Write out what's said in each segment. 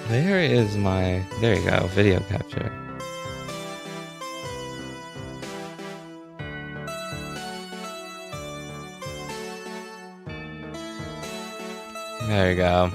There is my... There you go, video capture. There you go.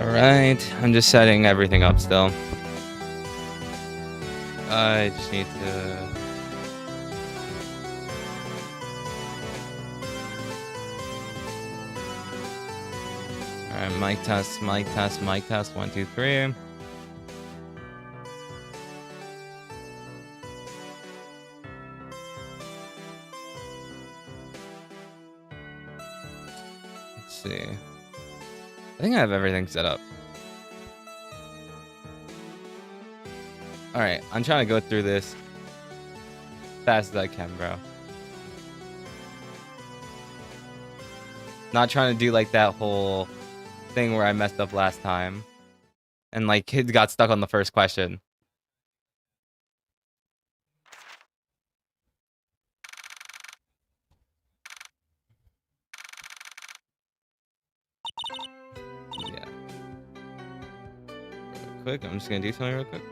Alright, I'm just setting everything up still. I just need to... Alright, mic test, mic test, mic test, 1, 2, 3. Let's see. I think I have everything set up. Alright, I'm trying to go through this fast as I can, bro. Not trying to do like that whole thing where I messed up last time. And like kids got stuck on the first question. Yeah. Real quick, I'm just gonna do something real quick.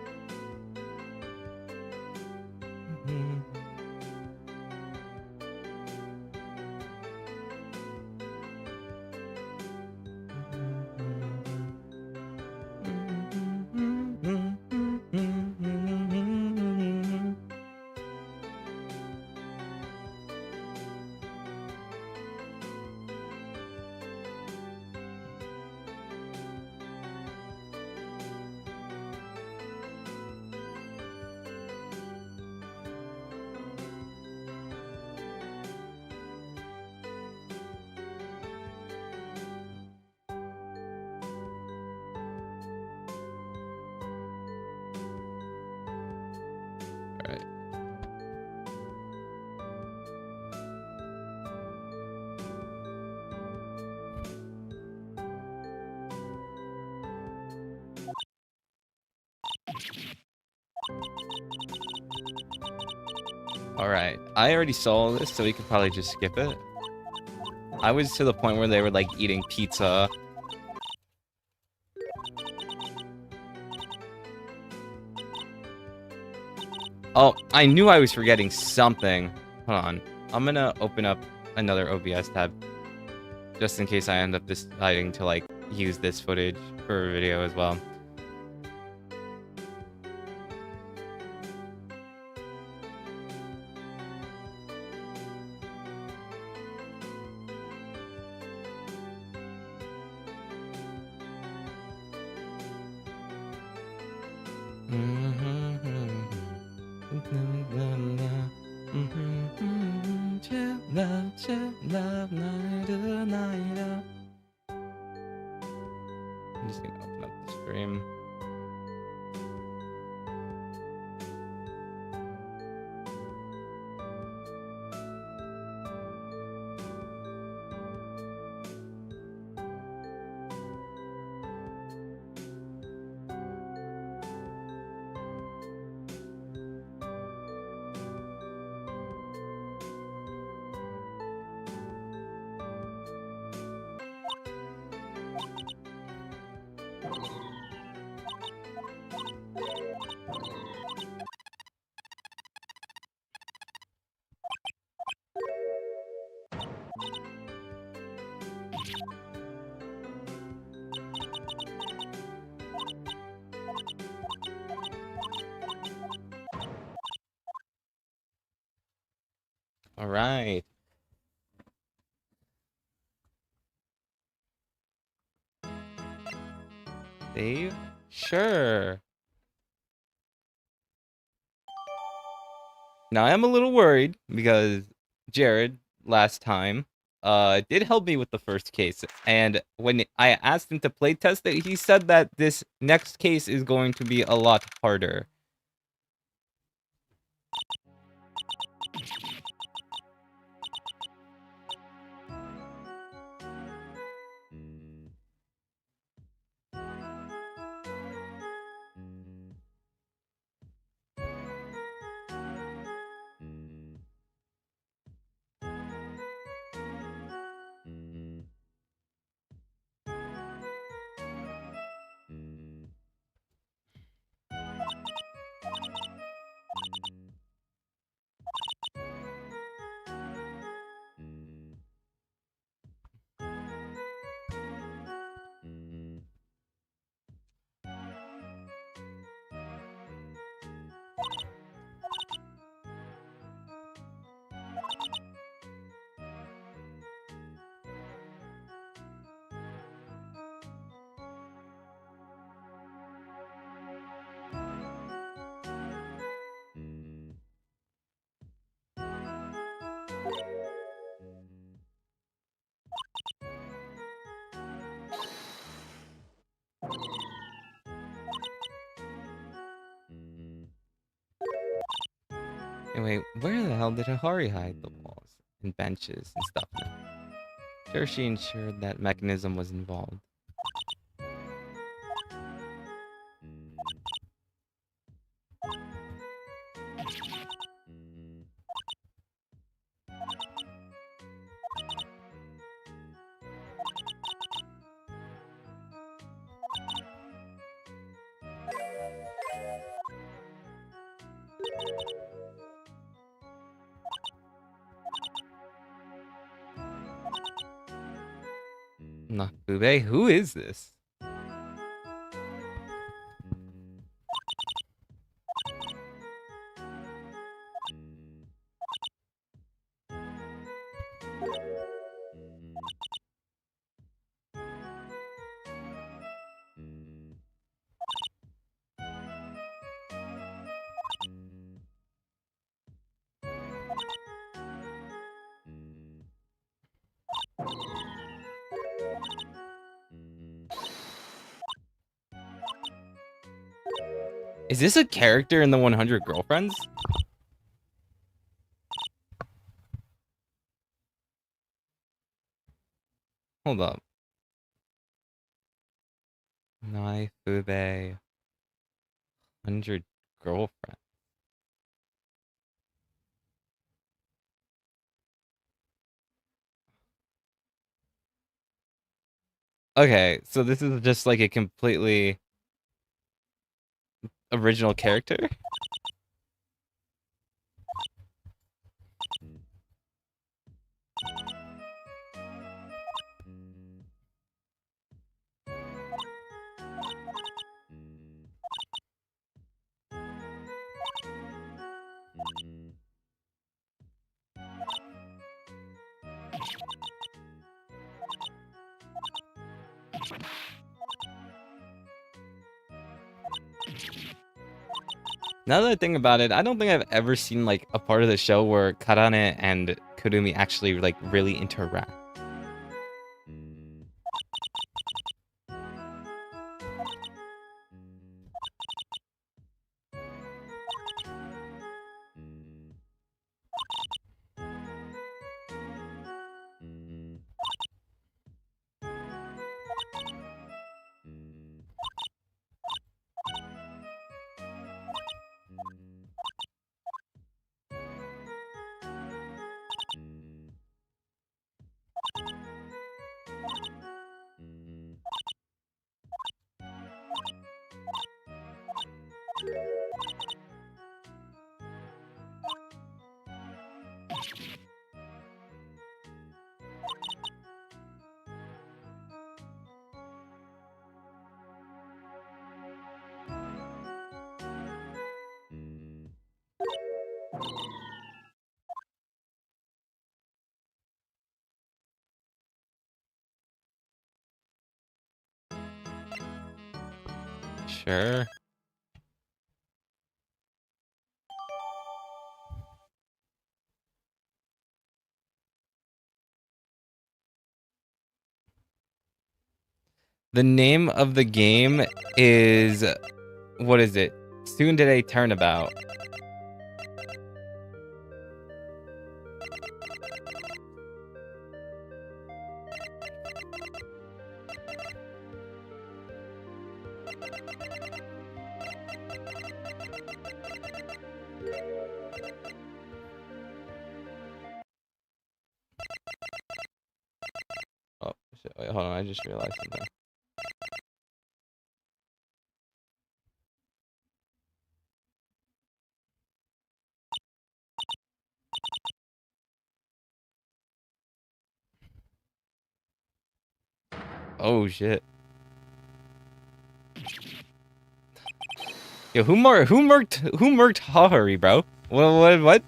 Alright, I already saw this, so we could probably just skip it. I was to the point where they were like eating pizza. Oh, I knew I was forgetting something. Hold on. I'm gonna open up another OBS tab. Just in case I end up deciding to like use this footage for a video as well. I'm just gonna open up the stream. All right. Dave? Sure. Now I am a little worried because Jared last time did help me with the first case. And when I asked him to playtest it, he said that this next case is going to be a lot harder. Anyway, where the hell did Hahari hide the walls and benches and stuff now? Sure, she ensured that mechanism was involved. Nakube, who is this? Is this a character in the 100 Girlfriends? Hold up. Naifube 100 Girlfriends. Okay, so this is just like a completely original character? Now that I think about it, I don't think I've ever seen like a part of the show where Karane and Kurumi actually like really interact. Sure. The name of the game is, what is it? Tsundere Turnabout. Oh, shit. Wait, hold on. I just realized something. Oh, shit. Yo, who murked Hahari, bro? What?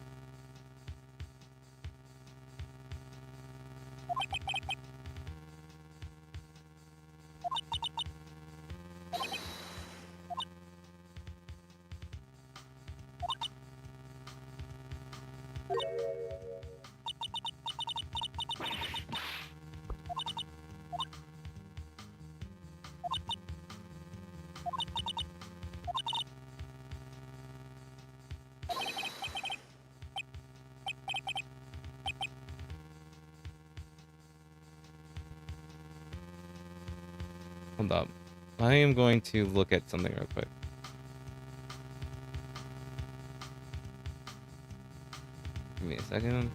Hold up. I am going to look at something real quick. Give me a second.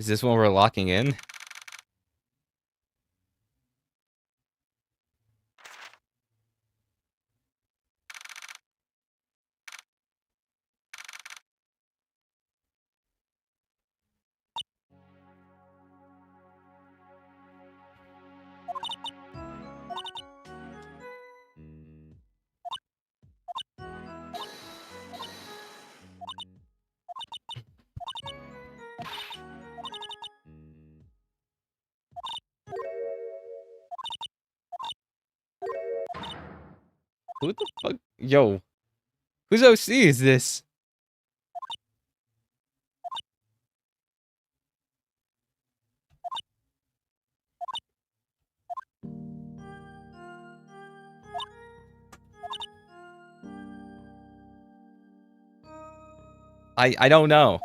Is this one we're locking in? Who the fuck? Yo, whose OC is this? I don't know.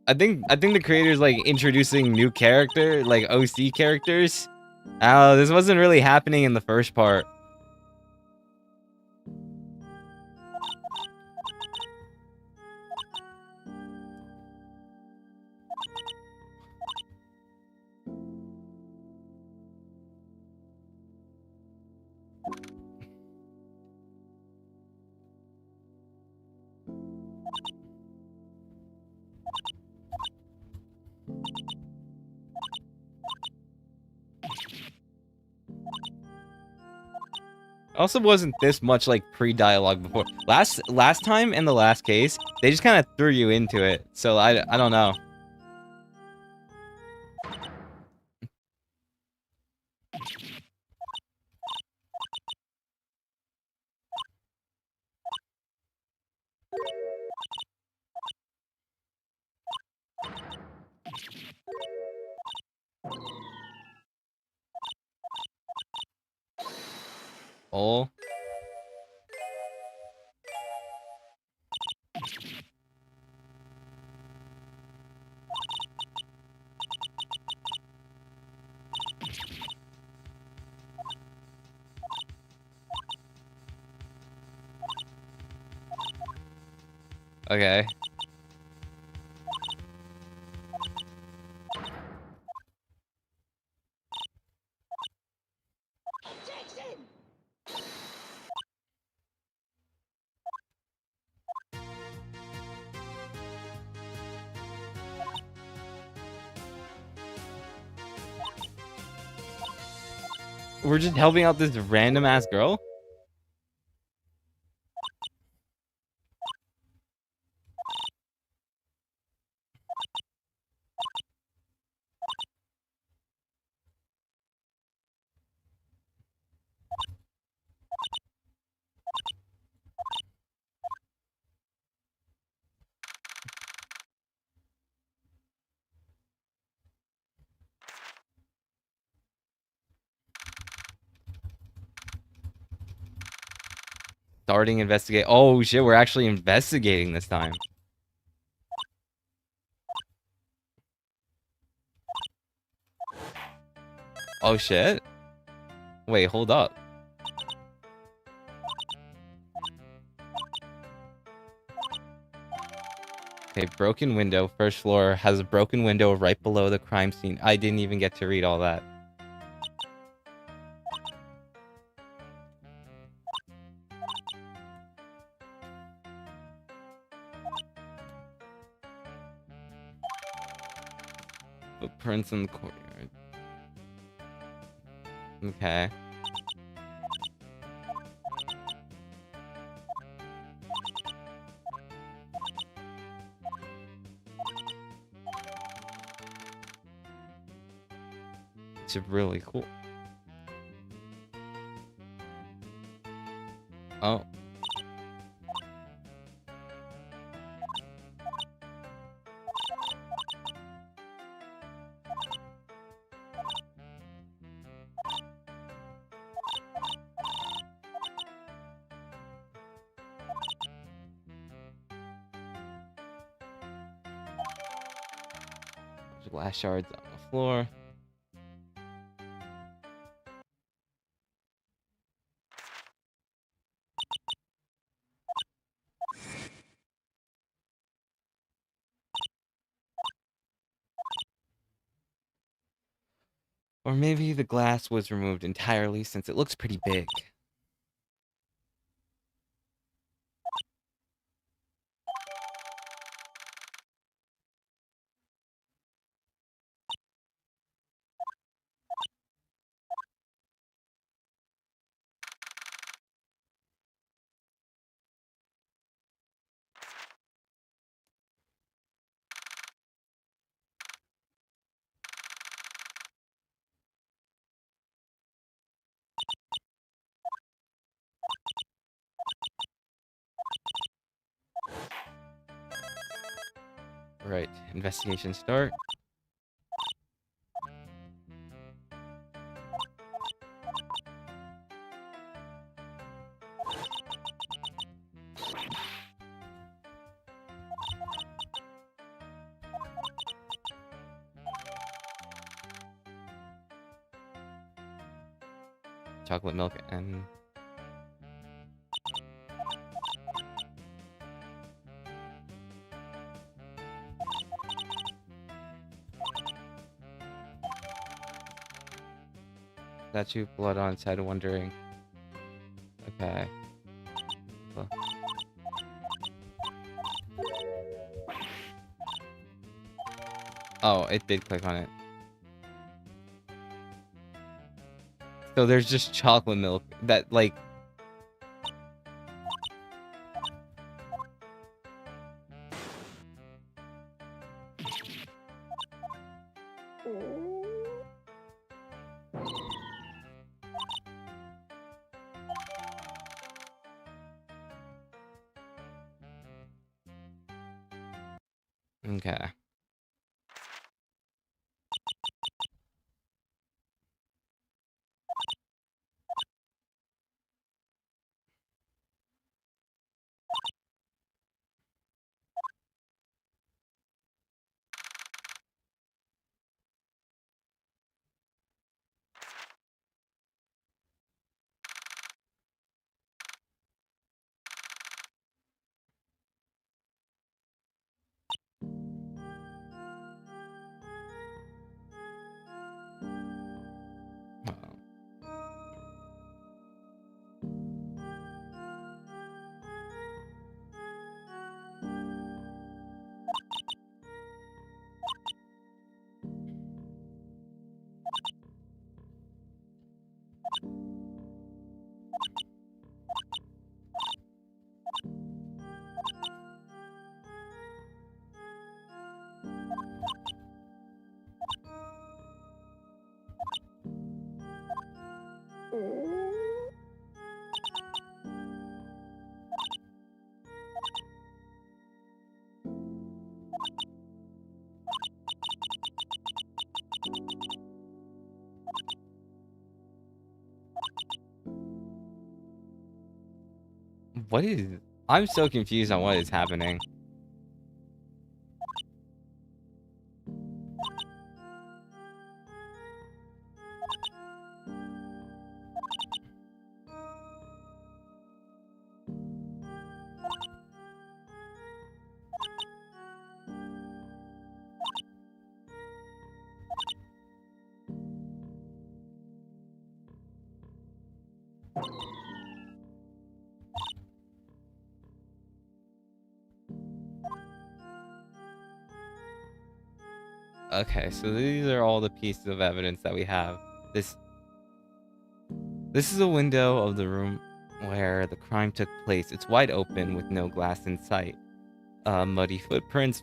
I think the creator's like introducing new character, like OC characters. Oh, this wasn't really happening in the first part. Also wasn't this much like pre-dialogue before. Last time in the last case, they just kind of threw you into it. So I don't know. Oh. Okay. We're just helping out this random ass girl? Starting investigate. Oh shit, we're actually investigating this time. Oh shit. Wait, hold up. Okay, broken window. First floor has a broken window right below the crime scene. I didn't even get to read all that. Footprints in the courtyard. Okay. It's really cool. Oh. There's glass shards on the floor. Or maybe the glass was removed entirely since it looks pretty big. Right, investigation start. Chocolate milk and... statue, blood on its head, wondering. Okay. Well. Oh, it did click on it. So there's just chocolate milk that, like... Okay. What is... I'm so confused on what is happening. Okay, so these are all the pieces of evidence that we have. This is a window of the room where the crime took place. It's wide open with no glass in sight. Muddy prints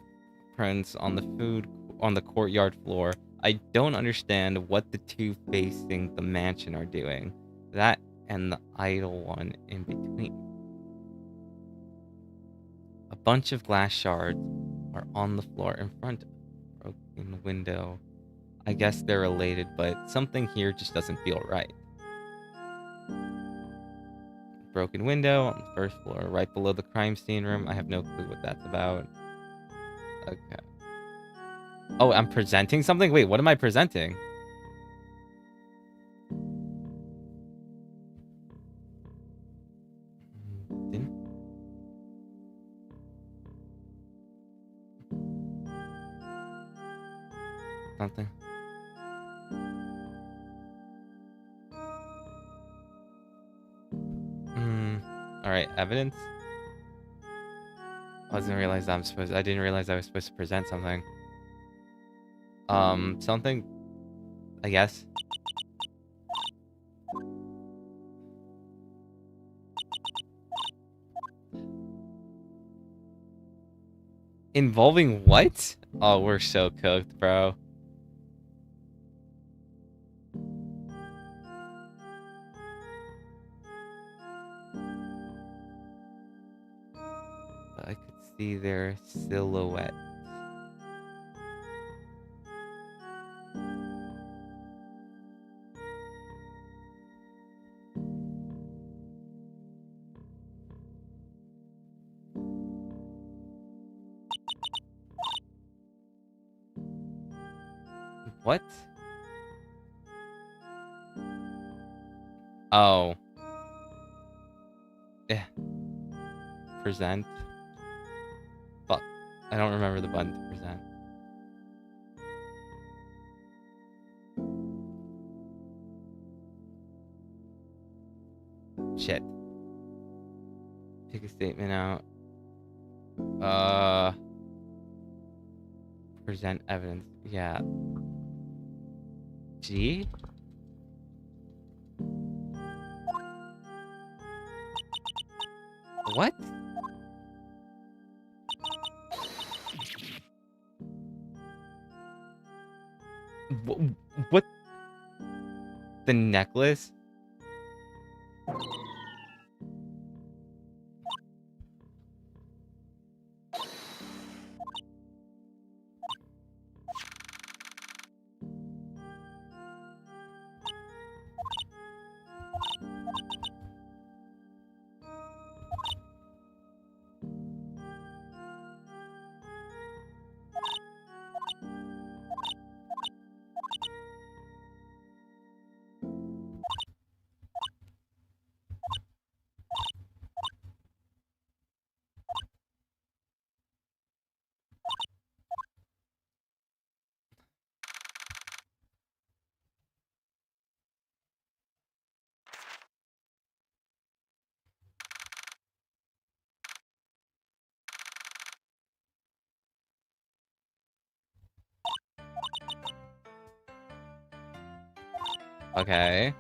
on the courtyard floor. I don't understand what the two facing the mansion are doing. That and the idle one in between. A bunch of glass shards are on the floor in front of a broken window. I guess they're related, but something here just doesn't feel right. Broken window on the first floor, right below the crime scene room. I have no clue what that's about. Okay. Oh, I'm presenting something? Wait, what am I presenting? Something. Alright, evidence? I didn't realize I was supposed to present something. Something, I guess. Involving what? Oh, we're so cooked, bro. I could see their silhouette. What? Oh. Yeah. Present. Fuck. I don't remember the button to present. Shit. Take a statement out. Present evidence. Yeah. G? What? What? The necklace? Okay.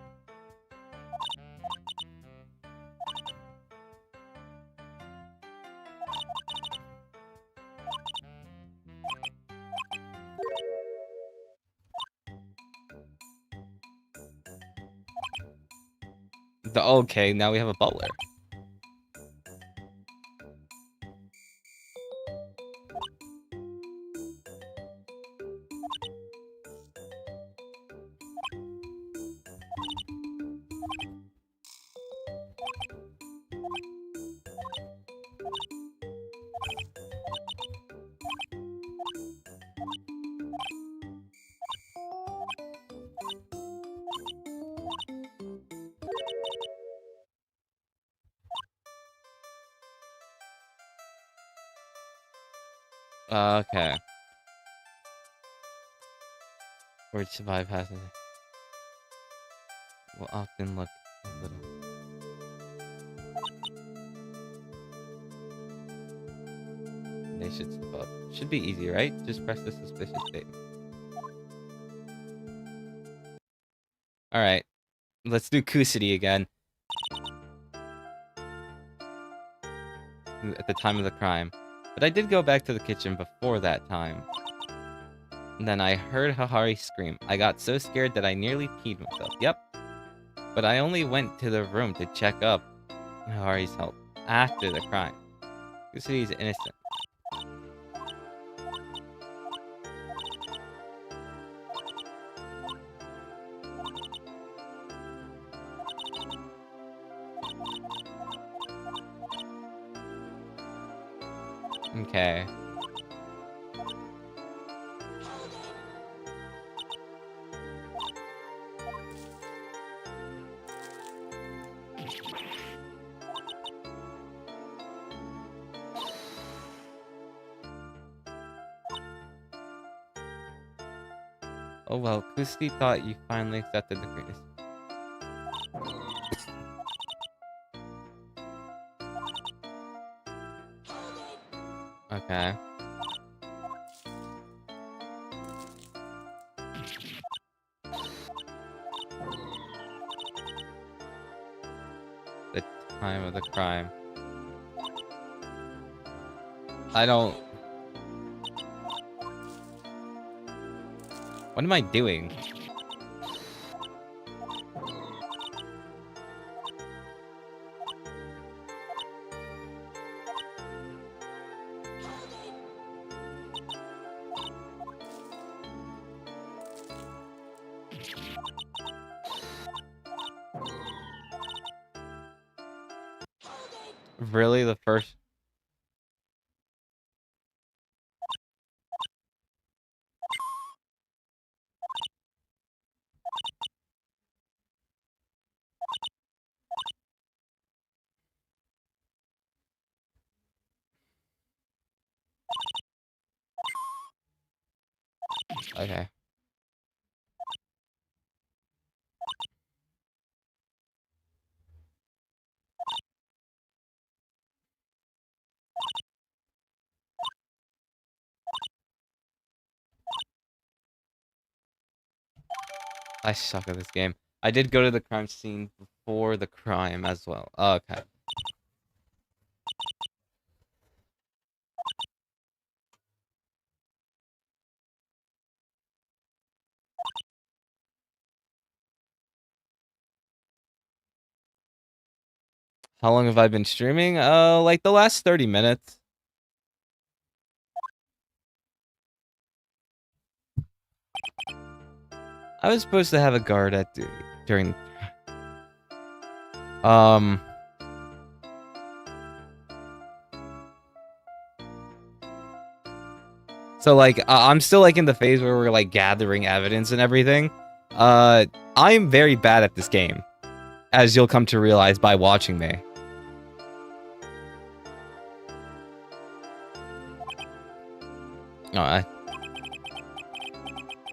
Okay, now we have a butler. Okay. Word survive hazard will often look a little. They should step up. Should be easy, right? Just press the suspicious statement. Alright. Let's do Kusity again. At the time of the crime. But I did go back to the kitchen before that time. And then I heard Hahari scream. I got so scared that I nearly peed myself. Yep. But I only went to the room to check up Hahari's help after the crime. Kusity's innocent. Okay. Oh well, Kusity thought you finally accepted the greatest. Okay. The time of the crime. I don't... What am I doing? Really, the first... Okay. I suck at this game. I did go to the crime scene before the crime as well. Okay. How long have I been streaming? Like the last 30 minutes. I was supposed to have a guard at duty during... So, like, I'm still, like, in the phase where we're, like, gathering evidence and everything. I'm very bad at this game, as you'll come to realize by watching me.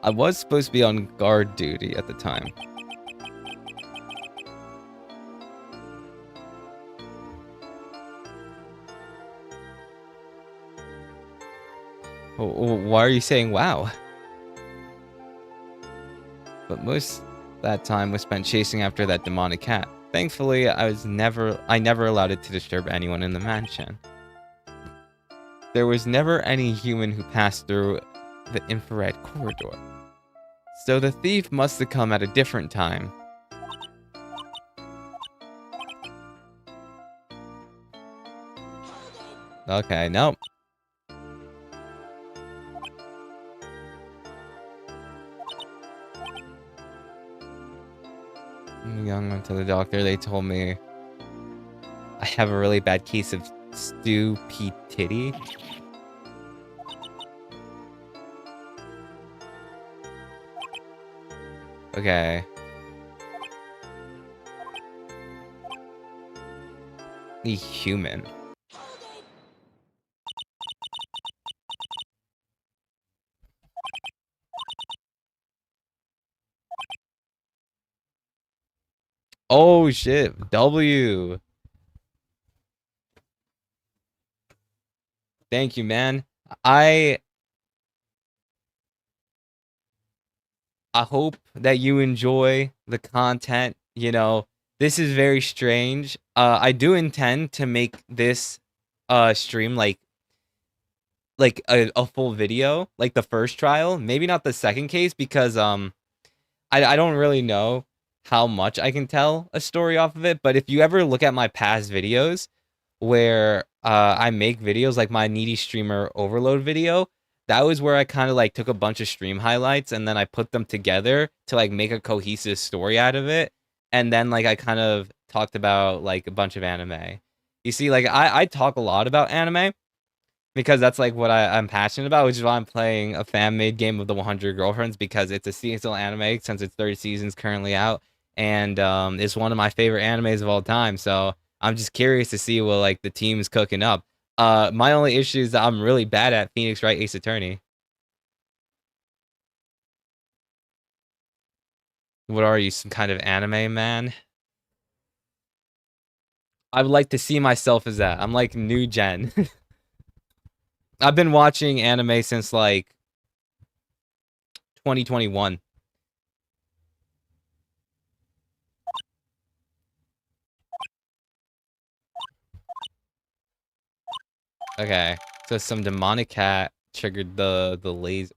I was supposed to be on guard duty at the time. Why are you saying wow? But most of that time was spent chasing after that demonic cat. Thankfully, I never allowed it to disturb anyone in the mansion. There was never any human who passed through the infrared corridor. So the thief must have come at a different time. Okay, nope. Young went to the doctor. They told me I have a really bad case of stupidity. Okay. The human. Oh shit. W. Thank you, man. I I hope that you enjoy the content. You know, this is very strange. I do intend to make this stream like a full video, like the first trial. Maybe not the second case because I don't really know how much I can tell a story off of it, but if you ever look at my past videos where I make videos like my Needy Streamer Overload video, that was where I kind of like took a bunch of stream highlights and then I put them together to like make a cohesive story out of it. And then like I kind of talked about like a bunch of anime. You see, like I talk a lot about anime because that's like what I'm passionate about, which is why I'm playing a fan-made game of the 100 Girlfriends because it's a seasonal anime since its third season's currently out, and it's one of my favorite animes of all time. So I'm just curious to see what like the team's cooking up. My only issue is that I'm really bad at Phoenix Wright Ace Attorney. What are you, some kind of anime man? I would like to see myself as that. I'm like new gen. I've been watching anime since like 2021. Okay, so some demonic cat triggered the laser.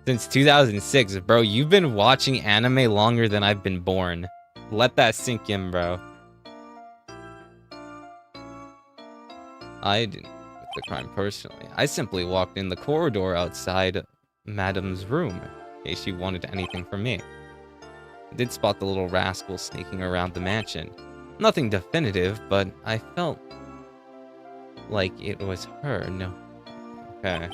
Since 2006, bro. You've been watching anime longer than I've been born. Let that sink in, bro. I didn't commit the crime personally. I simply walked in the corridor outside Madam's room in case she wanted anything from me. I did spot the little rascal sneaking around the mansion. Nothing definitive, but I felt like it was her. No. Okay.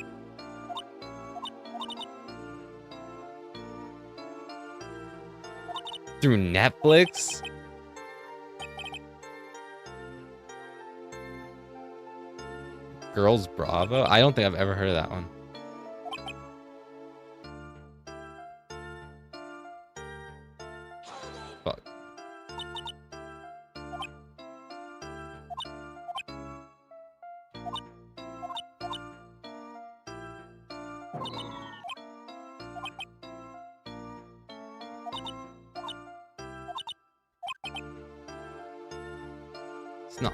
Through Netflix? Girls Bravo? I don't think I've ever heard of that one. Fuck. It's not.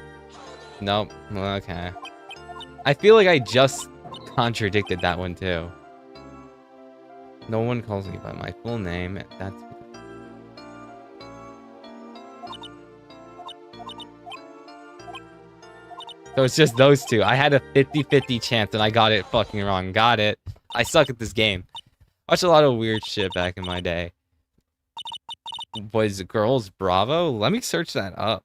Nope. Okay. I feel like I just contradicted that one too. No one calls me by my full name. That's... So it's just those two. I had a 50-50 chance and I got it fucking wrong. Got it. I suck at this game. Watched a lot of weird shit back in my day. Was Girls Bravo? Let me search that up.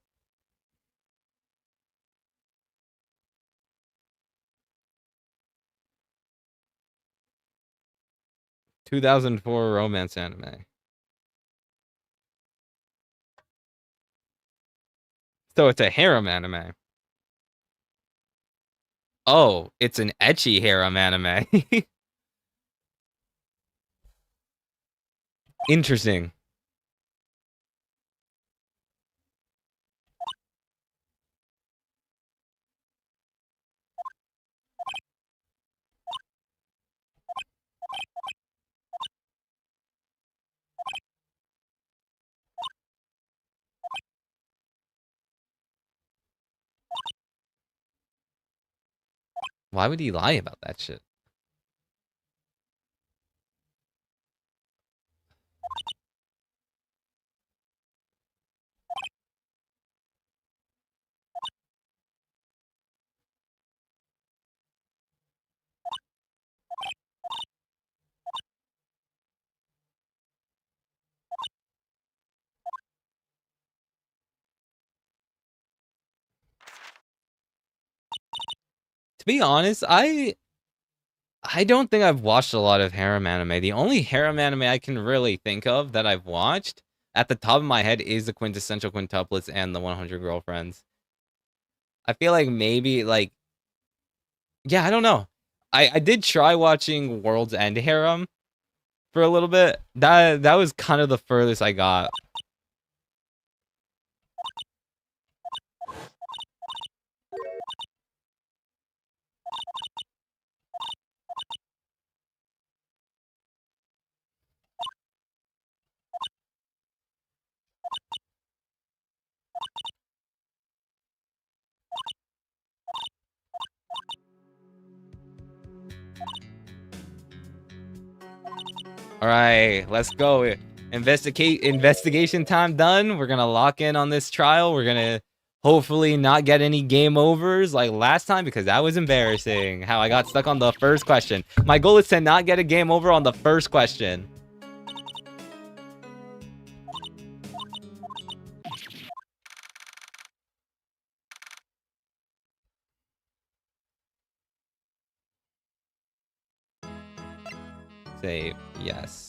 ...2004 romance anime. So it's a harem anime. Oh, it's an ecchi harem anime. Interesting. Why would he lie about that shit? To be honest, I don't think I've watched a lot of harem anime. The only harem anime I can really think of that I've watched at the top of my head is the quintessential quintuplets and the 100 girlfriends. I feel like maybe like, yeah, I don't know. I did try watching World's End Harem for a little bit. That was kind of the furthest I got. All right, let's go. Investigation time done. We're gonna lock in on this trial. We're gonna hopefully not get any game overs like last time, because that was embarrassing how I got stuck on the first question. My goal is to not get a game over on the first question. Save, yes.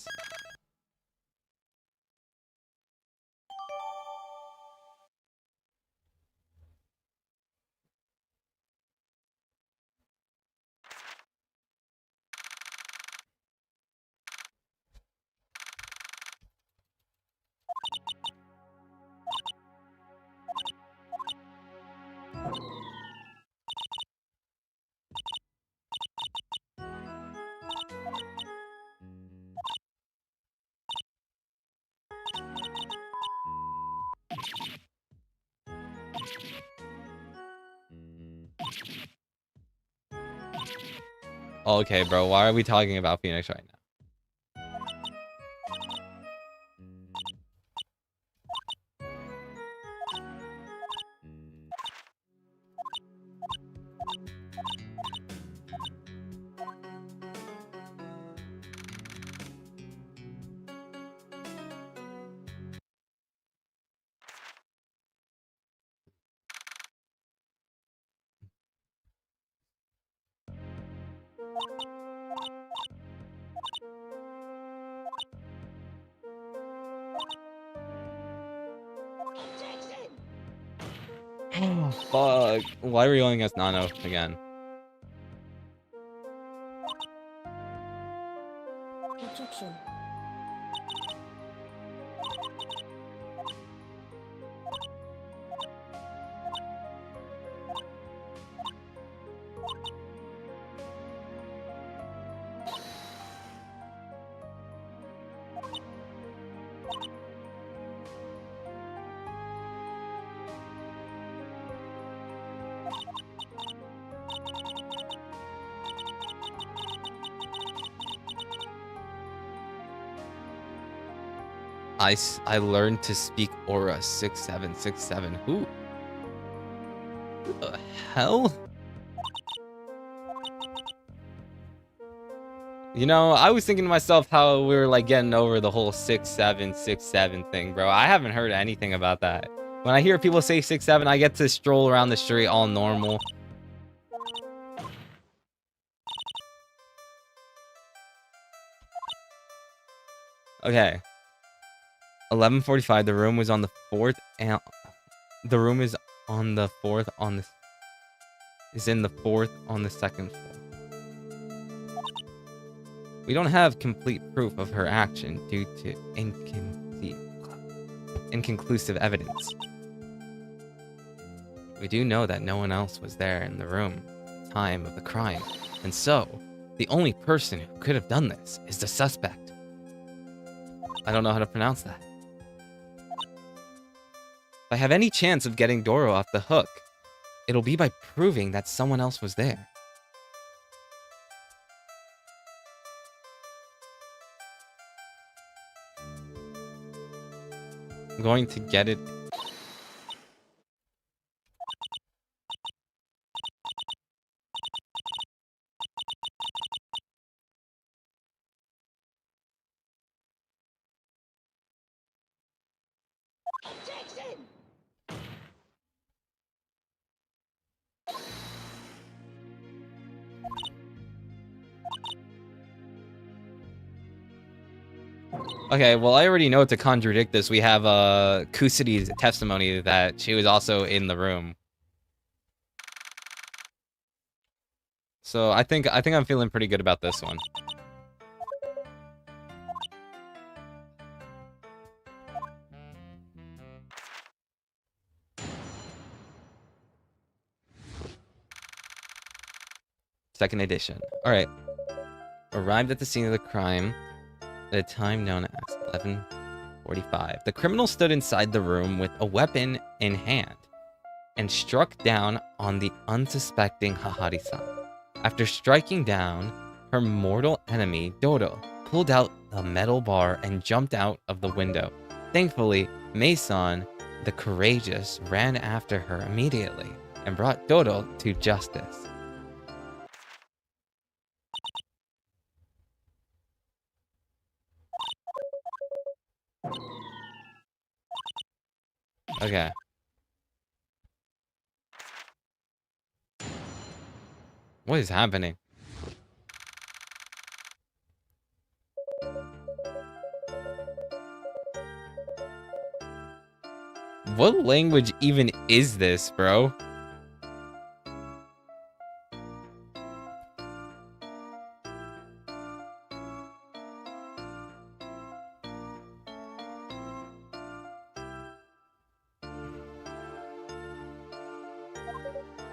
Okay, bro, why are we talking about Phoenix right now? Oh, fuck. Why are we yelling as Nano again? Objection. I learned to speak Aura 6767. Who the hell? You know, I was thinking to myself how we were like getting over the whole 6767 thing, bro. I haven't heard anything about that. When I hear people say 67, I get to stroll around the street all normal. Okay. 11:45. The room was on the fourth, and the room is on the fourth on the is in the fourth on the second floor. We don't have complete proof of her action due to inconclusive evidence. We do know that no one else was there in the room at the time of the crime, and so the only person who could have done this is the suspect. I don't know how to pronounce that. If I have any chance of getting Doro off the hook, it'll be by proving that someone else was there. I'm going to get it. Objection. Okay, well, I already know to contradict this. We have Kusidi's testimony that she was also in the room. So I think I'm feeling pretty good about this one. Second edition. All right. Arrived at the scene of the crime at a time known as 11:45. The criminal stood inside the room with a weapon in hand and struck down on the unsuspecting Hahari-san. After striking down her mortal enemy, Dodo pulled out the metal bar and jumped out of the window. Thankfully, Mason, the courageous, ran after her immediately and brought Dodo to justice. Okay. What is happening? What language even is this, bro?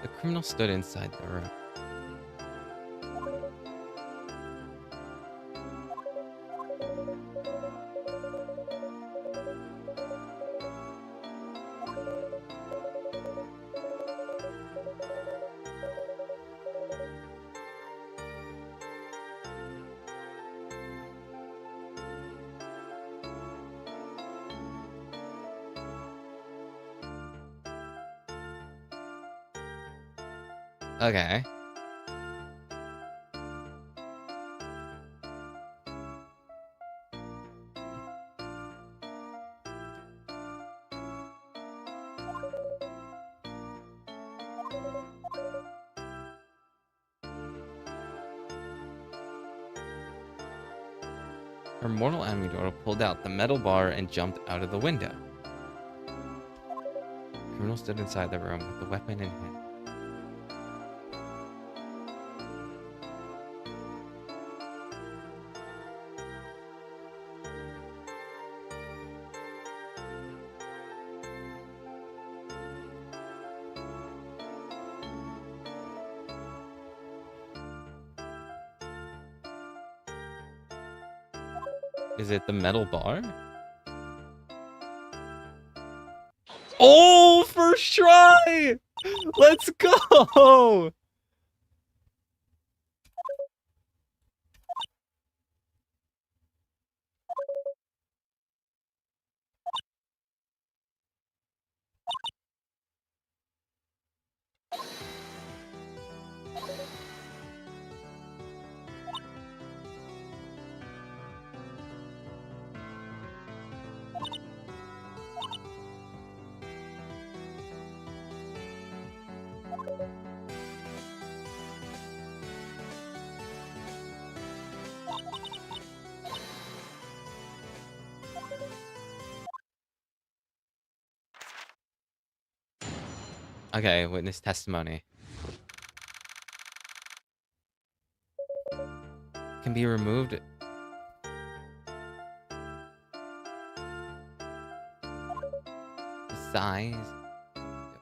The criminal stood inside the room. Okay. Her mortal enemy Dodo pulled out the metal bar and jumped out of the window. The criminal stood inside the room with the weapon in hand. Is it the metal bar? Oh, first try! Let's go! Okay, witness testimony. Can be removed. The size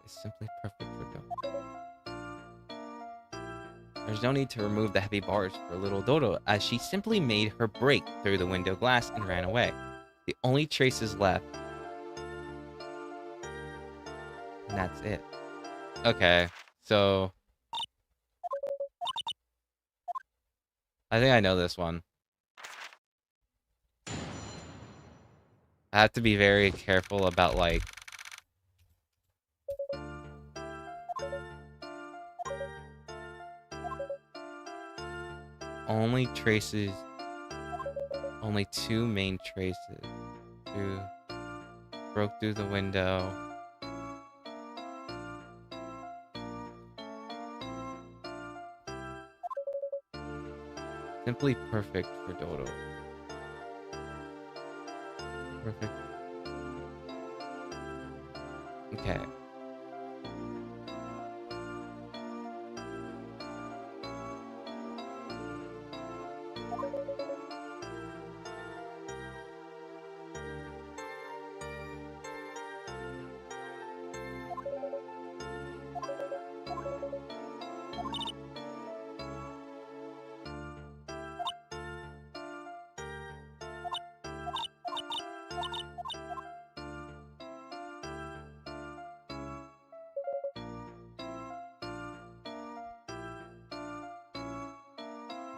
is simply perfect for Dodo. There's no need to remove the heavy bars for little Dodo, as she simply made her break through the window glass and ran away. The only traces left, and that's it. Okay, so I think I know this one. I have to be very careful about, like, only traces, only two main traces. Two broke through the window. Simply perfect for Dodo. Perfect. Okay.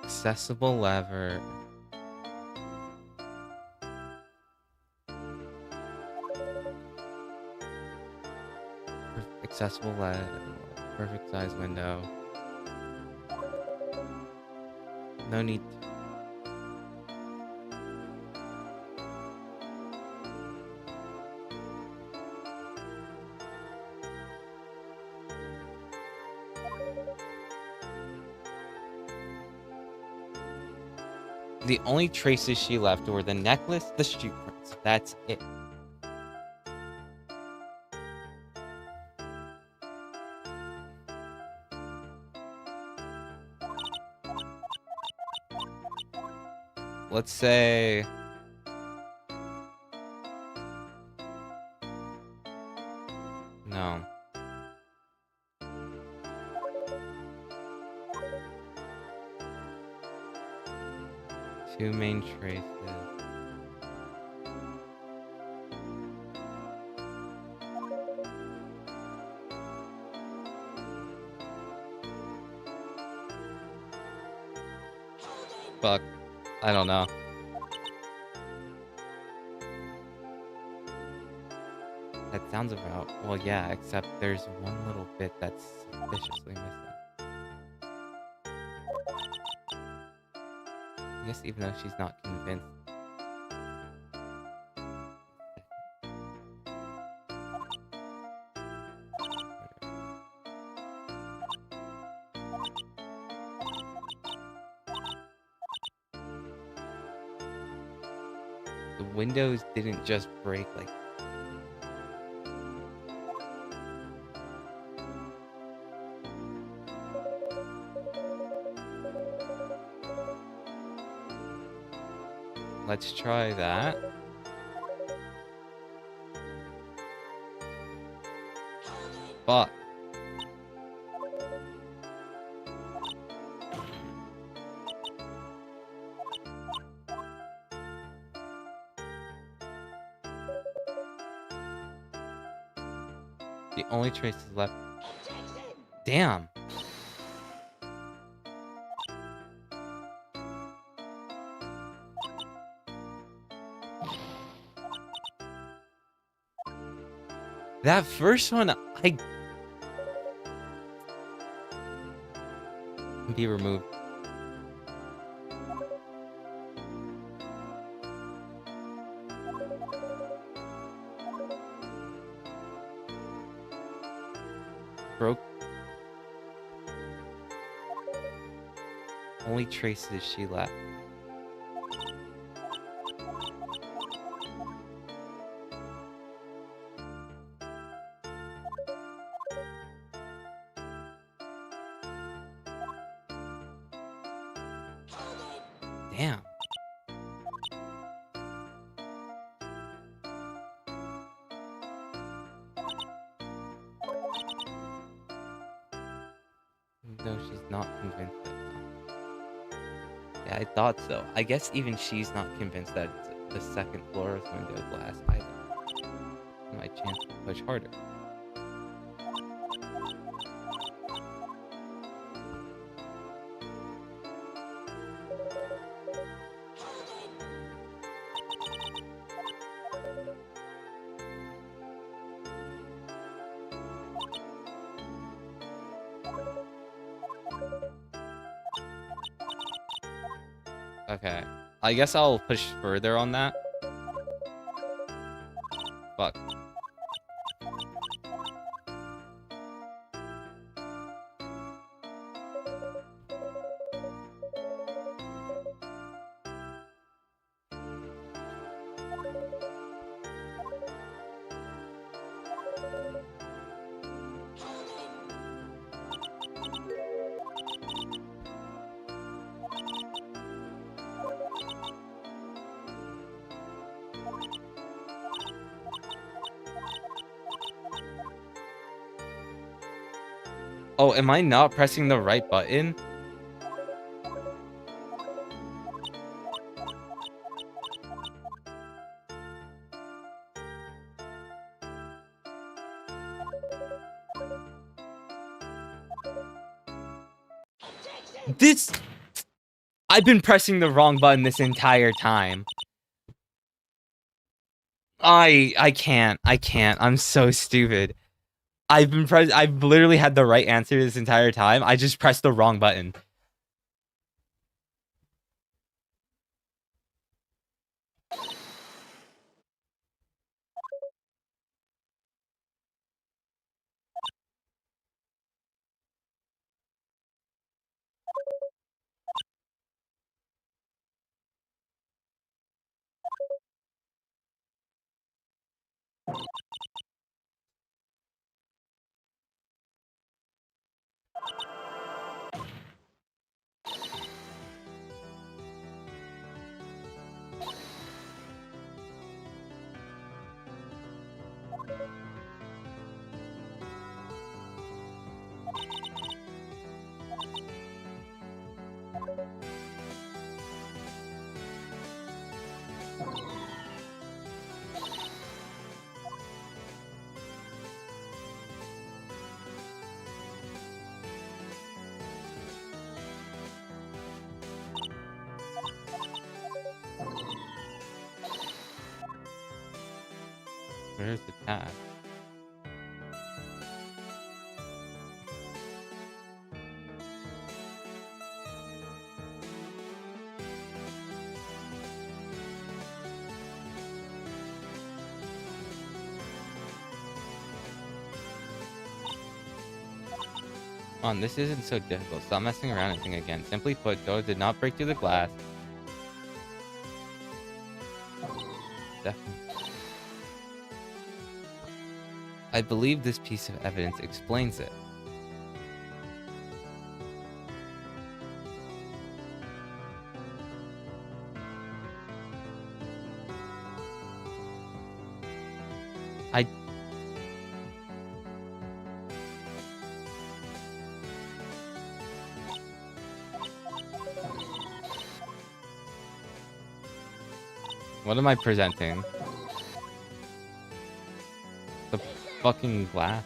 Accessible lever. Accessible lever. Perfect size window. No need. The only traces she left were the necklace, the shoe prints. That's it. Let's say... No. Two main traces. Fuck. I don't know. That sounds about... Well, yeah, except there's one little bit that's suspiciously missing. I guess even though she's not convinced. The windows didn't just break like... Let's try that. Fuck. The only traces left. Damn. That first one, I... Be removed. Broke. Only traces she left. Damn. Though she's not convinced that... Yeah, I thought so. I guess even she's not convinced that it's the second floor of window glass either. My chance to push harder. Okay. I guess I'll push further on that. Fuck. Oh, am I not pressing the right button? This... I've been pressing the wrong button this entire time. I can't. I'm so stupid. I've literally had the right answer this entire time. I just pressed the wrong button. Where's the tab? Come on, this isn't so difficult. Stop messing around and think again. Simply put, Dodo did not break through the glass. Definitely. I believe this piece of evidence explains it. What am I presenting? The fucking glass.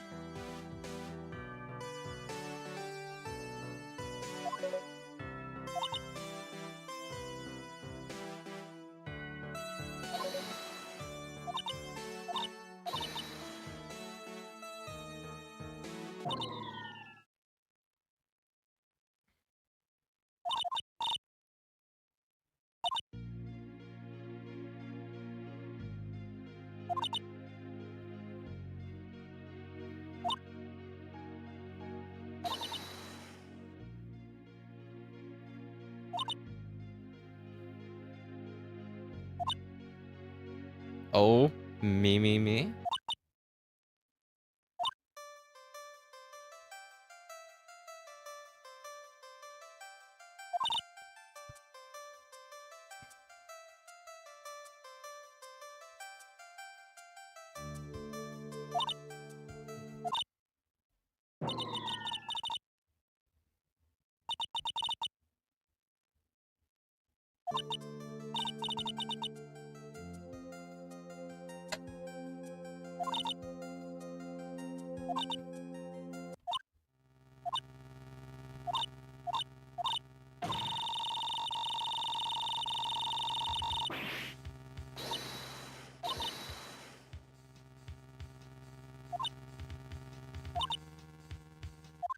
Oh, me.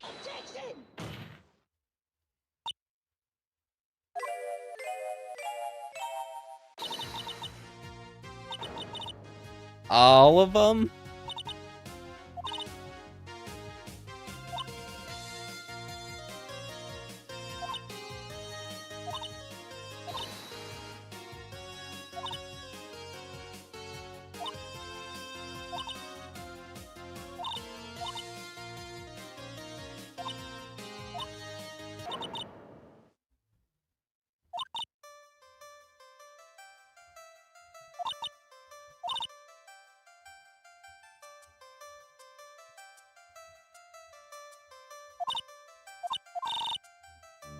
Objection! All of them?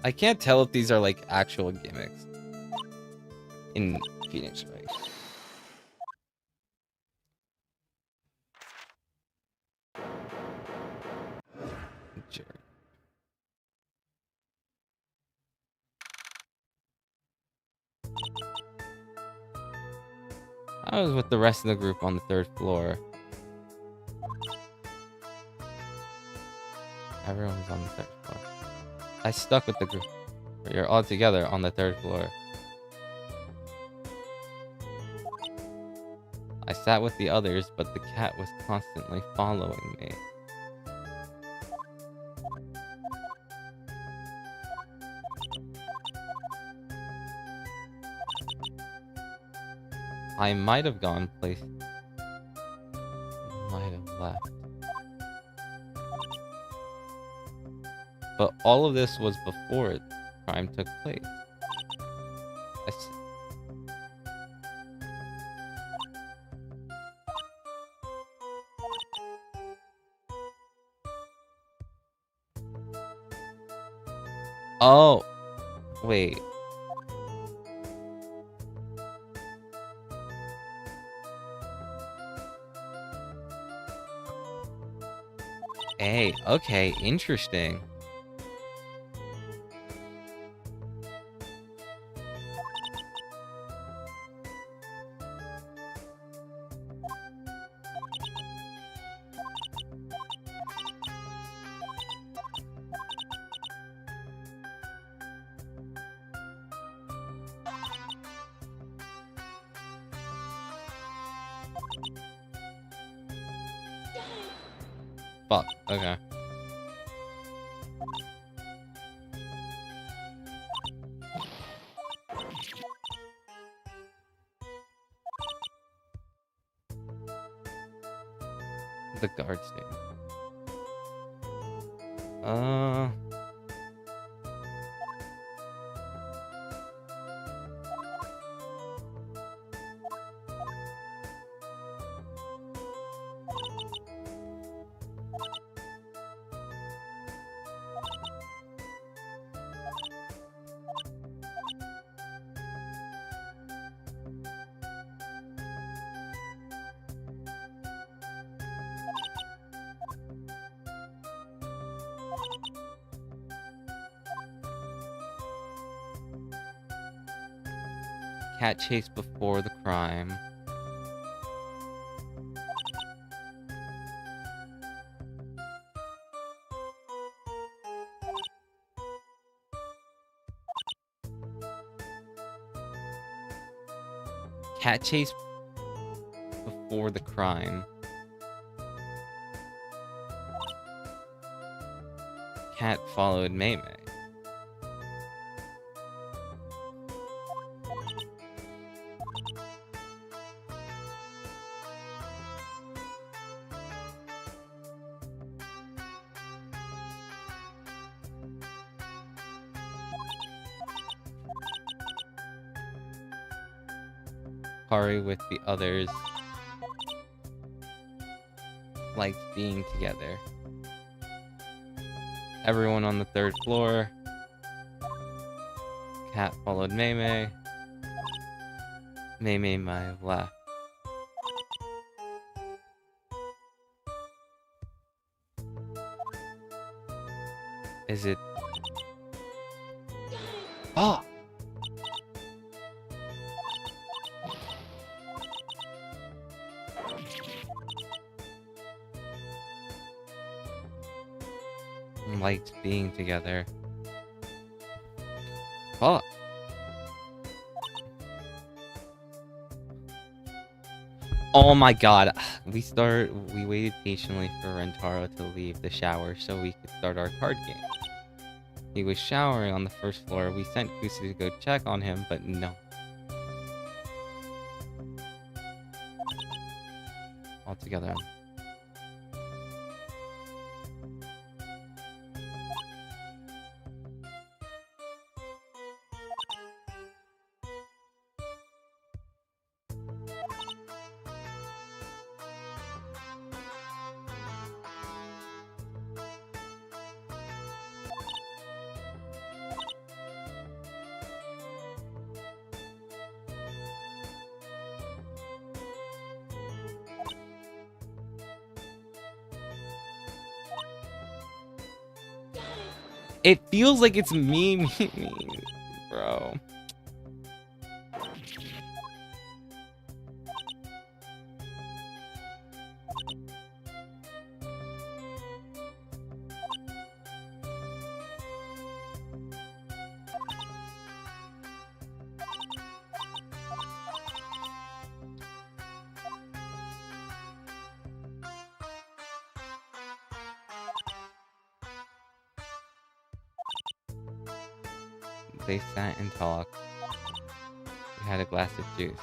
I can't tell if these are like actual gimmicks in Phoenix Wright. Jerk. I was with the rest of the group on the 3rd floor. Everyone was on the 3rd floor. I stuck with the group. You're all together on the 3rd floor. I sat with the others, but the cat was constantly following me. I might have gone place. Might have left. But all of this was before the crime took place. Oh, wait. Hey, okay, interesting. Fuck, okay. The guard station. Cat chase before the crime. Cat chase before the crime. Cat followed Mei Mei. Kari with the others liked being together. Everyone on the 3rd floor. Cat followed Mei Mei. Mei Mei might have left. Is it? Oh! Liked being together. Fuck. Oh my god. We waited patiently for Rentaro to leave the shower so we could start our card game. He was showering on the 1st floor. We sent Kusu to go check on him, but no. All together. It feels like it's me, bro. They sat and talked. We had a glass of juice.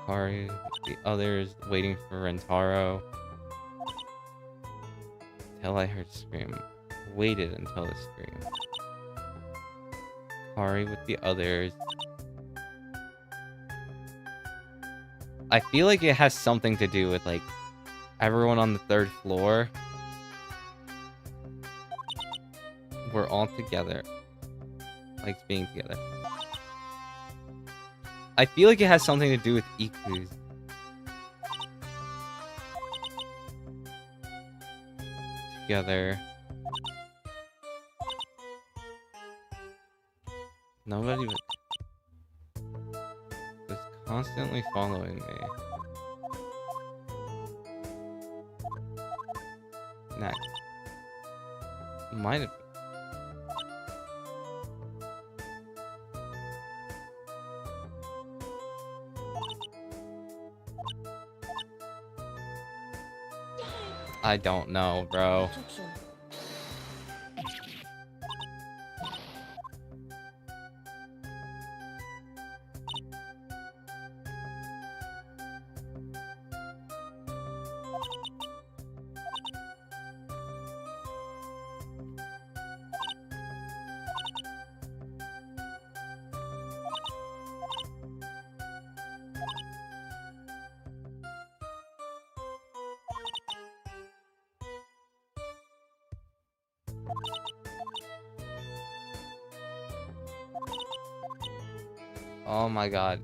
Kari, the others waiting for Rentaro. Till I heard scream. Waited until the scream. Kari with the others. I feel like it has something to do with like everyone on the 3rd floor. We're all together. Like being together. I feel like it has something to do with Iku's. Together. Nobody was constantly following me. Next. Might have. I don't know, bro. Objection. Oh my god.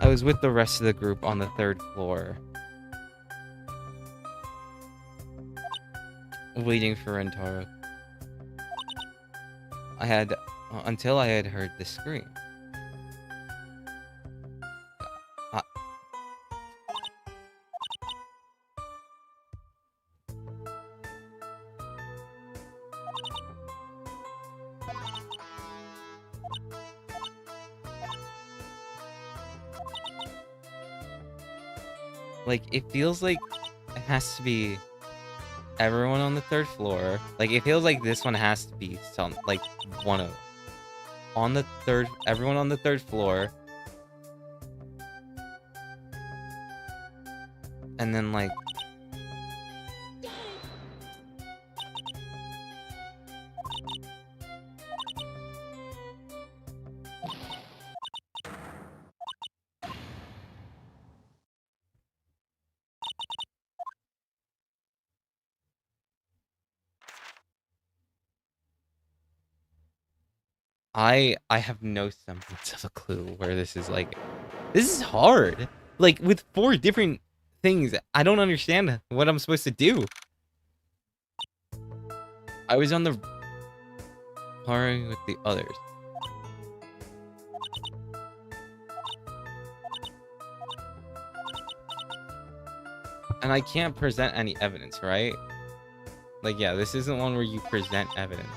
I was with the rest of the group on the 3rd floor. Waiting for Rentaro. I had... until I had heard the scream. Like, it feels like it has to be everyone on the 3rd floor. Like, it feels like this one has to be some, like, one of them. On the 3rd, everyone on the 3rd floor. And then, like... I have no semblance of a clue where this is like... This is hard. Like, with 4 different things, I don't understand what I'm supposed to do. I was on the... party with the others. And I can't present any evidence, right? Like, yeah, this isn't one where you present evidence.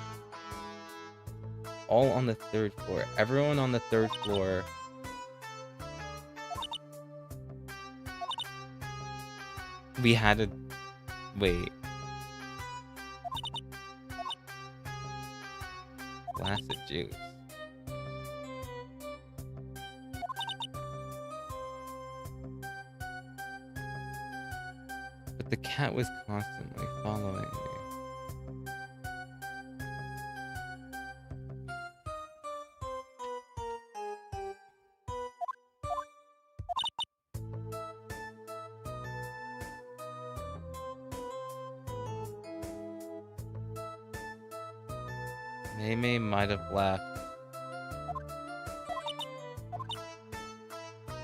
All on the 3rd floor. Everyone on the 3rd floor. We had to... Wait. Glass of juice. But the cat was constantly following me. May might have left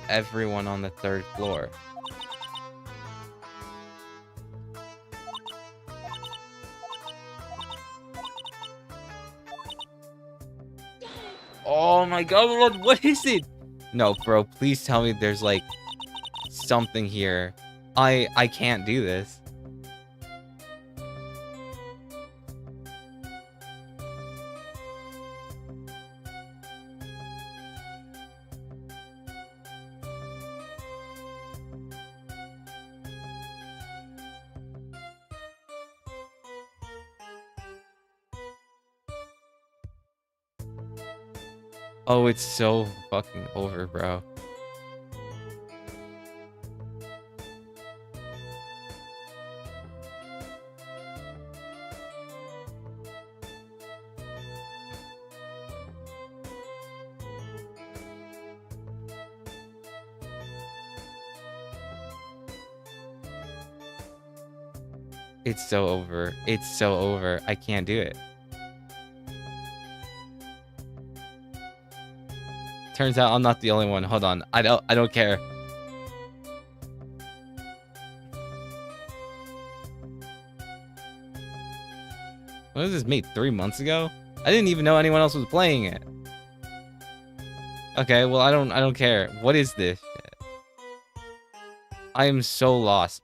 everyone on the 3rd floor. Oh my god, what is it? No, bro, please tell me there's like something here. I can't do this. Oh, it's so fucking over, bro. It's so over. It's so over. I can't do it. Turns out I'm not the only one. Hold on. I don't care. When was this made? 3 months ago? I didn't even know anyone else was playing it. Okay, well I don't care. What is this shit? I am so lost.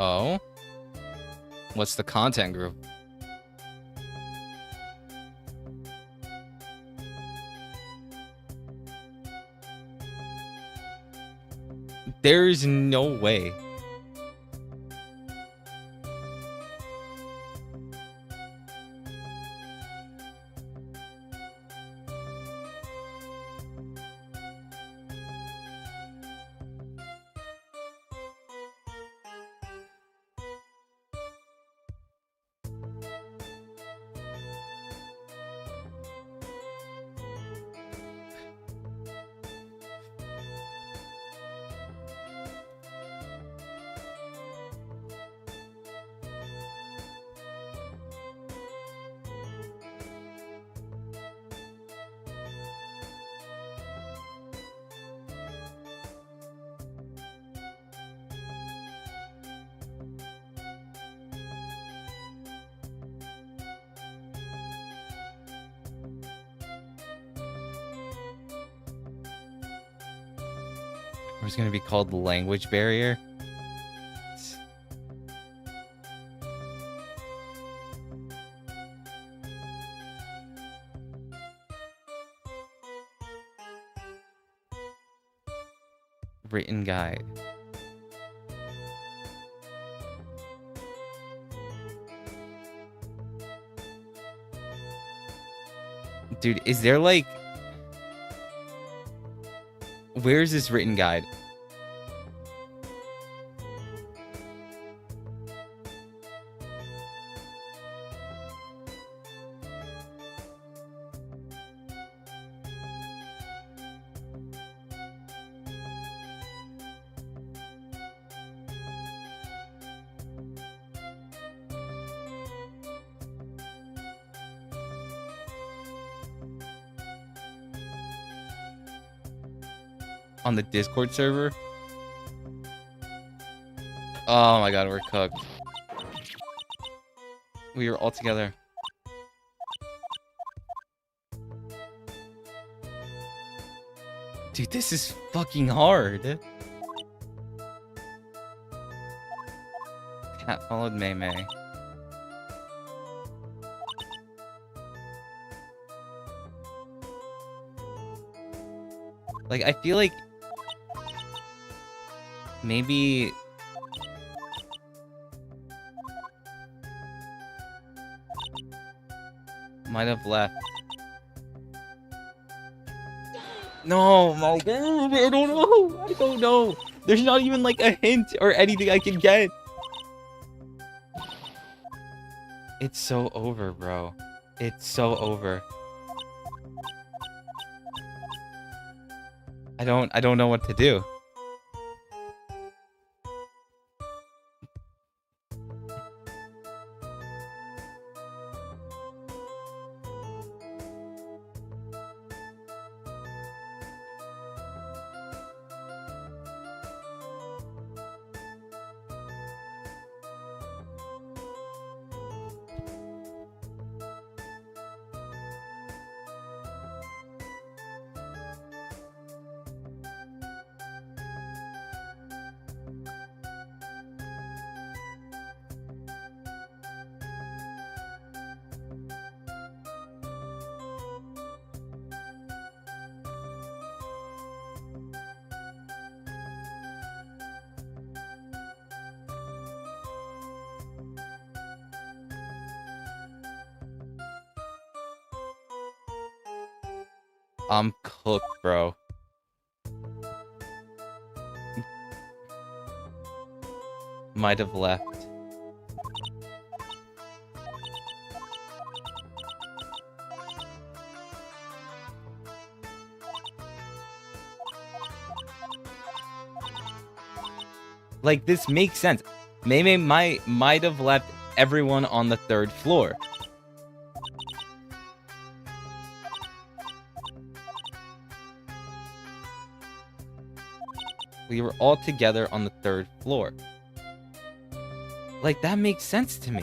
Oh? What's the content group? There's no way. Or it's gonna be called language barrier. Written guide. Dude, is there like... Where's this written guide? On the Discord server? Oh my god, we're cooked. We are all together. Dude, this is fucking hard. Cat followed Mei Mei. Like, I feel like maybe might have left. No, my god, I don't know. There's not even like a hint or anything I can get. It's so over, bro. It's so over. I don't know what to do. I'm cooked, bro. Might have left. Like, this makes sense. Maybe might have left everyone on the 3rd floor. We were all together on the 3rd floor. Like, that makes sense to me.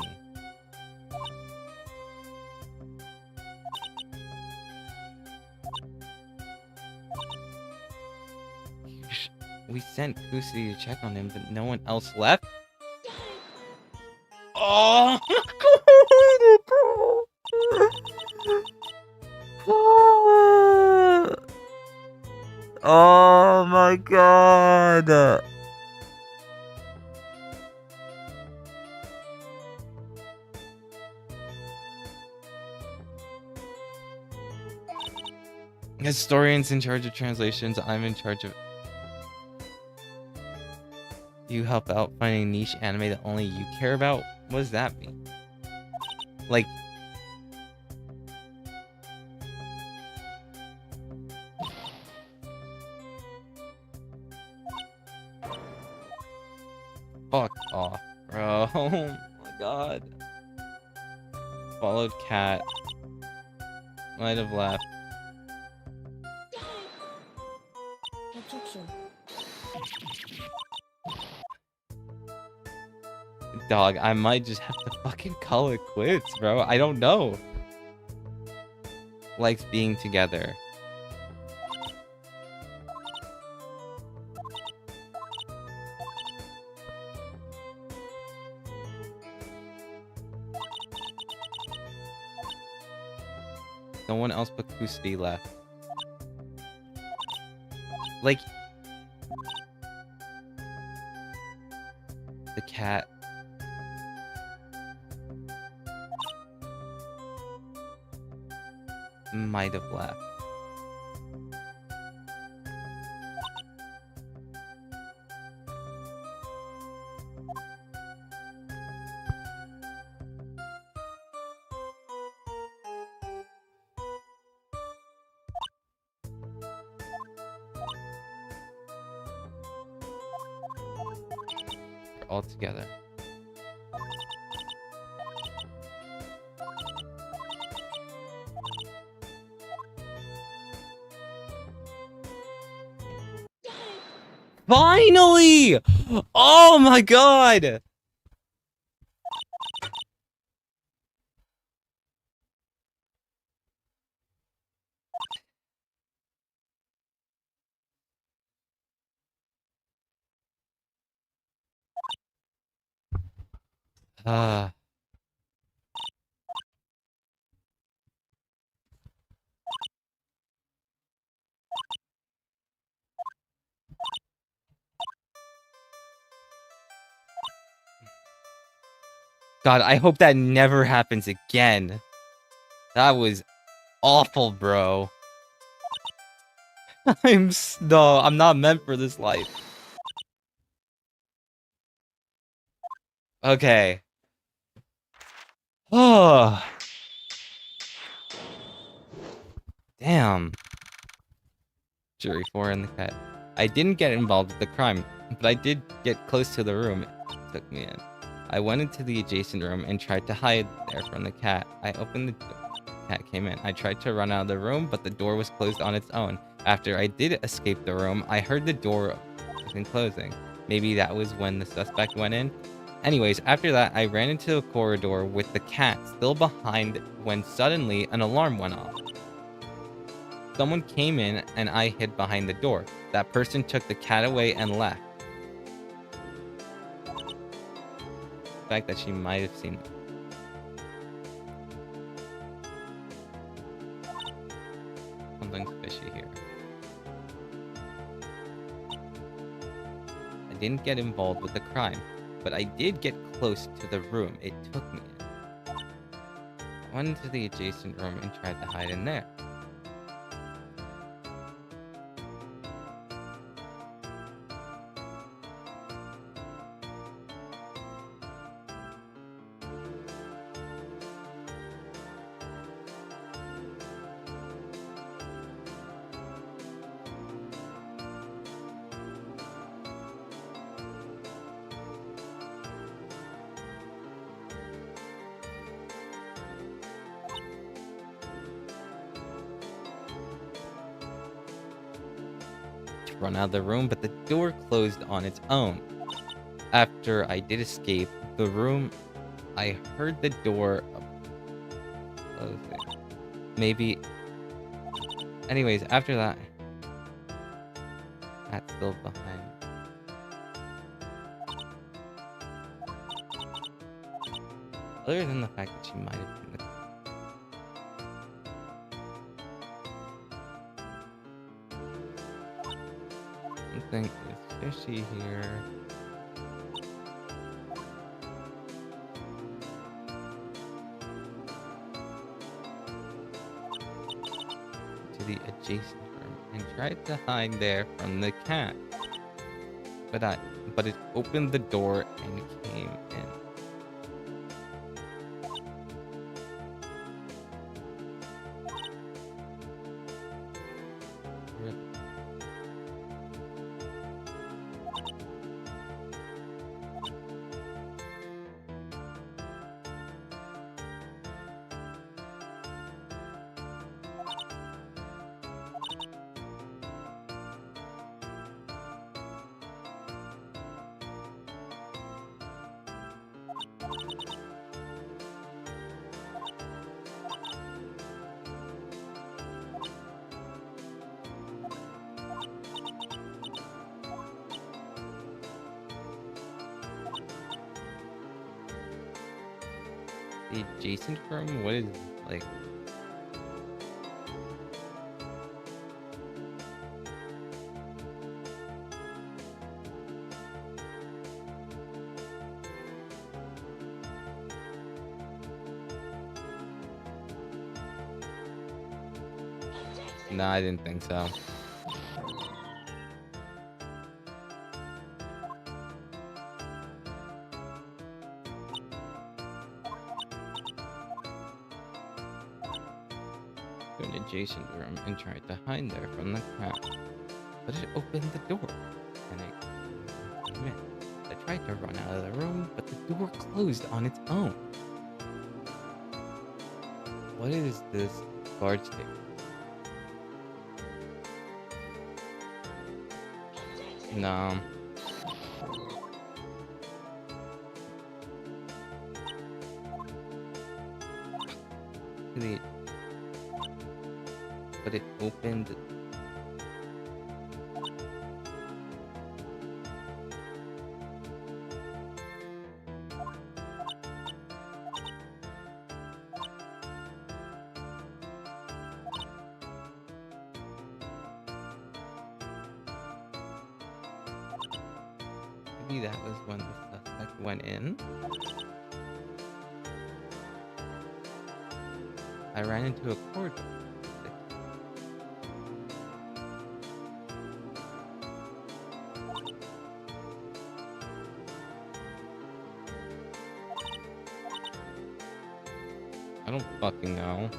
We sent Kusi to check on him, but no one else left? Oh! Oh my god! Historian's in charge of translations. I'm in charge of... You help out finding niche anime that only you care about? What does that mean? Like... Fuck off, bro. Oh my god. Followed cat. Might have left. Objection. Dog, I might just have to fucking call it quits, bro. I don't know. Likes being together. No one else but Kusti left. Like... The cat... might have left. All together. Finally! Oh my god! Ah. God, I hope that never happens again. That was awful, bro. No, I'm not meant for this life. Okay. Oh. Damn. Jury 4 and the cat. I didn't get involved with the crime, but I did get close to the room it took me in. I went into the adjacent room and tried to hide there from the cat. I opened the door. Cat came in. I tried to run out of the room, but the door was closed on its own. After I did escape the room, I heard the door open closing. Maybe that was when the suspect went in. Anyways, after that, I ran into a corridor with the cat still behind when suddenly an alarm went off. Someone came in and I hid behind the door. That person took the cat away and left. The fact that she might have seen it. Something's fishy here. I didn't get involved with the crime, but I did get close to the room it took me in. I went into the adjacent room and tried to hide in there. Run out of the room, but the door closed on its own. After I did escape the room, I heard the door closing. Maybe. Anyways, after that, that's still behind. Other than the fact that she might have been the. Something is fishy here. To the adjacent room and tried to hide there from the cat. But it opened the door and came in. The adjacent room? What is like? No, I didn't think so. To an adjacent room and tried to hide there from the crowd, but it opened the door, and it came in. I tried to run out of the room, but the door closed on its own. What is this guard stick? No. But it opened. Maybe that was when the suspect went in. I ran into a corridor. I don't fucking know.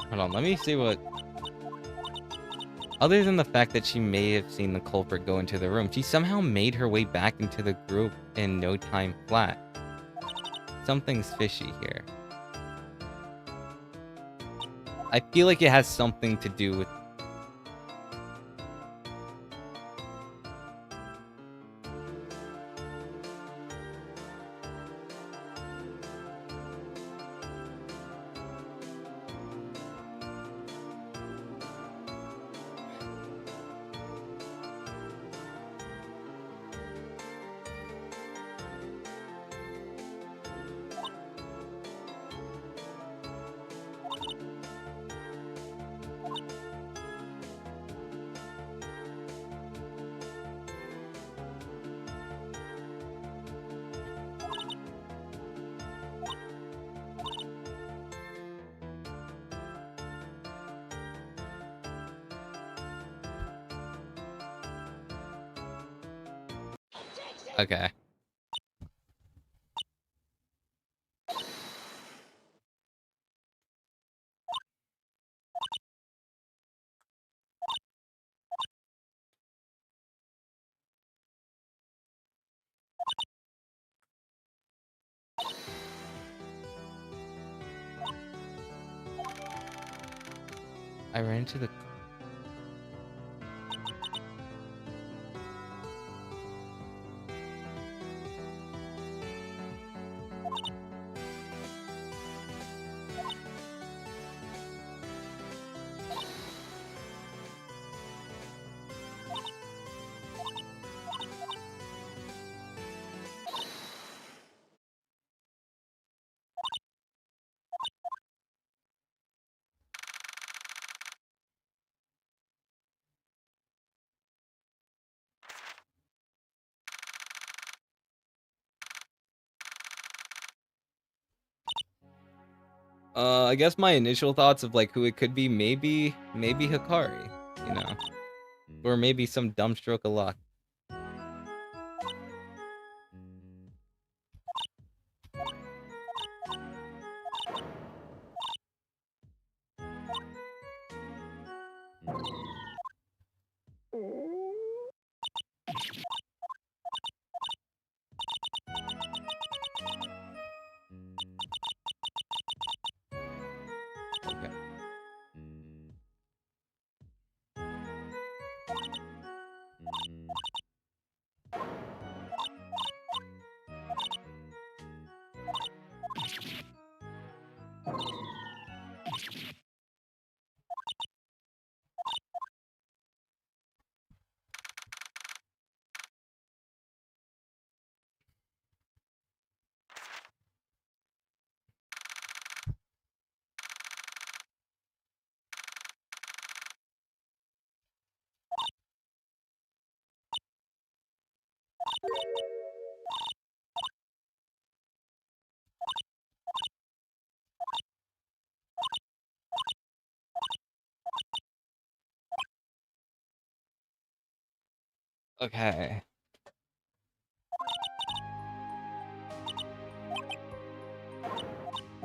Hold on, let me see what... Other than the fact that she may have seen the culprit go into the room, she somehow made her way back into the group in no time flat. Something's fishy here. I feel like it has something to do with... Okay. I ran into the... I guess my initial thoughts of like who it could be, maybe Hikari, you know, or maybe some dumb stroke of luck. Okay. Okay.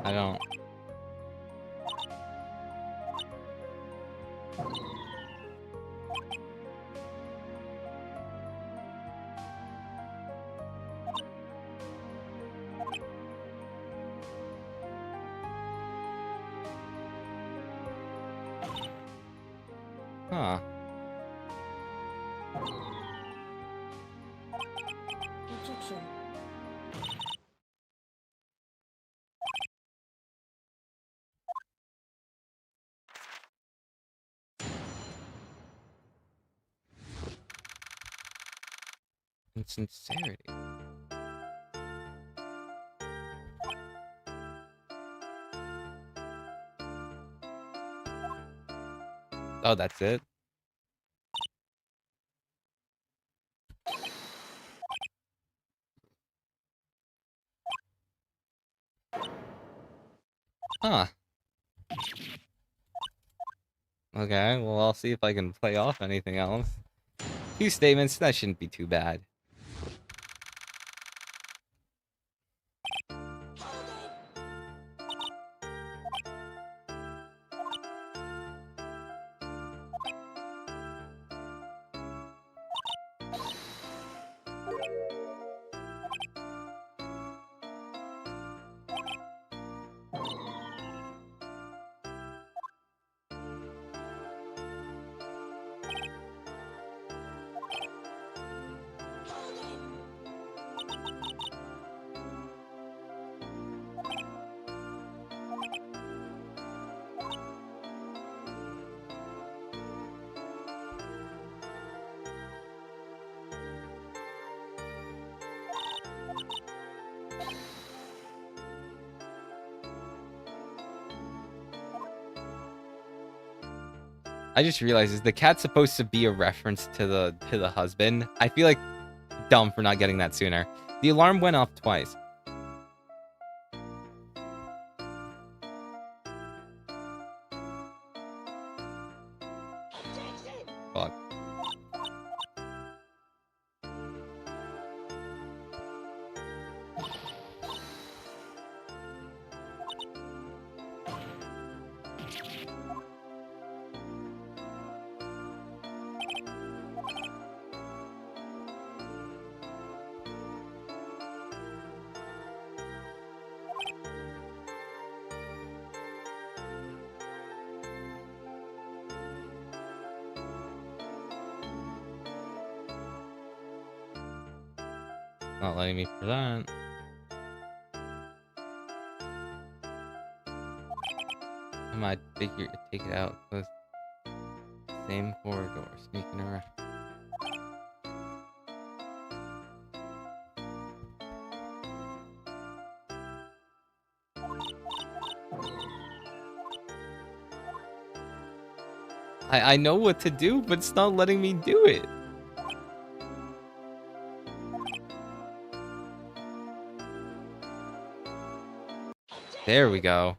I don't... Huh. Objection. Insincerity. Oh, that's it? Huh. Okay, well, I'll see if I can play off anything else. 2 statements, that shouldn't be too bad. I just realized, is the cat supposed to be a reference to the husband? I feel like dumb for not getting that sooner. The alarm went off twice. Fuck. Not letting me present. I might figure take it out. Close. Same corridor. Sneaking around. I know what to do, but it's not letting me do it. There we go.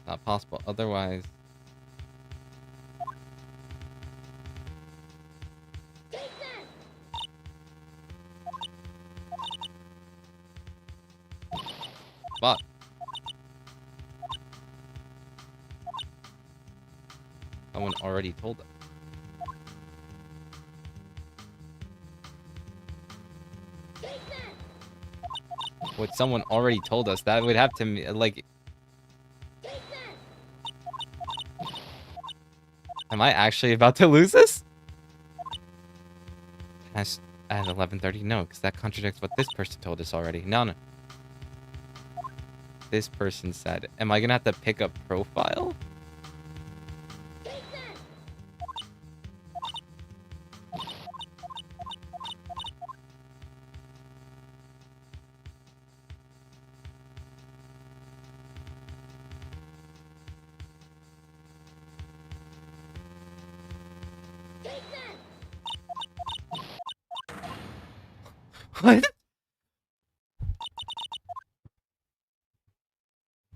Not possible otherwise. Fuck. Someone already told us. What someone already told us, that would have to, like... Am I actually about to lose this? At 11:30? No, because that contradicts what this person told us already. No. This person said, am I gonna have to pick up profile? What?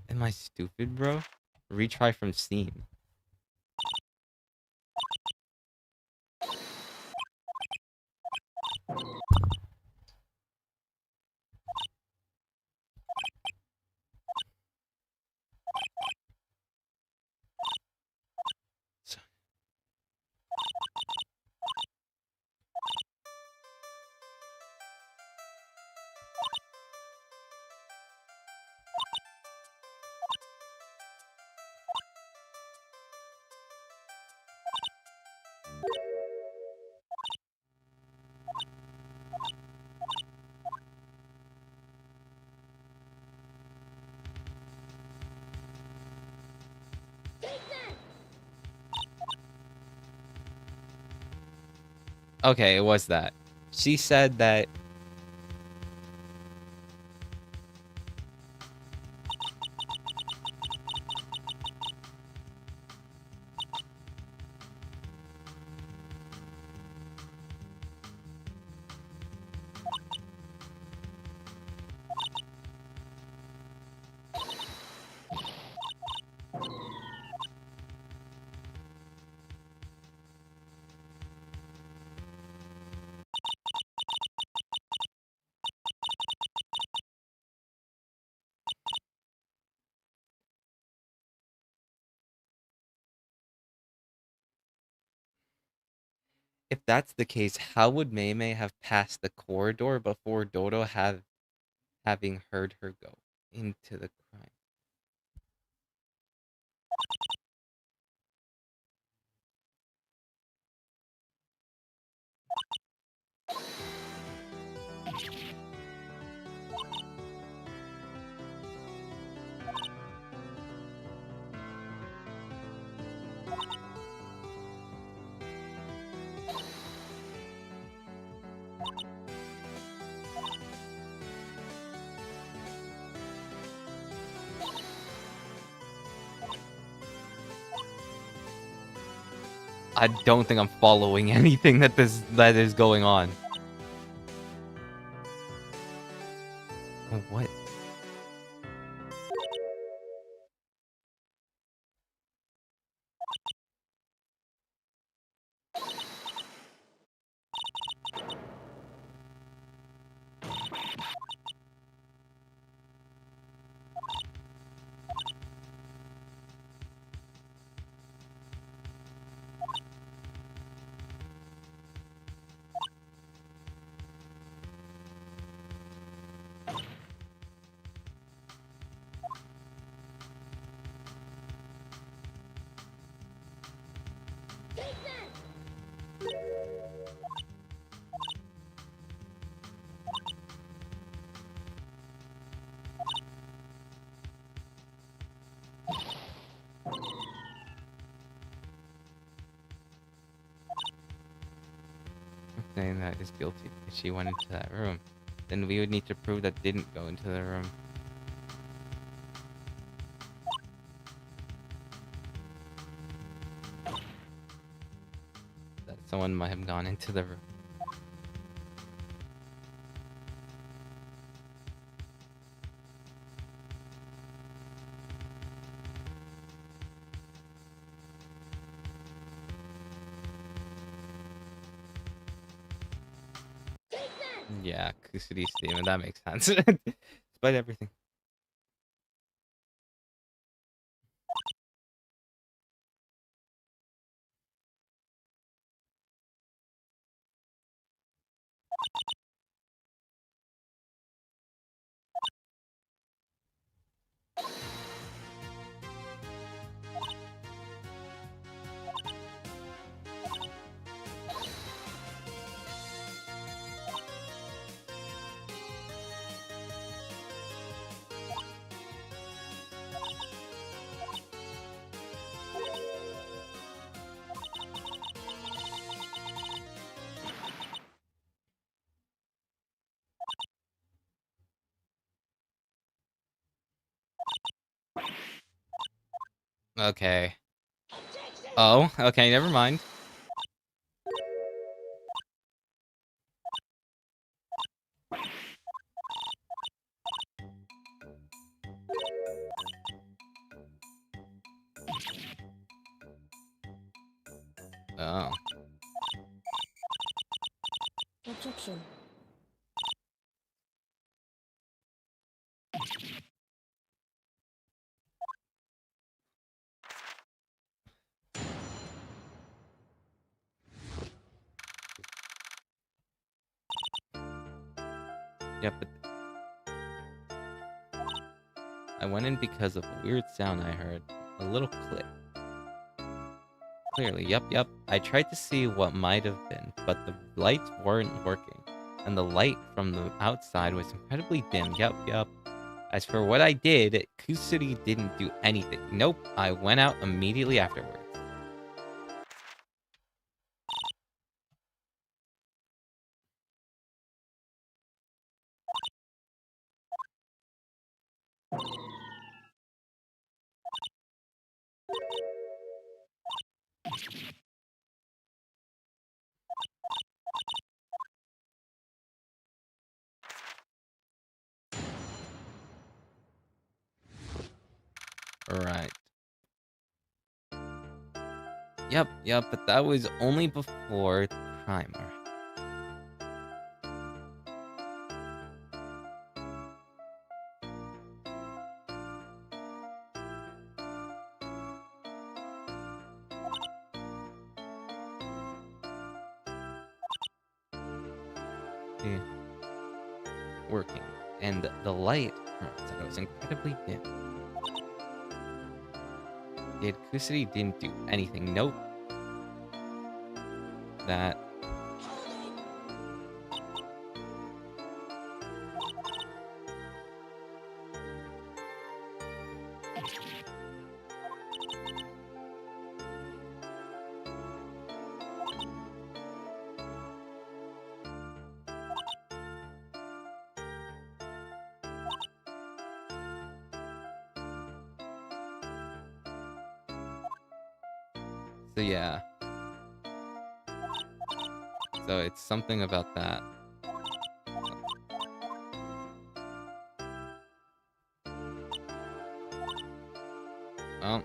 Am I stupid, bro? Retry from scene. Okay, it was that. She said that... If that's the case, how would Mei Mei have passed the corridor before Dodo having heard her go into the crime? I don't think I'm following anything that is going on. What? Saying that is guilty because she went into that room. Then we would need to prove that didn't go into the room. That someone might have gone into the room. Yeah, Custody statement, that makes sense. Despite everything. Okay. Oh, okay, never mind. Oh. Objection. Yep, but I went in because of a weird sound I heard. A little click. Clearly, yep. I tried to see what might have been, but the lights weren't working. And the light from the outside was incredibly dim. Yep. As for what I did, Kusuri didn't do anything. Nope, I went out immediately afterwards. Right. Yep, but that was only before primer. See, working. And the light from outside was incredibly dim. Did Kusuri didn't do anything. Nope. That. So yeah. So it's something about that. Well.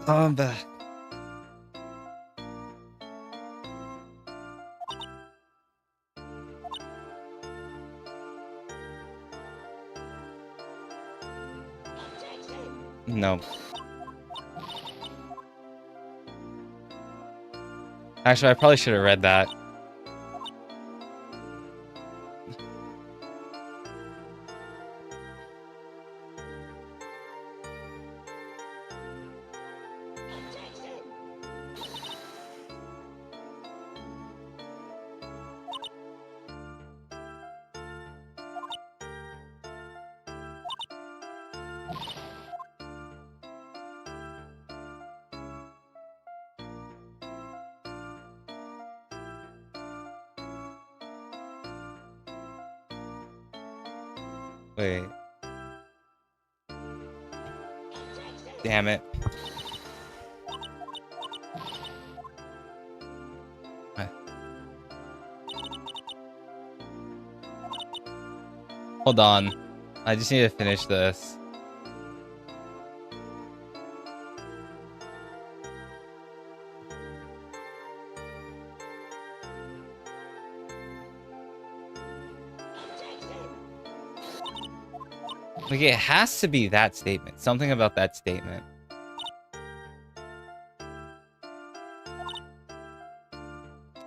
I'm back. No. Actually, I probably should have read that. Wait. Damn it. Hold on. I just need to finish this. Like, it has to be that statement. Something about that statement.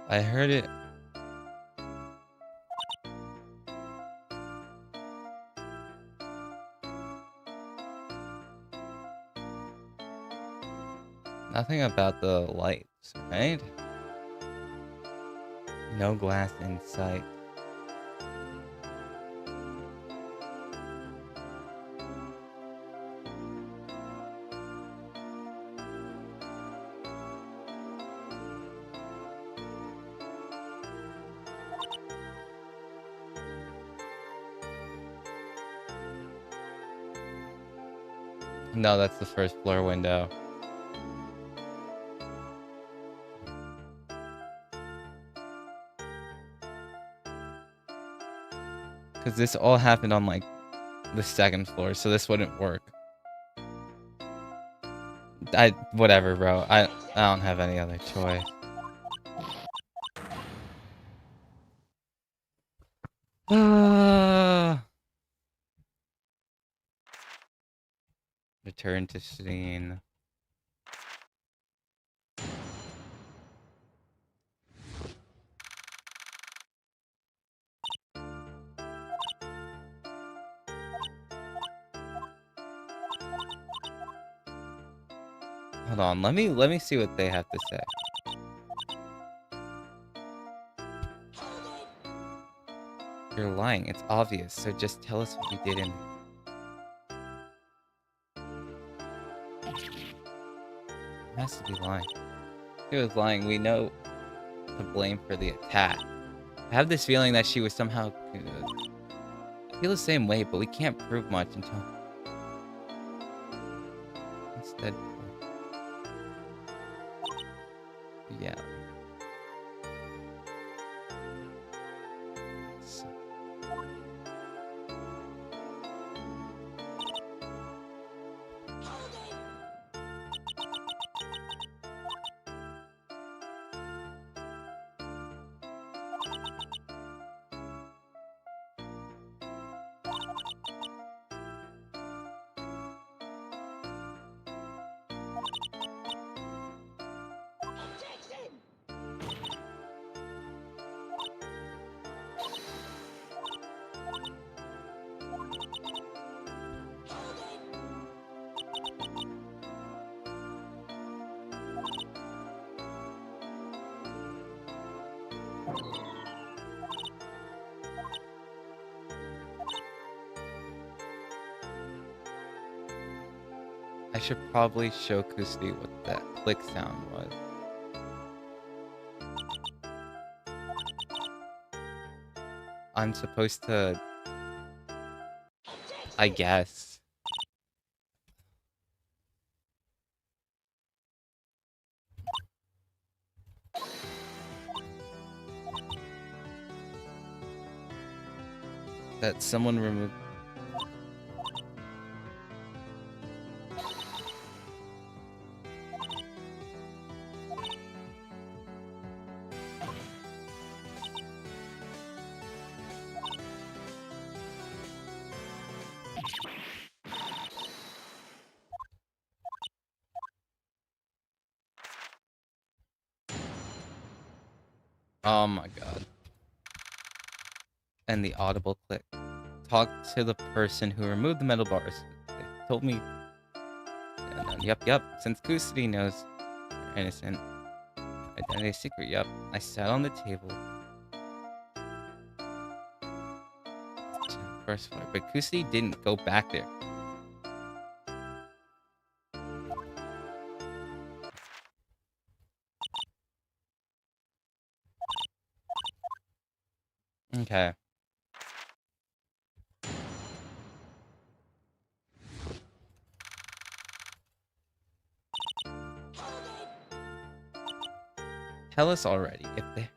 I heard it. Nothing about the lights, right? No glass in sight. No, that's the first floor window. Because this all happened on, like, the second floor, so this wouldn't work. Whatever, bro. I don't have any other choice. Return to scene. Hold on, let me see what they have to say. You're lying, it's obvious, so just tell us what you did and... It has to be lying. If it was lying, we know to blame for the attack. I have this feeling that she was somehow... I feel the same way, but we can't prove much until... Instead... Yeah. So... I should probably show Kusti what that click sound was. I'm supposed to... I guess. That someone removed... Oh my god. And the audible click. Talk to the person who removed the metal bars. They told me. And then, yep. Since Custody knows you're innocent. Identity secret, yep. I sat on the table. First floor, but Custody didn't go back there. Okay. Tell us already if they.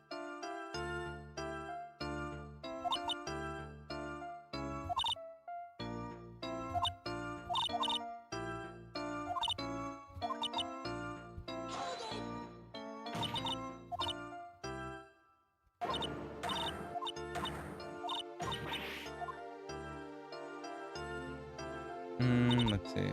Let's see.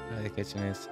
Where the kitchen is.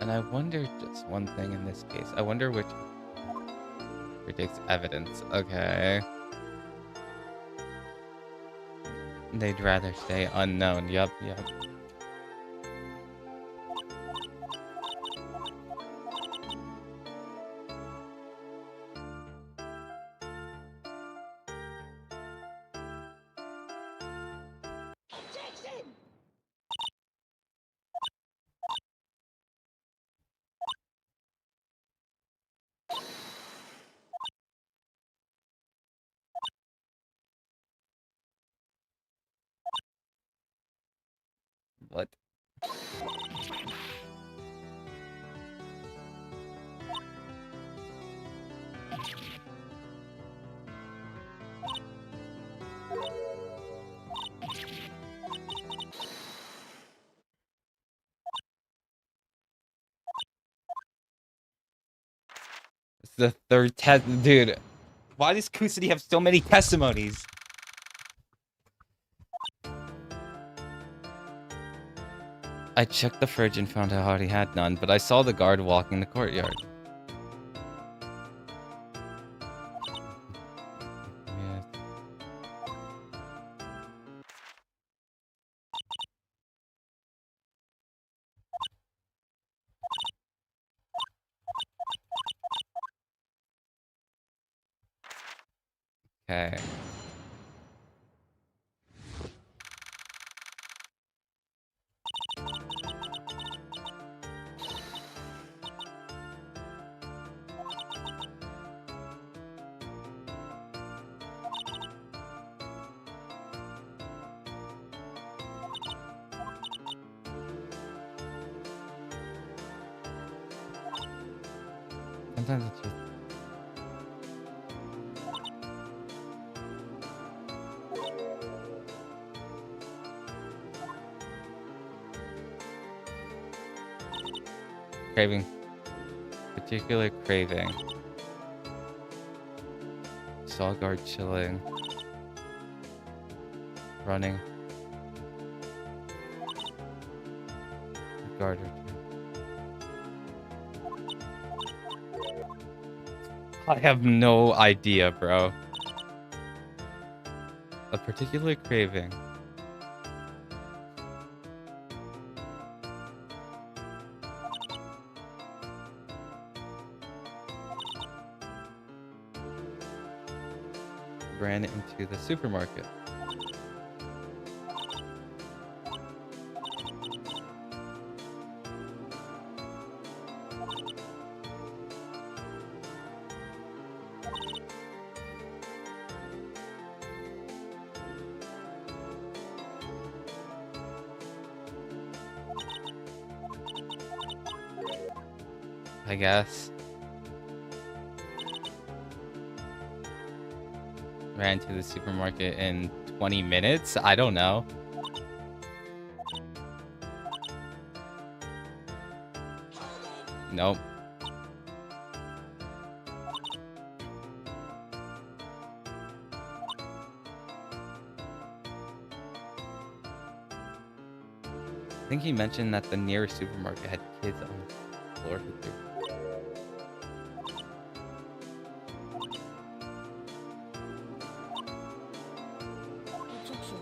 And I wonder just one thing in this case. I wonder which predicts evidence. Okay. They'd rather stay unknown. Yep. What? It's the third test, dude. Why does Custody have so many testimonies? I checked the fridge and found out he had none, but I saw the guard walking the courtyard. Yes. Okay. Sometimes it's just... Craving. Particular craving. Saw guard chilling. Running. Guard returned. I have no idea, bro. A particular craving. Ran into the supermarket. I guess. Ran to the supermarket in 20 minutes? I don't know. Nope. I think he mentioned that the nearest supermarket had kids on the floor who threw. Objection.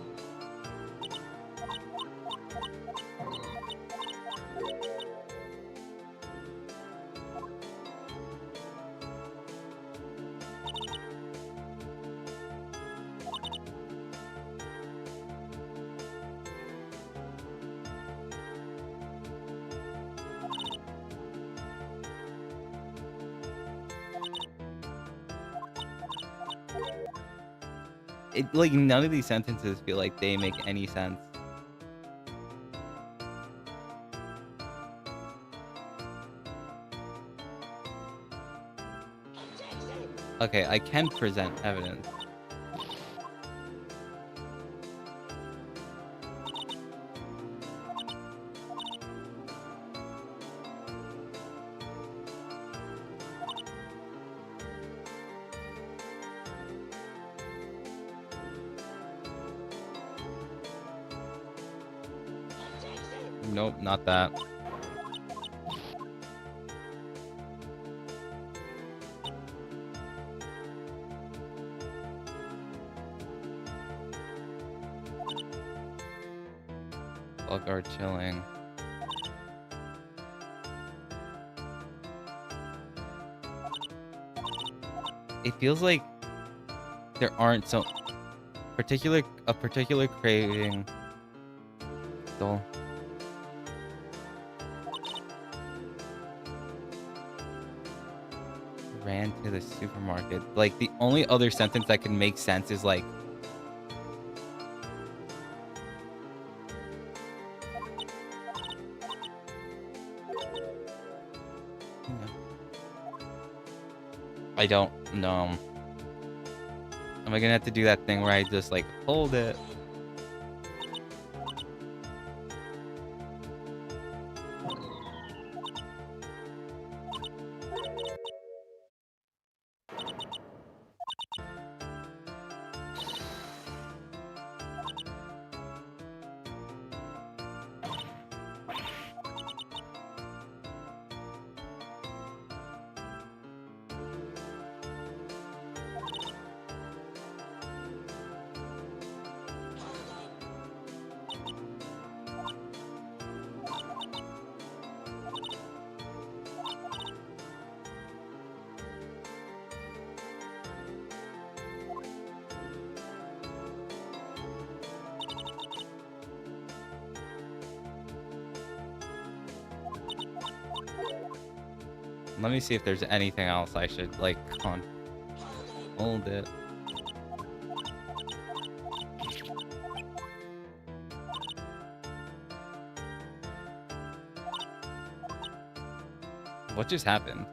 It, like, none of these sentences feel like they make any sense. Okay, I can present evidence. Nope, not that. All guard chilling. It feels like there aren't so a particular craving. Still. Ran to the supermarket. Like, the only other sentence that can make sense is like, I don't know. Am I gonna have to do that thing where I just like hold it? Let me see if there's anything else I should like hold it. What just happened?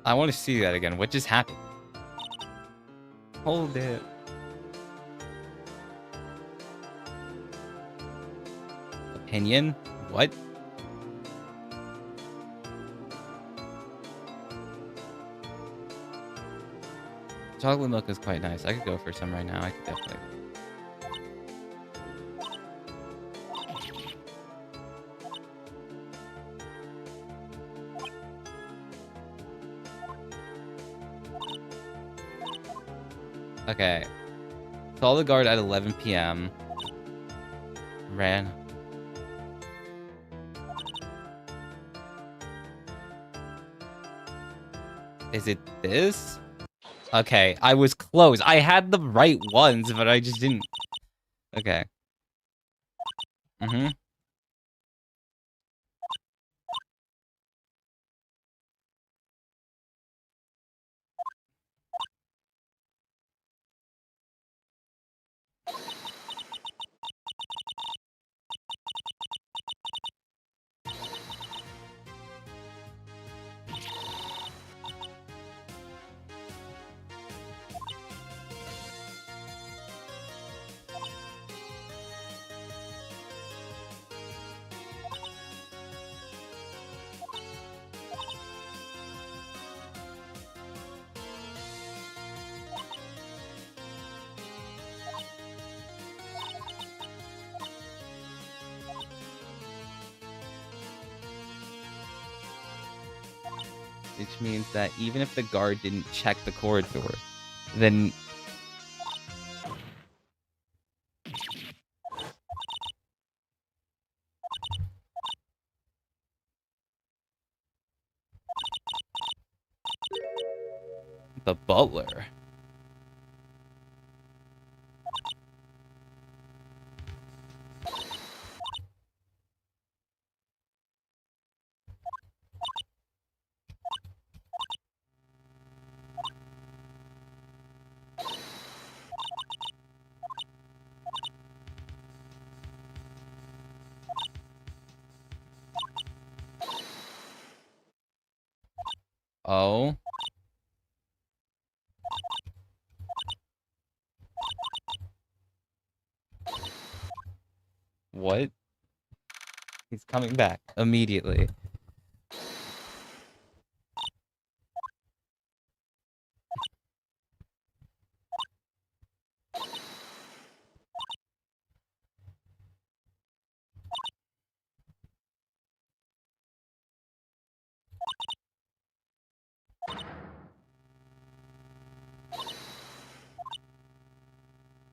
I want to see that again. What just happened? Hold it. Opinion? What? Chocolate milk is quite nice. I could go for some right now. I could definitely. Okay. Saw the guard at 11 p.m. Ran. Is it this? Okay, I was close. I had the right ones, but I just didn't. Okay. Mm-hmm. which means that even if the guard didn't check the corridor, then the butler. Oh. What? He's coming back immediately.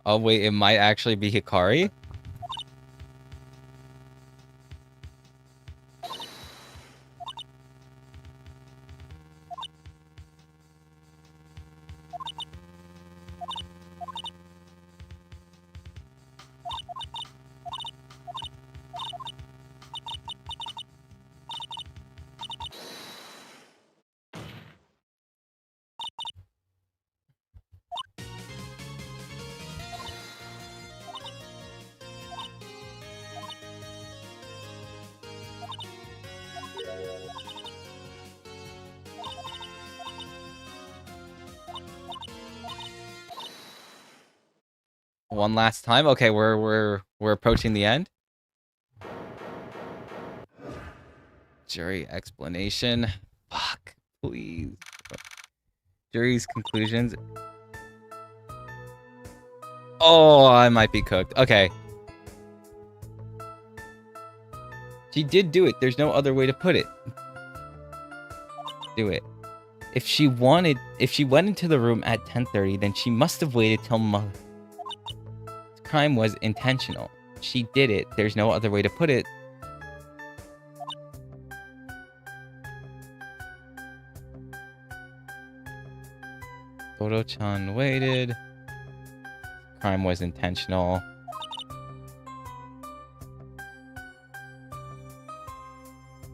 Oh wait, it might actually be Hikari? One last time. Okay, we're approaching the end. Jury explanation. Fuck, please. Jury's conclusions. Oh, I might be cooked. Okay. She did do it. There's no other way to put it. Do it. If she went into the room at 10:30, then she must have waited till crime was intentional. She did it. There's no other way to put it. Dodo-chan waited. Crime was intentional.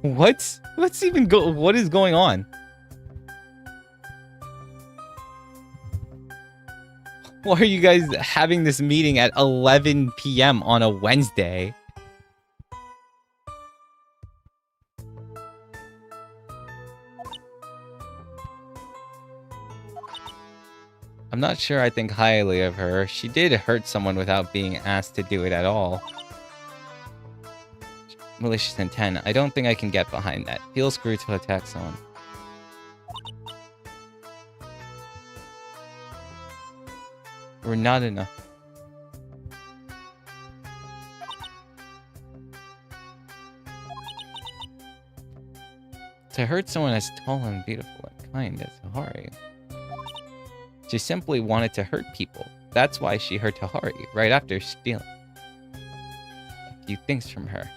What? What is going on? Why are you guys having this meeting at 11 p.m. on a Wednesday? I'm not sure I think highly of her. She did hurt someone without being asked to do it at all. Malicious intent. I don't think I can get behind that. Feel screwed to attack someone. We're not enough. To hurt someone as tall and beautiful and kind as Hahari. She simply wanted to hurt people. That's why she hurt Hahari right after stealing a few things from her.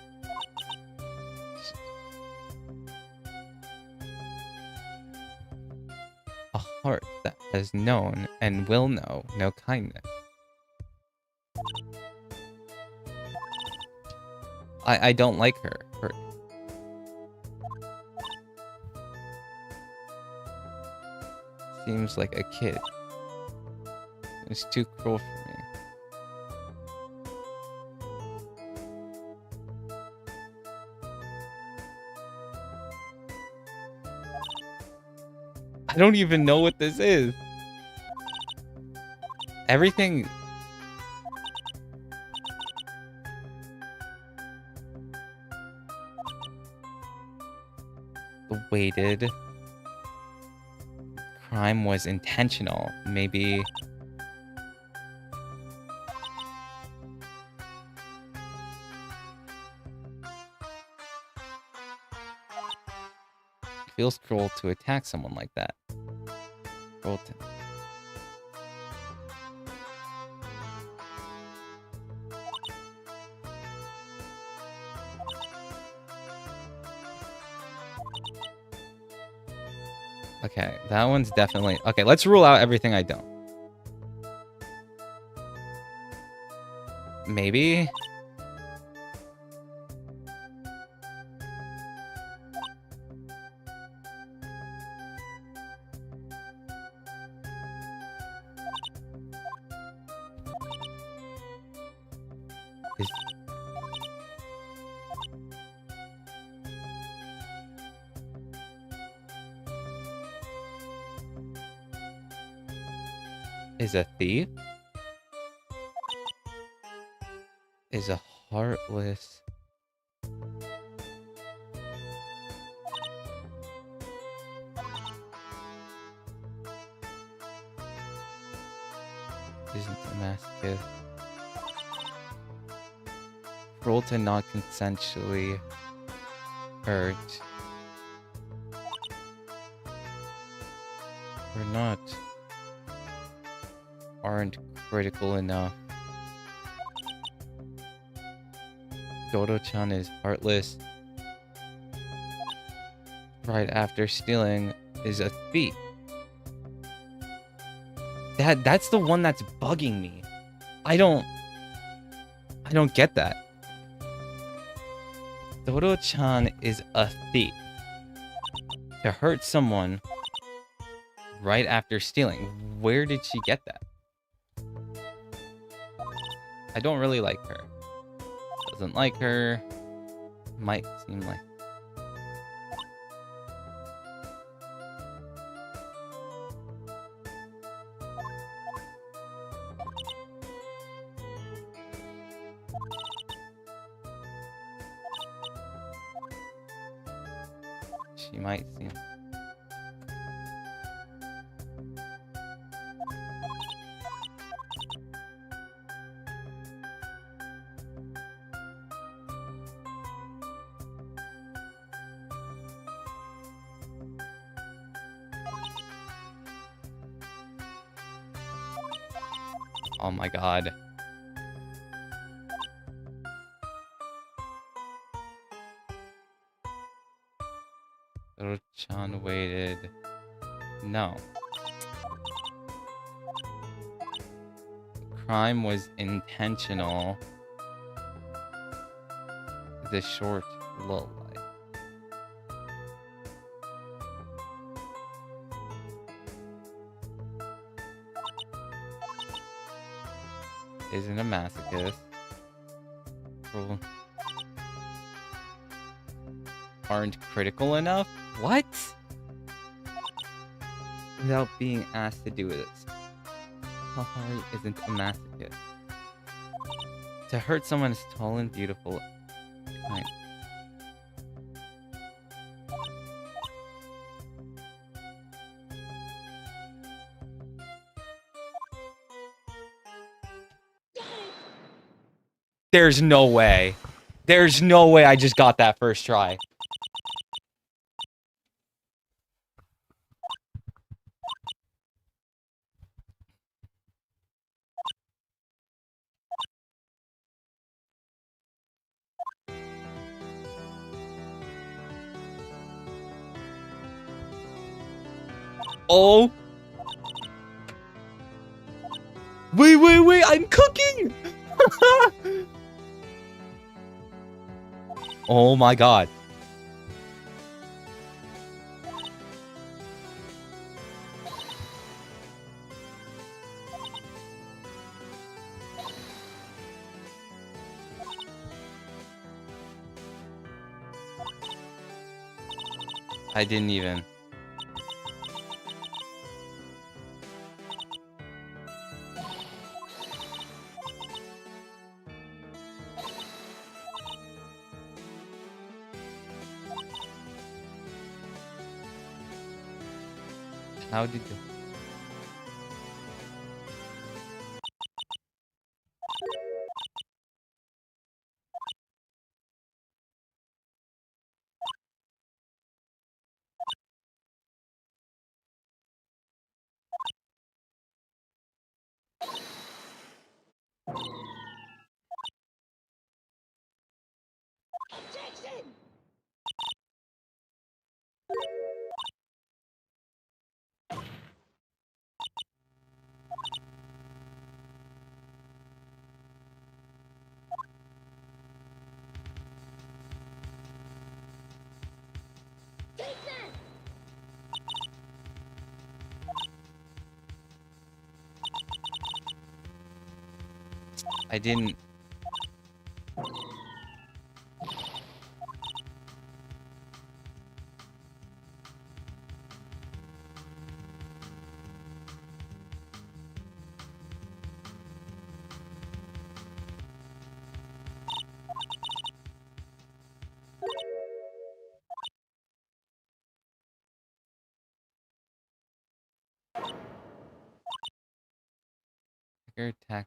A heart that has known and will know no kindness. I don't like her. Seems like a kid. It's too cruel for me. I don't even know what this is. Everything... Waited. Crime was intentional. Maybe... feels cruel to attack someone like that. Cruel to... Okay, that one's definitely... Okay, let's rule out everything I don't. Maybe? Is a thief? Is a heartless... Isn't a masochist. Cruel to not consensually hurt. Or not. Aren't critical enough. Dodo-chan is heartless. Right after stealing is a thief. That's the one that's bugging me. I don't get that. Dodo-chan is a thief. To hurt someone right after stealing. Where did she get that? I don't really like her. Doesn't like her. Might seem like... She might seem... Oh my god. Little-chan waited. No. The crime was intentional. The short lullaby. Isn't a masochist. Cruel. Aren't critical enough? What? Without being asked to do this. Kahari isn't a masochist. To hurt someone is tall and beautiful. Fine. There's no way. There's no way I just got that first try. Oh. Wait, I'm cooking! Oh my god. I didn't even. How did you... I didn't... Attack.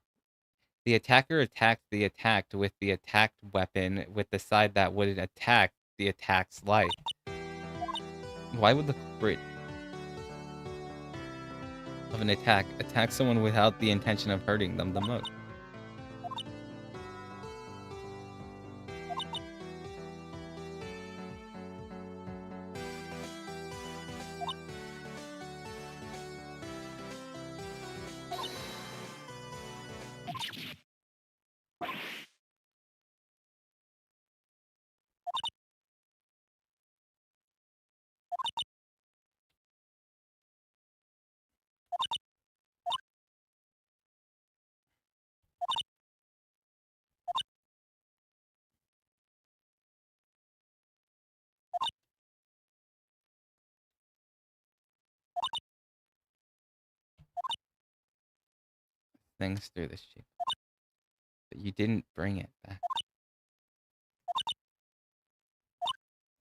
The attacker attacked the attacked with the attacked weapon with the side that wouldn't attack the attack's life. Why would the culprit of an attack attack someone without the intention of hurting them the most? Things through this shape. But you didn't bring it back.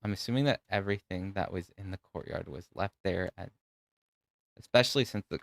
I'm assuming that everything that was in the courtyard was left there, especially since the...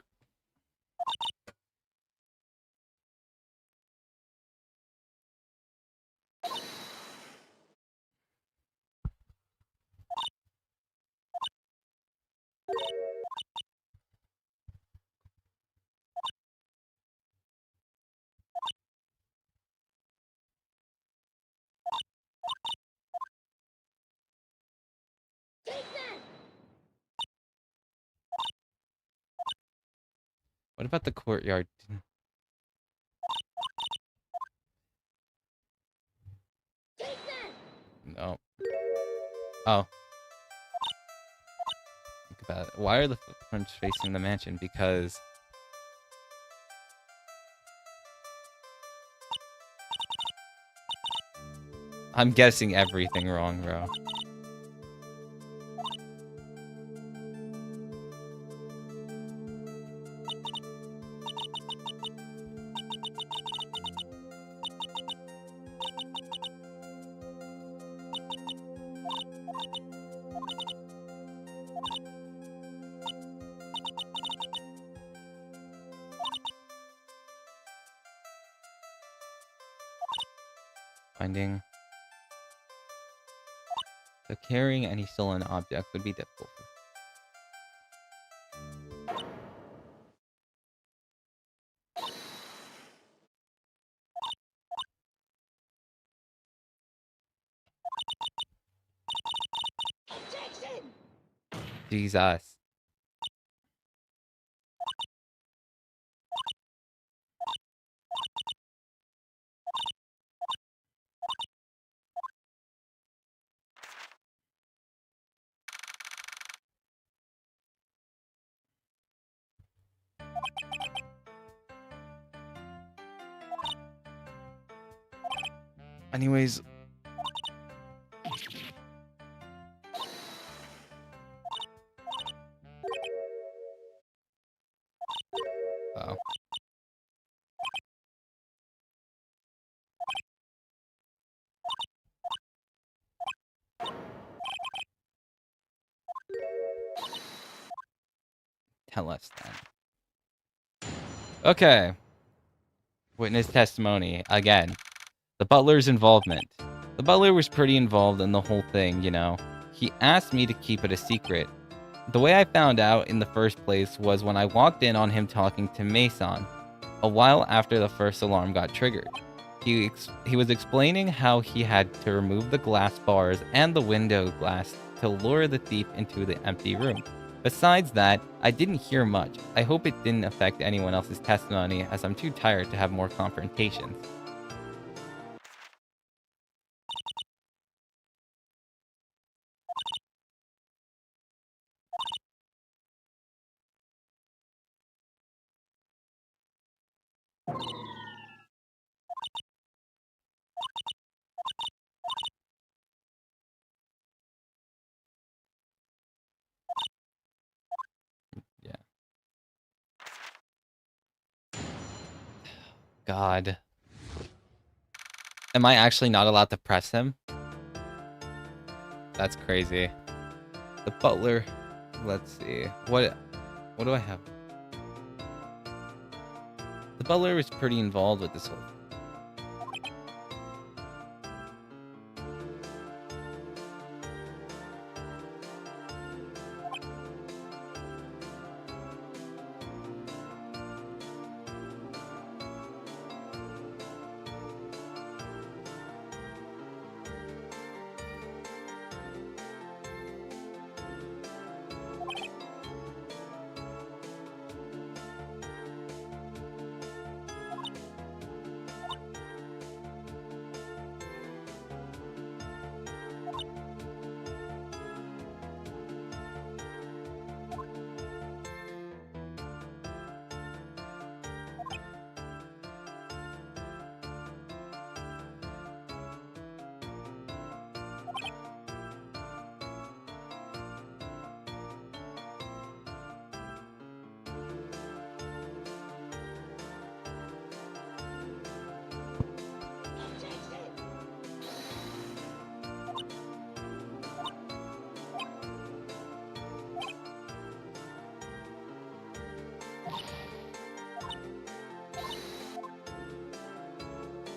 What about the courtyard? No. Oh. Think about it. Why are the footprints facing the mansion? Because... I'm guessing everything wrong, bro. Finding... So carrying any stolen object would be difficult. Jesus. Anyways... Oh. Tell us then. Okay. Witness testimony. Again. The butler's involvement. The butler was pretty involved in the whole thing, you know. He asked me to keep it a secret. The way I found out in the first place was when I walked in on him talking to Mason, a while after the first alarm got triggered. He was explaining how he had to remove the glass bars and the window glass to lure the thief into the empty room. Besides that, I didn't hear much. I hope it didn't affect anyone else's testimony, as I'm too tired to have more confrontations. god. Am I actually not allowed to press him? That's crazy. The butler. Let's see. What do I have? The butler was pretty involved with this whole.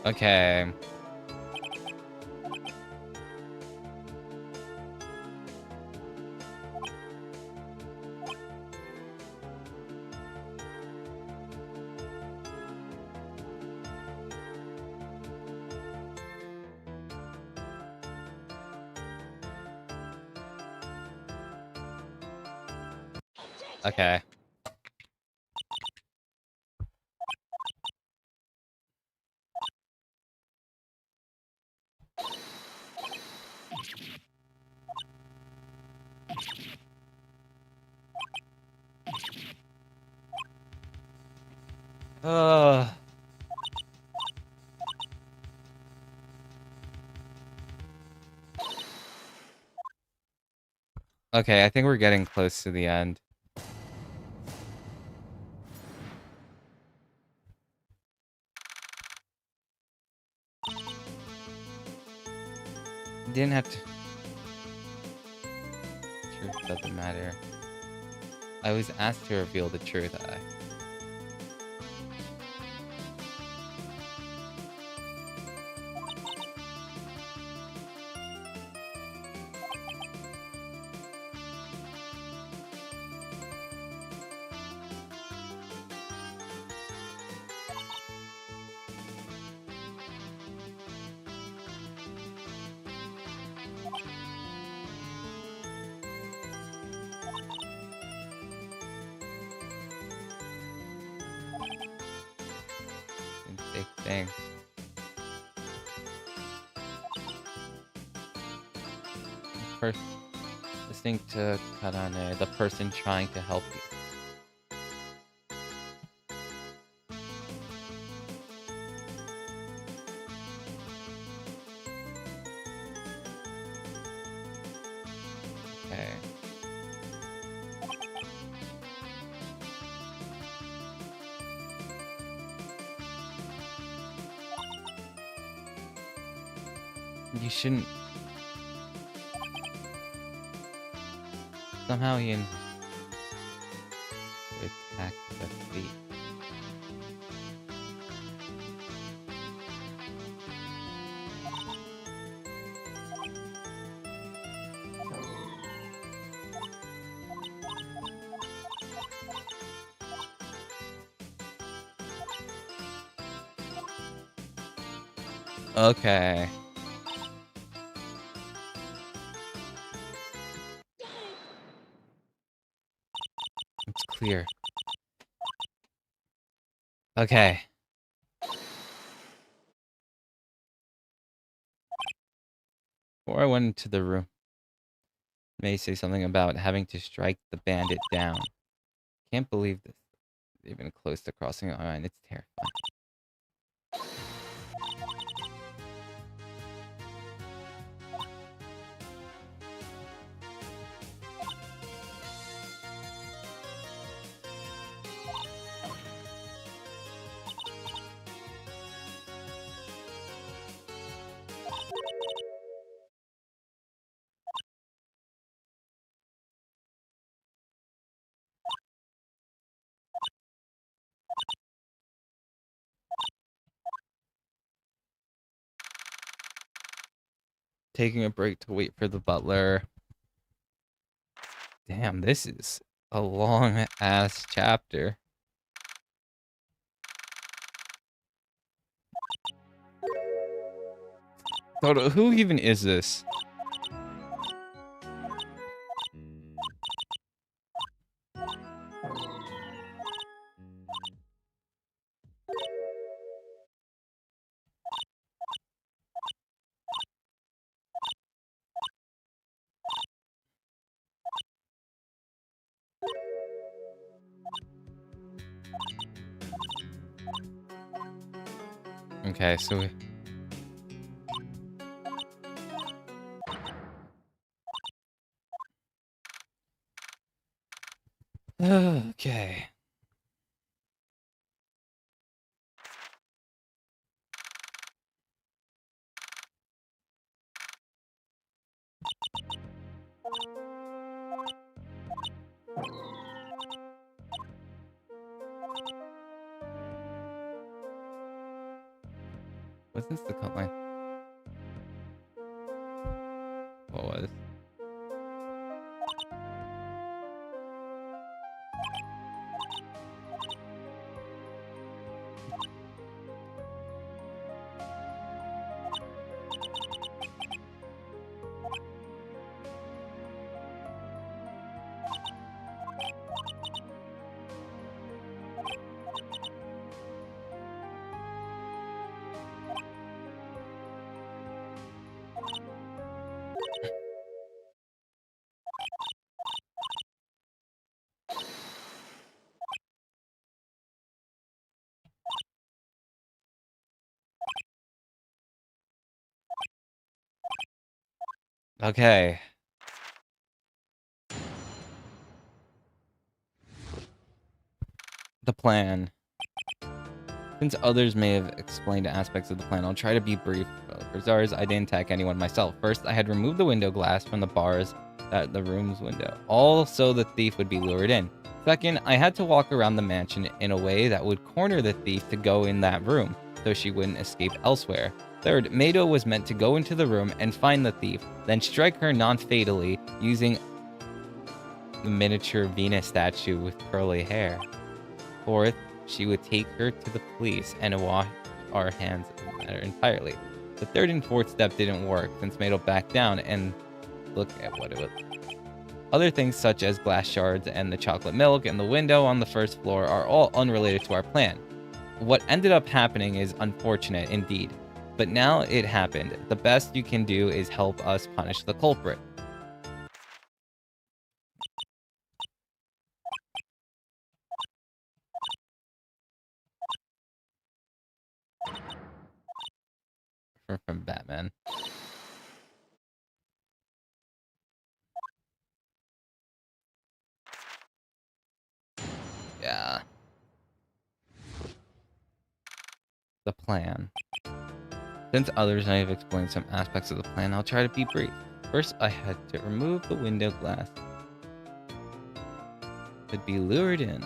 Okay. Okay. Uh. Okay, I think we're getting close to the end. Didn't have to. Truth doesn't matter. I was asked to reveal the truth. Big thing. First, listening to Karane, the person trying to help you. Okay. You shouldn't. Somehow he attacked the fleet. Okay. It's clear. Okay. Before I went into the room, May say something about having to strike the bandit down. Can't believe this. Even close to crossing a line. It's terrifying. taking a break to wait for the butler. Damn, this is a long ass chapter. Toto, who even is this? Okay, so we... Okay. Was this the cut line? What was? Okay. The plan. Since others may have explained aspects of the plan, I'll try to be brief. For Zars, I didn't attack anyone myself. First, I had removed the window glass from the bars at the room's window, all so the thief would be lured in. Second, I had to walk around the mansion in a way that would corner the thief to go in that room, so she wouldn't escape elsewhere. Third, Mado was meant to go into the room and find the thief, then strike her non-fatally using the miniature Venus statue with curly hair. Fourth, she would take her to the police and wash our hands of the matter entirely. The third and fourth step didn't work since Mado backed down, and look at what it was. Other things such as glass shards and the chocolate milk and the window on the first floor are all unrelated to our plan. What ended up happening is unfortunate indeed, but now it happened. The best you can do is help us punish the culprit. From Batman. Yeah. The plan. Since others may have explained some aspects of the plan, I'll try to be brief. First, I had to remove the window glass. Could be lured in.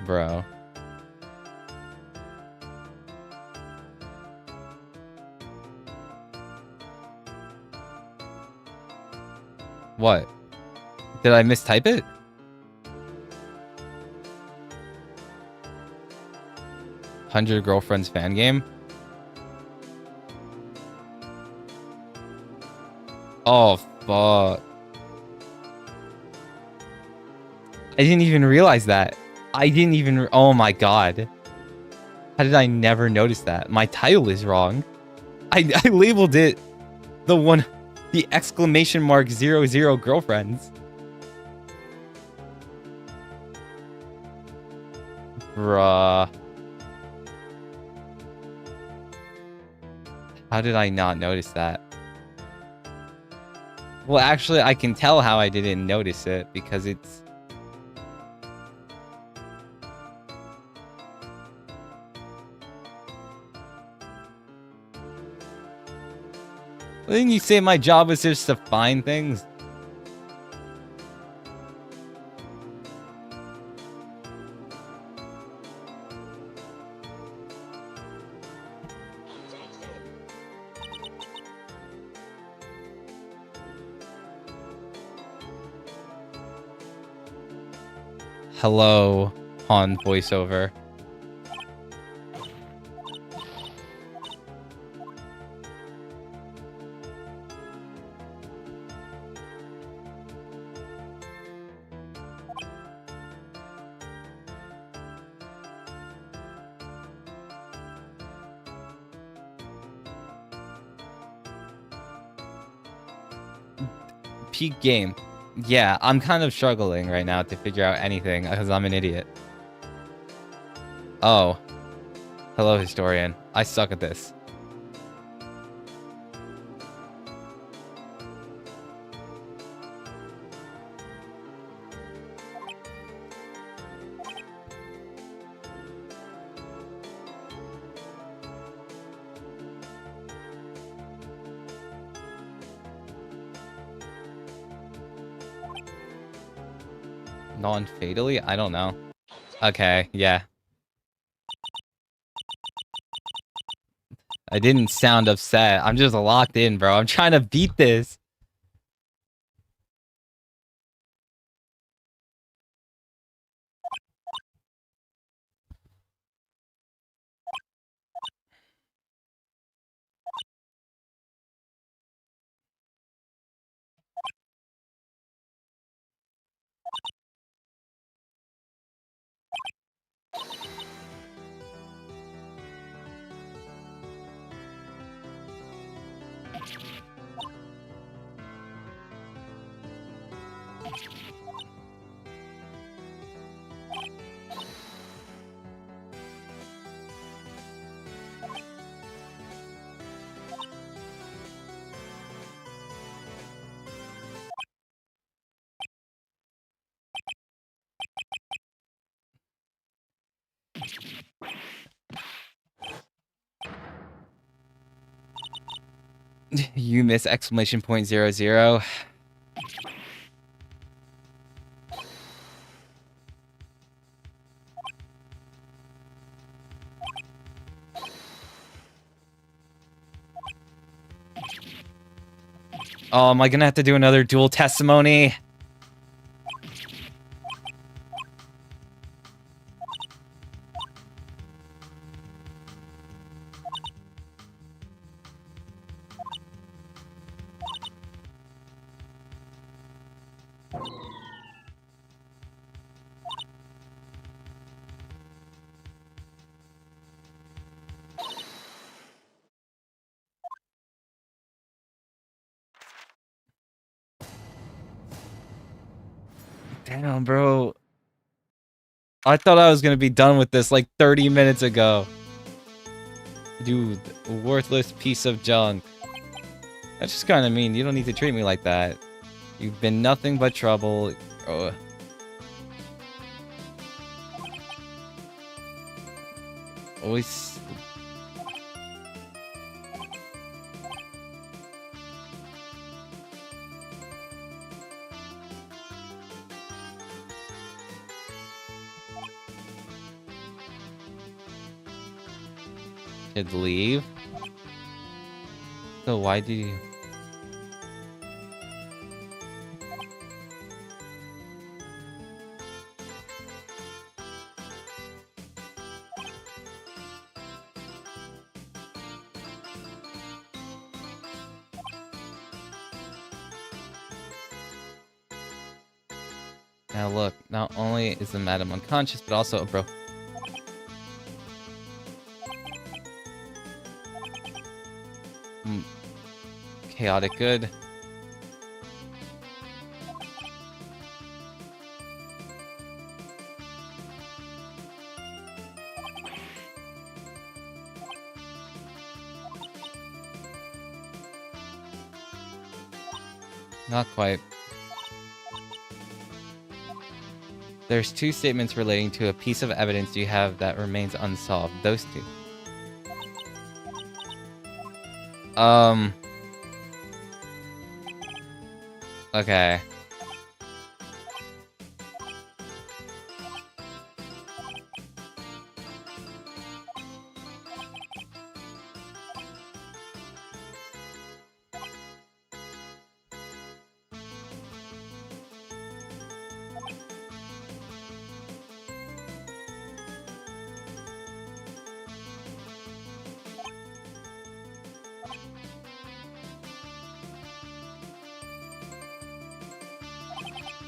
Bro. What? Did I mistype it? "100 Girlfriends" fan game? Oh, fuck. I didn't even realize that. Oh my god. How did I never notice that? My title is wrong. I labeled it the The exclamation mark 00 girlfriends. Bruh. How did I not notice that? Well, actually, I can tell how I didn't notice it because it's... Didn't you say my job was just to find things? Hello, Han voiceover. Peak game. Yeah, I'm kind of struggling right now to figure out anything because I'm an idiot. Oh. Hello, historian. I suck at this. Non-fatally? I don't know. Okay, yeah. I didn't sound upset. I'm just locked in, bro. I'm trying to beat this. You miss exclamation point 00. Oh, am I gonna have to do another dual testimony? Damn, bro. I thought I was gonna be done with this like 30 minutes ago. Dude, worthless piece of junk. That's just kind of mean. You don't need to treat me like that. You've been nothing but trouble. Oh. Always... Should leave? So why did you... Now look, not only is the madam unconscious, but also, bro. Chaotic good. Not quite. There's two statements relating to a piece of evidence you have that remains unsolved. Those two. Okay.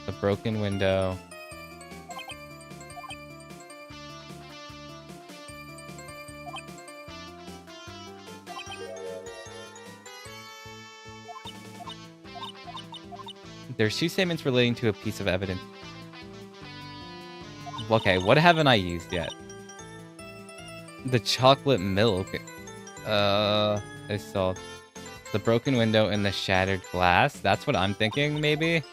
The broken window. There's two statements relating to a piece of evidence. Okay, what haven't I used yet? The chocolate milk. I saw the broken window and the shattered glass. That's what I'm thinking, maybe?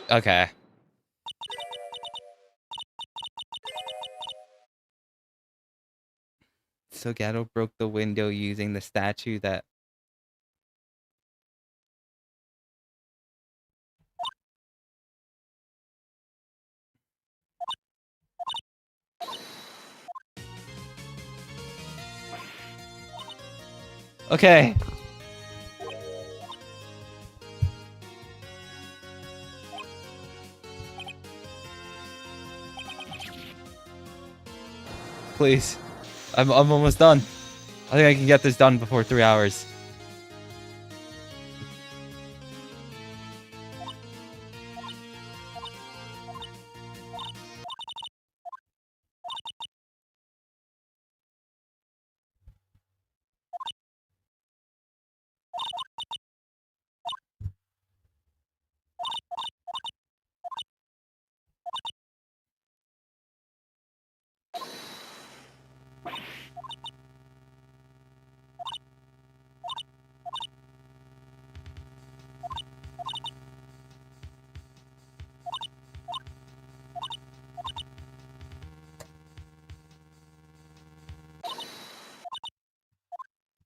Okay. So Gato broke the window using the statue that... Okay. Please. I'm almost done. I think I can get this done before 3 hours.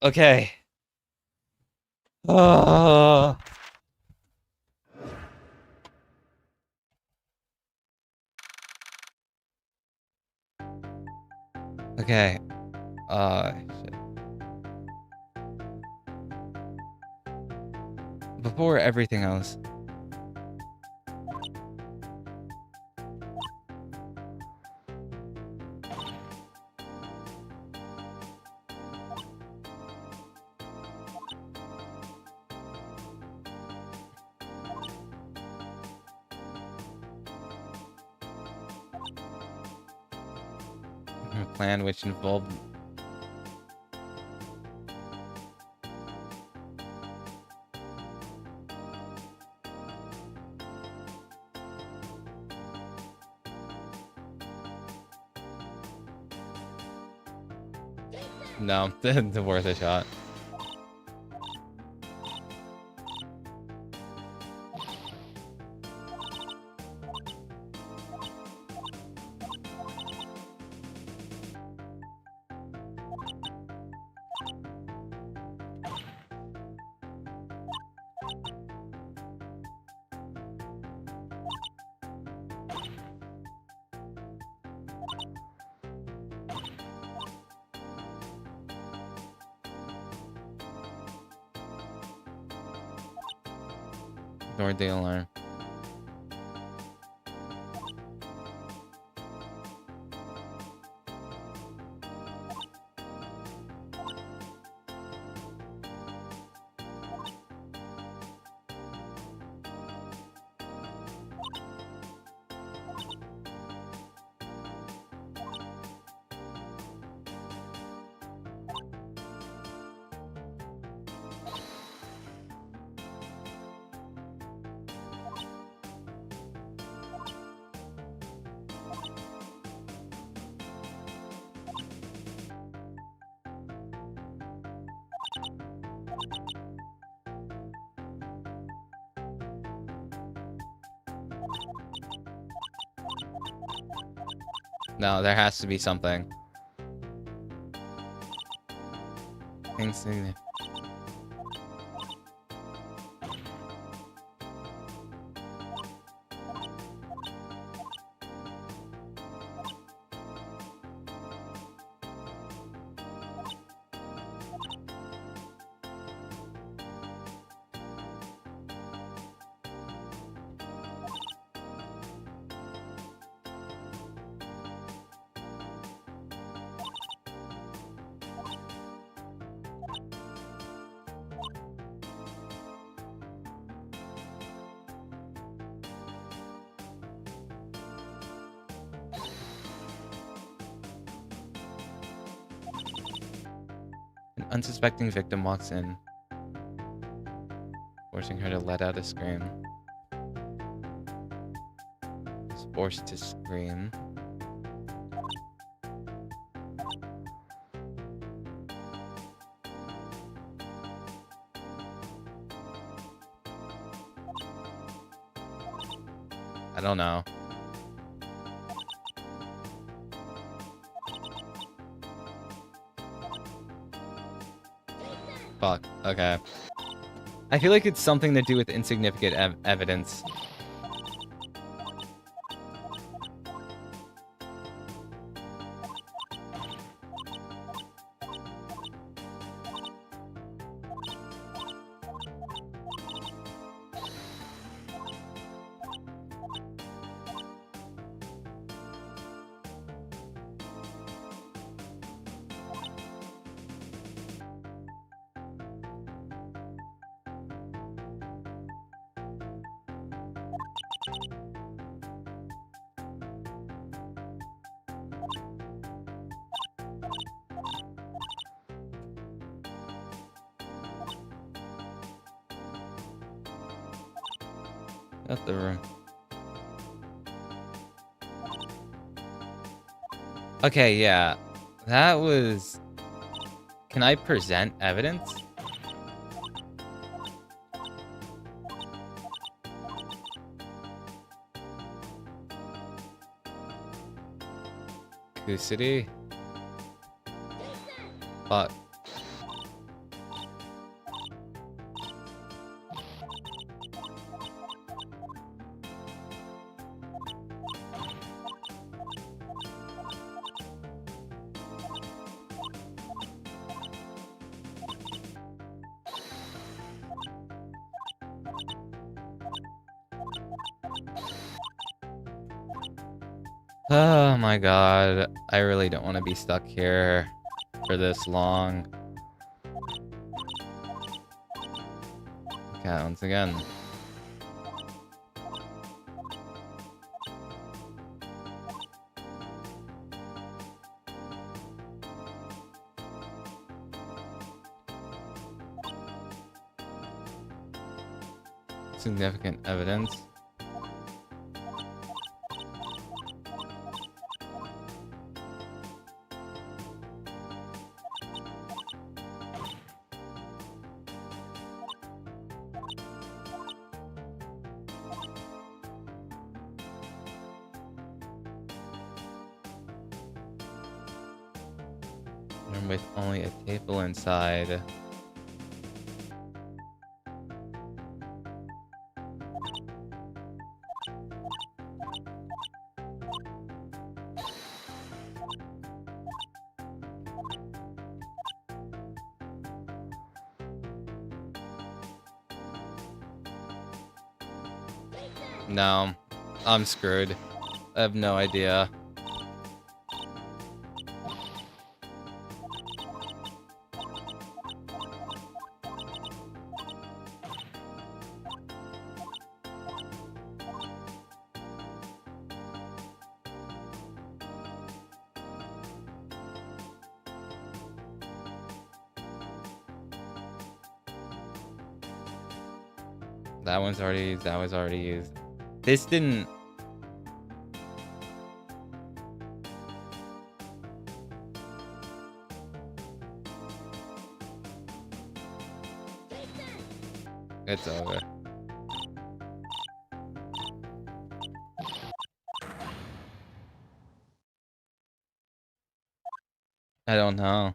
Okay. Okay. Shit. Before everything else. Plan which involved... No, it's worth a shot. Ignored the alarm. No, there has to be something. Insignificant. An unsuspecting victim walks in, forcing her to let out a scream. Is forced to scream. I don't know. Fuck. Okay. I feel like it's something to do with insignificant evidence. Out the room. Okay, yeah. That was... Can I present evidence? City. Fuck. Oh my god, I really don't want to be stuck here for this long. Okay, once again. Significant evidence. Room with only a table inside. No, I'm screwed. I have no idea. That one's already used. That was already used. This didn't... It's over. I don't know.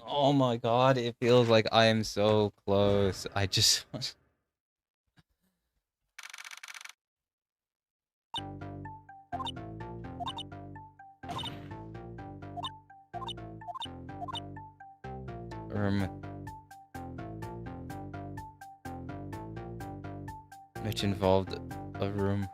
Oh my god, it feels like I am so close. I just... which involved a room.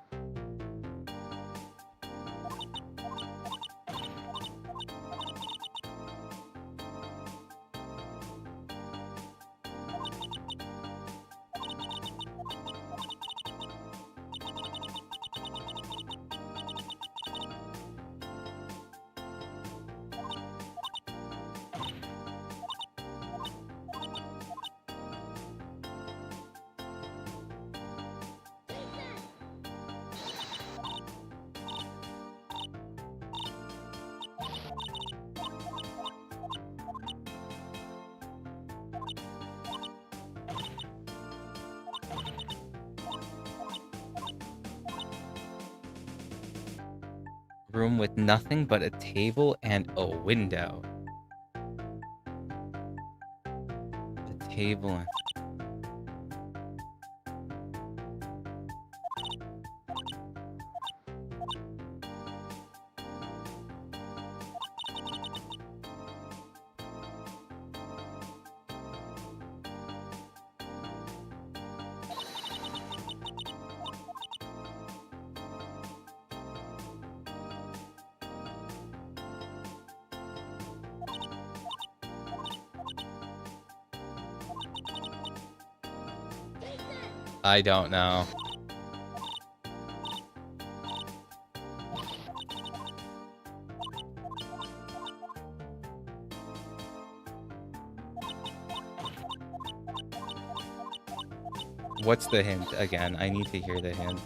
Room with nothing but a table and a window. A table and... I don't know. What's the hint again? I need to hear the hint.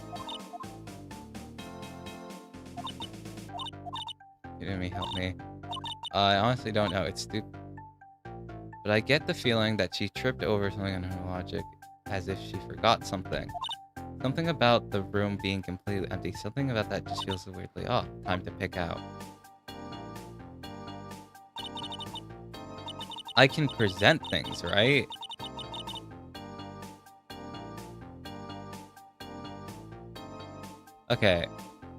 Let me help me. I honestly don't know. It's stupid. But I get the feeling that she tripped over something in her logic, as if she forgot something. Something about the room being completely empty. Something about that just feels weirdly off. Time to pick out. I can present things, right? Okay.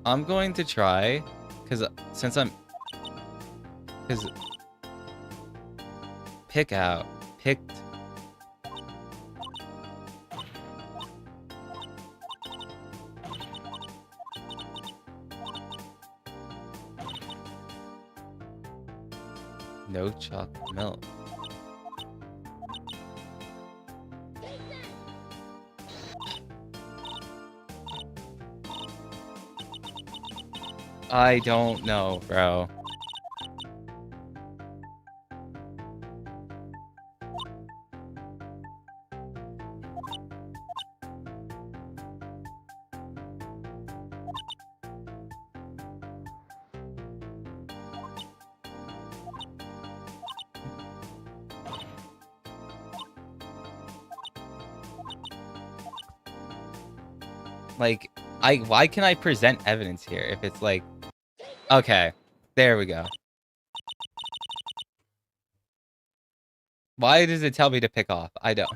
I'm going to try, because since I'm... Because... Pick out. Picked... No chocolate milk. I don't know, bro. Like, why can I present evidence here if it's like... Okay, there we go. Why does it tell me to pick off? I don't...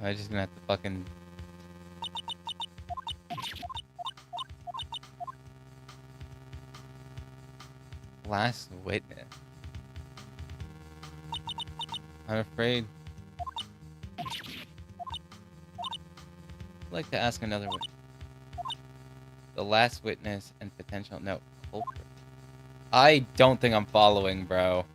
I'm just gonna have to fucking... Last witness. I'm afraid... I'd like to ask another witness. The last witness and potential... No, culprit. I don't think I'm following, bro.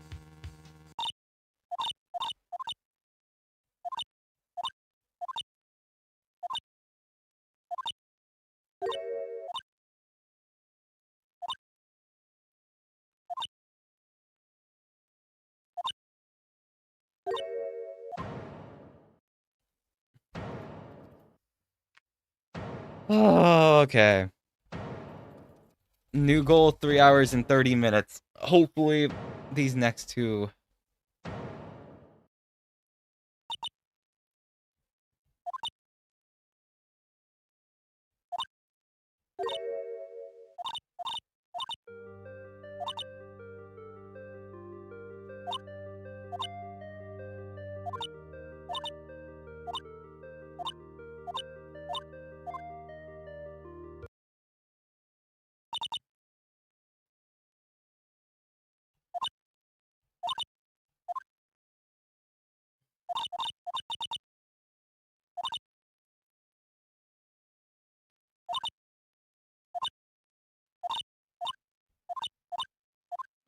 Oh, okay. New goal, 3 hours and 30 minutes. Hopefully, these next two...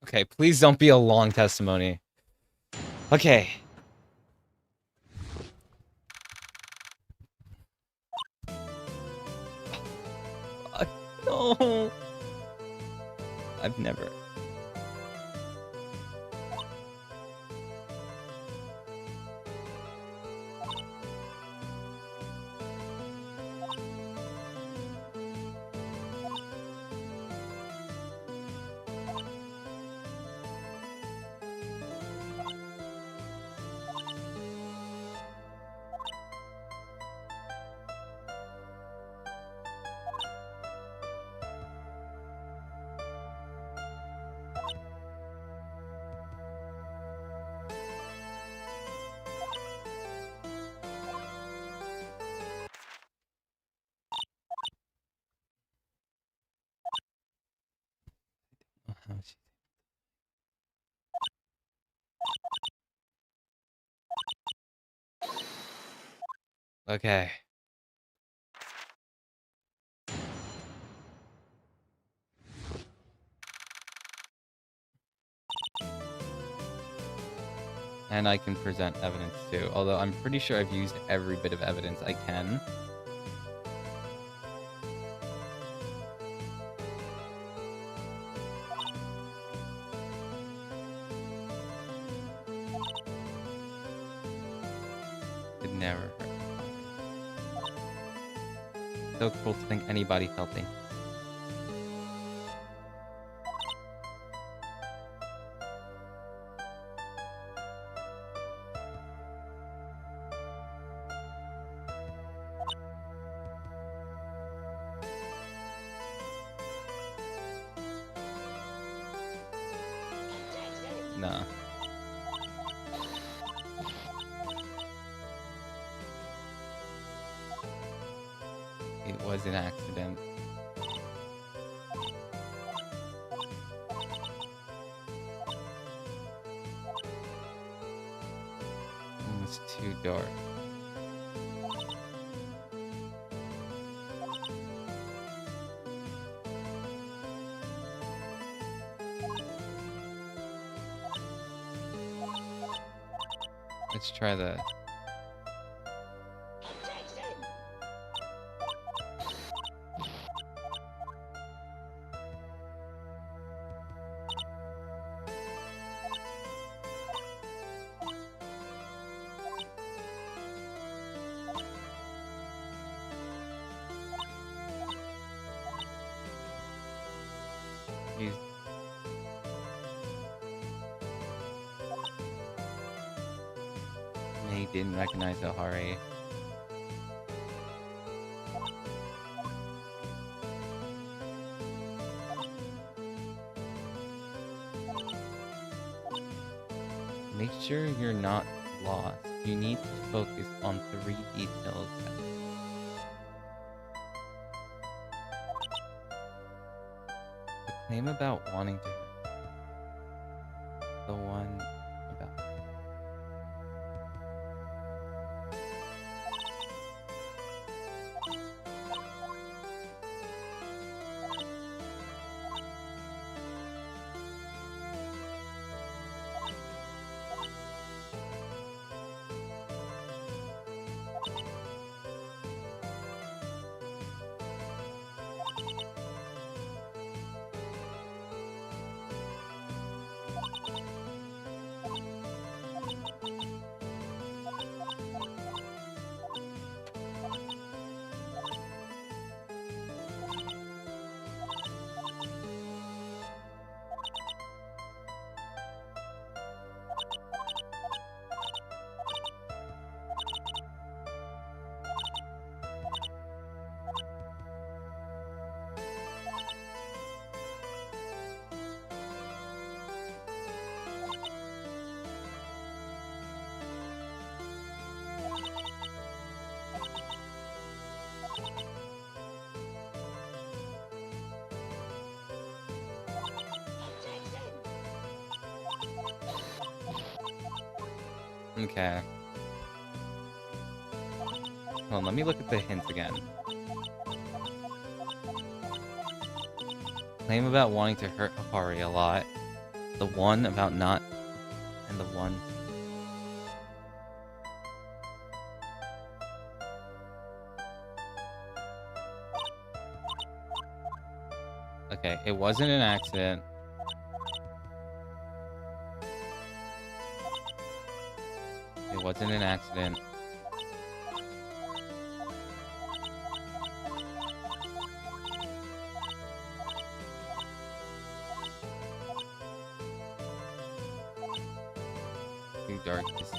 Okay, please don't be a long testimony. Okay. No. I've never... Okay. And I can present evidence too, although I'm pretty sure I've used every bit of evidence I can. It never hurt. So cruel to think anybody felt me. Nah. It was an accident. It's too dark. Let's try the... He's... He didn't recognize Ohari. Make sure you're not lost. You need to focus on 3 details. The claim about wanting to hurt. The one about. Okay. Hold on, let me look at the hints again. Claim about wanting to hurt Ahari a lot. The one about not... And the one... Okay, it wasn't an accident. It wasn't an accident. Too dark to see.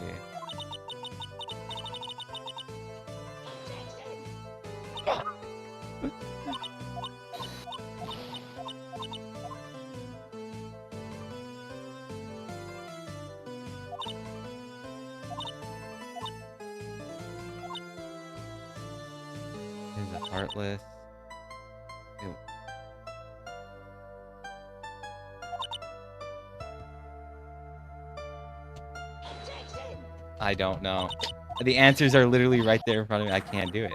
Is a heartless. Ew. I don't know. The answers are literally right there in front of me. I can't do it.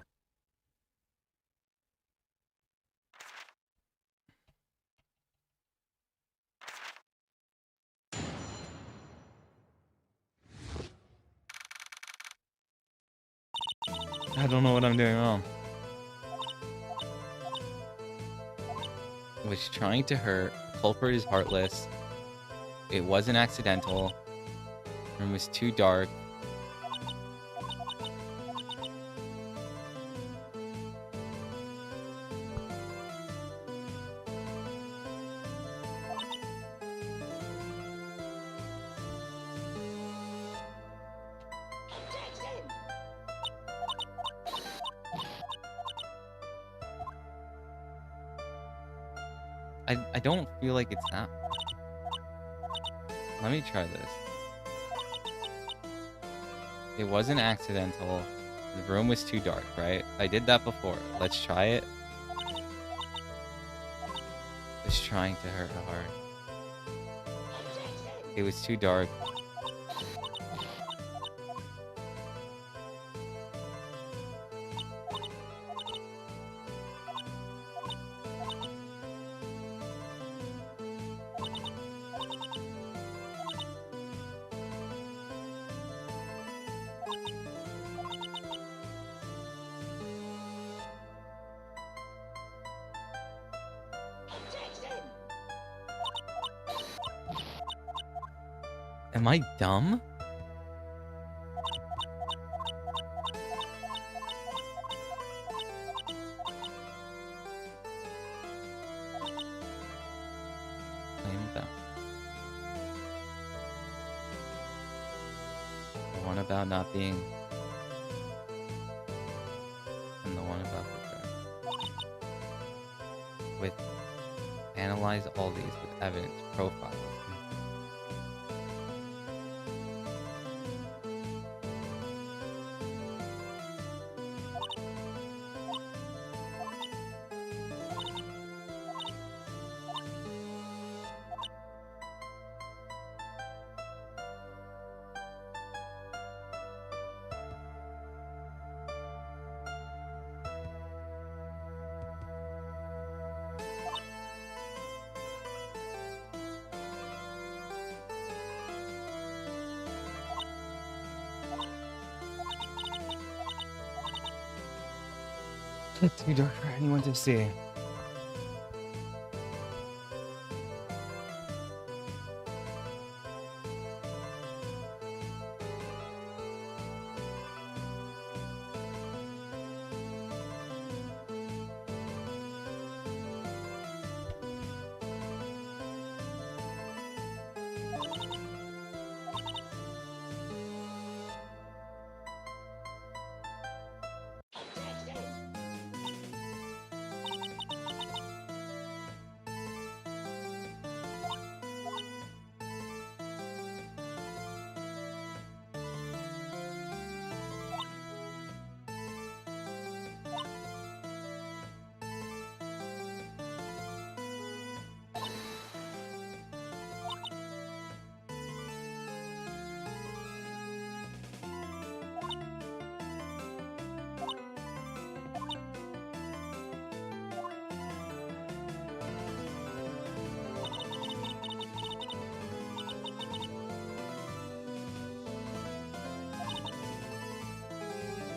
I don't know what I'm doing wrong. Was trying to hurt. Culprit is heartless. It wasn't accidental. Room was too dark. I don't feel like it's that. Let me try this. It wasn't accidental. The room was too dark, right? I did that before. Let's try it. Was trying to hurt her heart. It was too dark. Am I dumb? Claim that. The one about not being... And the one about the... With... Analyze all these with evidence profiles. Too dark for anyone to see.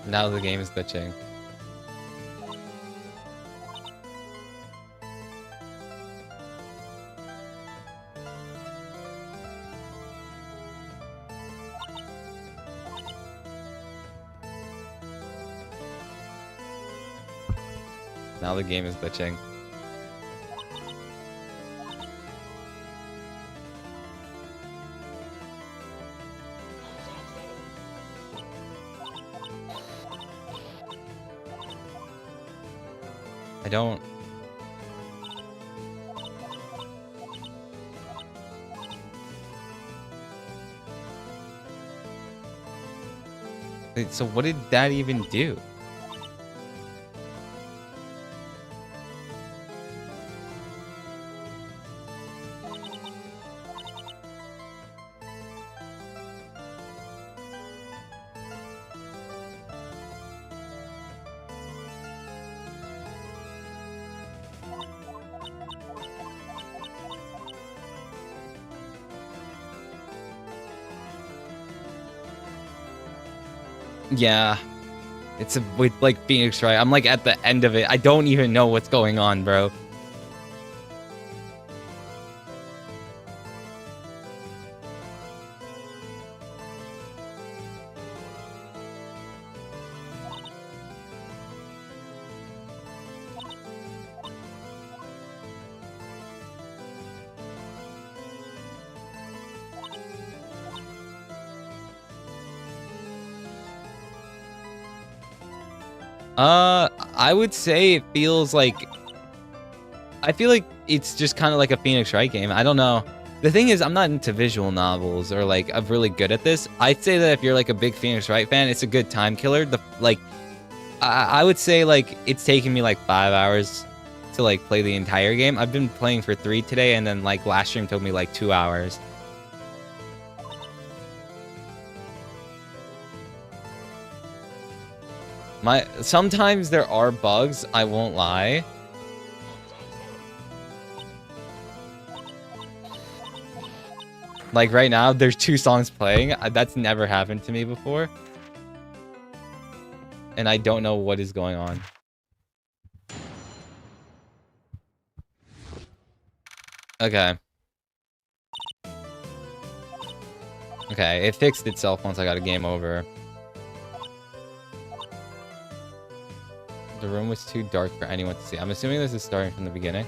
Now the game is glitching. Now the game is glitching. I don't... Wait, so what did that even do? Yeah. It's with like Phoenix, right? I'm like at the end of it. I don't even know what's going on, bro. I would say it feels like... I feel like it's just kind of like a Phoenix Wright game. I don't know. The thing is, I'm not into visual novels or like I'm really good at this. I'd say that if you're like a big Phoenix Wright fan, it's a good time killer. I would say like it's taken me like 5 hours to like play the entire game. I've been playing for 3 today, and then like last stream took me like 2 hours. Sometimes there are bugs, I won't lie. Like right now, there's 2 songs playing. That's never happened to me before. And I don't know what is going on. Okay. Okay, it fixed itself once I got a game over. The room was too dark for anyone to see. I'm assuming this is starting from the beginning.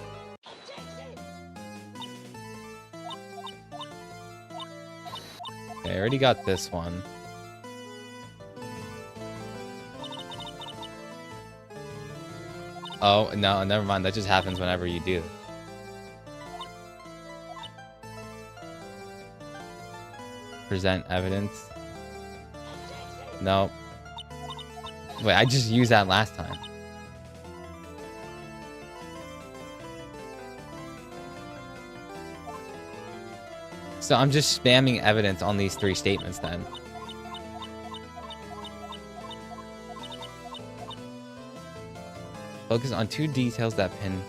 Okay, I already got this one. Oh, no, never mind. That just happens whenever you do. Present evidence. No. Wait, I just used that last time. So I'm just spamming evidence on these 3 statements then. Focus on 2 details that pin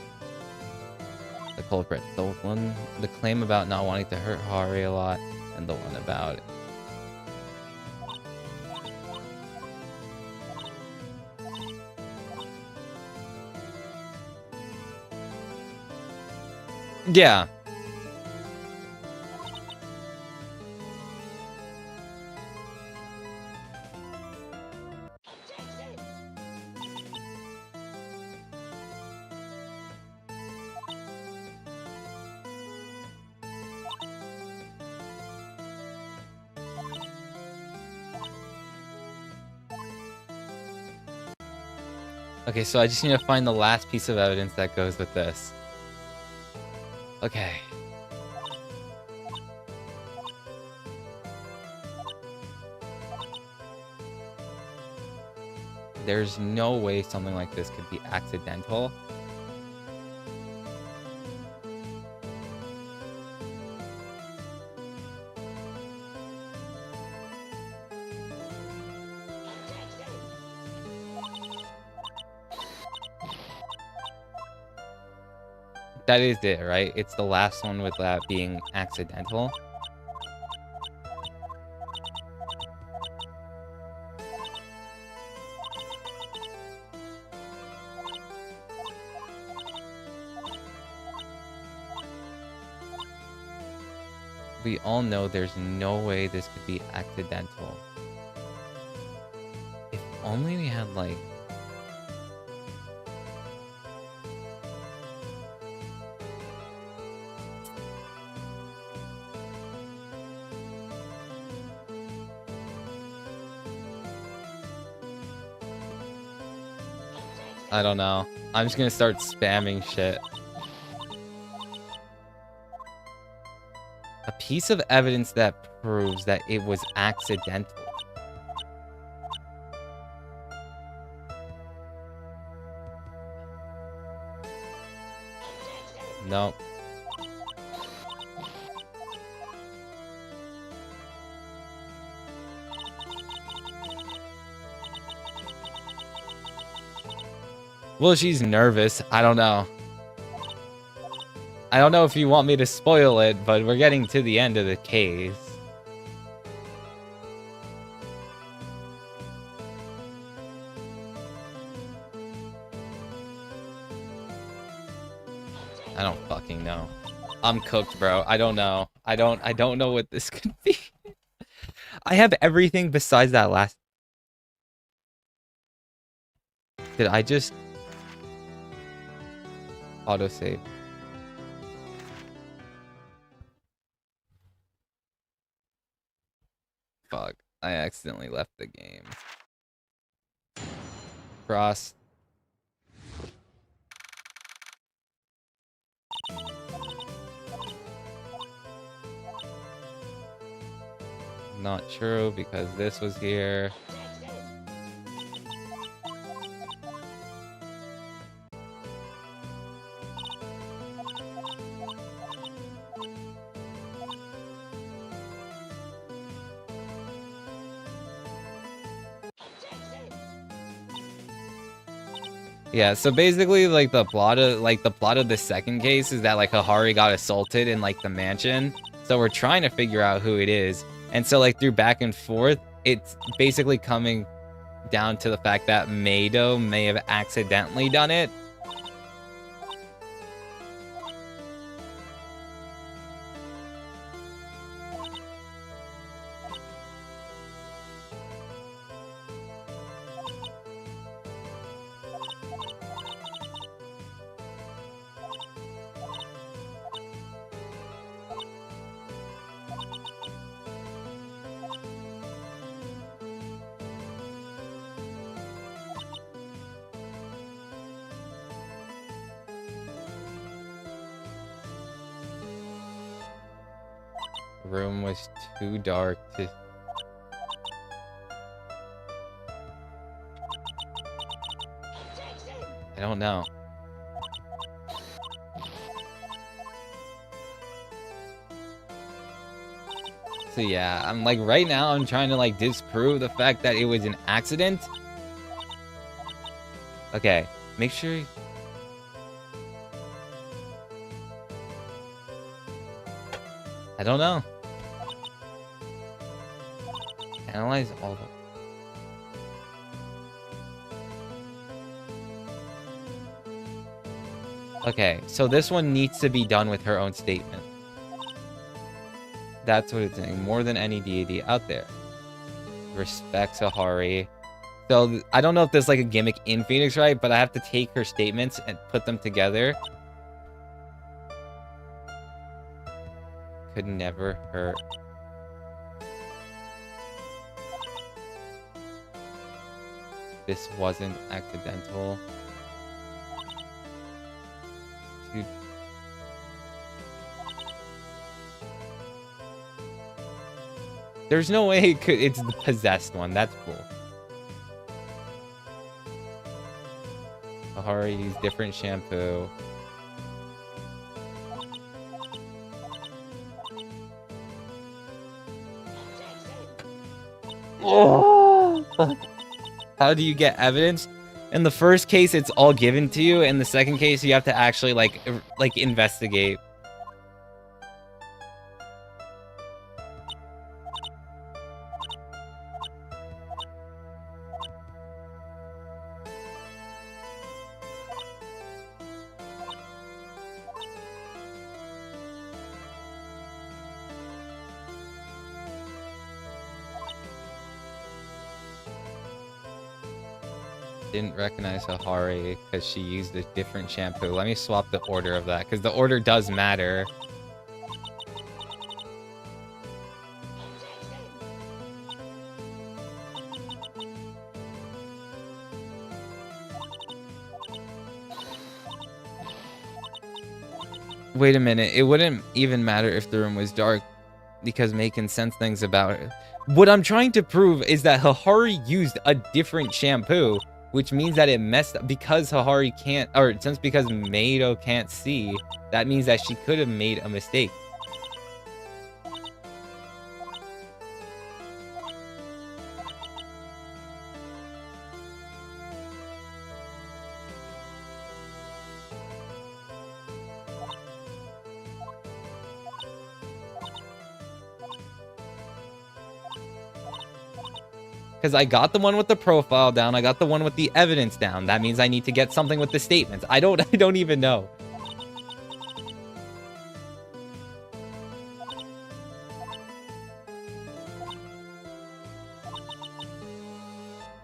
the culprit. The claim about not wanting to hurt Hari a lot, and the one about Yeah. Okay, so I just need to find the last piece of evidence that goes with this. Okay. There's no way something like this could be accidental. That is it, right? It's the last one with that being accidental. We all know there's no way this could be accidental. If only we had, like... I don't know. I'm just gonna start spamming shit. A piece of evidence that proves that it was accidental. Nope. Well, she's nervous. I don't know. I don't know if you want me to spoil it, but we're getting to the end of the case. I don't fucking know. I'm cooked, bro. I don't know. I don't know what this could be. I have everything besides that last... Did I just... autosave? Fuck. I accidentally left the game. Cross. Not true because this was here. Yeah, so basically, like, the plot of the second case is that, like, Hahari got assaulted in, like, the mansion. So we're trying to figure out who it is. And so, like, through back and forth, it's basically coming down to the fact that Meido may have accidentally done it. Room was too dark to... I don't know. So yeah, I'm like, right now I'm trying to like disprove the fact that it was an accident. Okay, make sure... I don't know. Analyze all the... Okay, so this one needs to be done with her own statement. That's what it's saying. More than any deity out there. Respect Sahari. So I don't know if there's like a gimmick in Phoenix Wright, but I have to take her statements and put them together. Could never hurt. This wasn't accidental. Dude. There's no way it's the possessed one. That's cool. Sahari used different shampoo. Oh. How do you get evidence? In the first case, it's all given to you. In the second case, you have to actually like investigate. Didn't recognize Sahari because she used a different shampoo. Let me swap the order of that because the order does matter. Wait a minute. It wouldn't even matter if the room was dark because May can sense things about it. What I'm trying to prove is that Sahari used a different shampoo, which means that it messed up because Sahari can't, or since because Mado can't see, that means that she could have made a mistake. Because I got the one with the profile down, I got the one with the evidence down. That means I need to get something with the statements. I don't even know.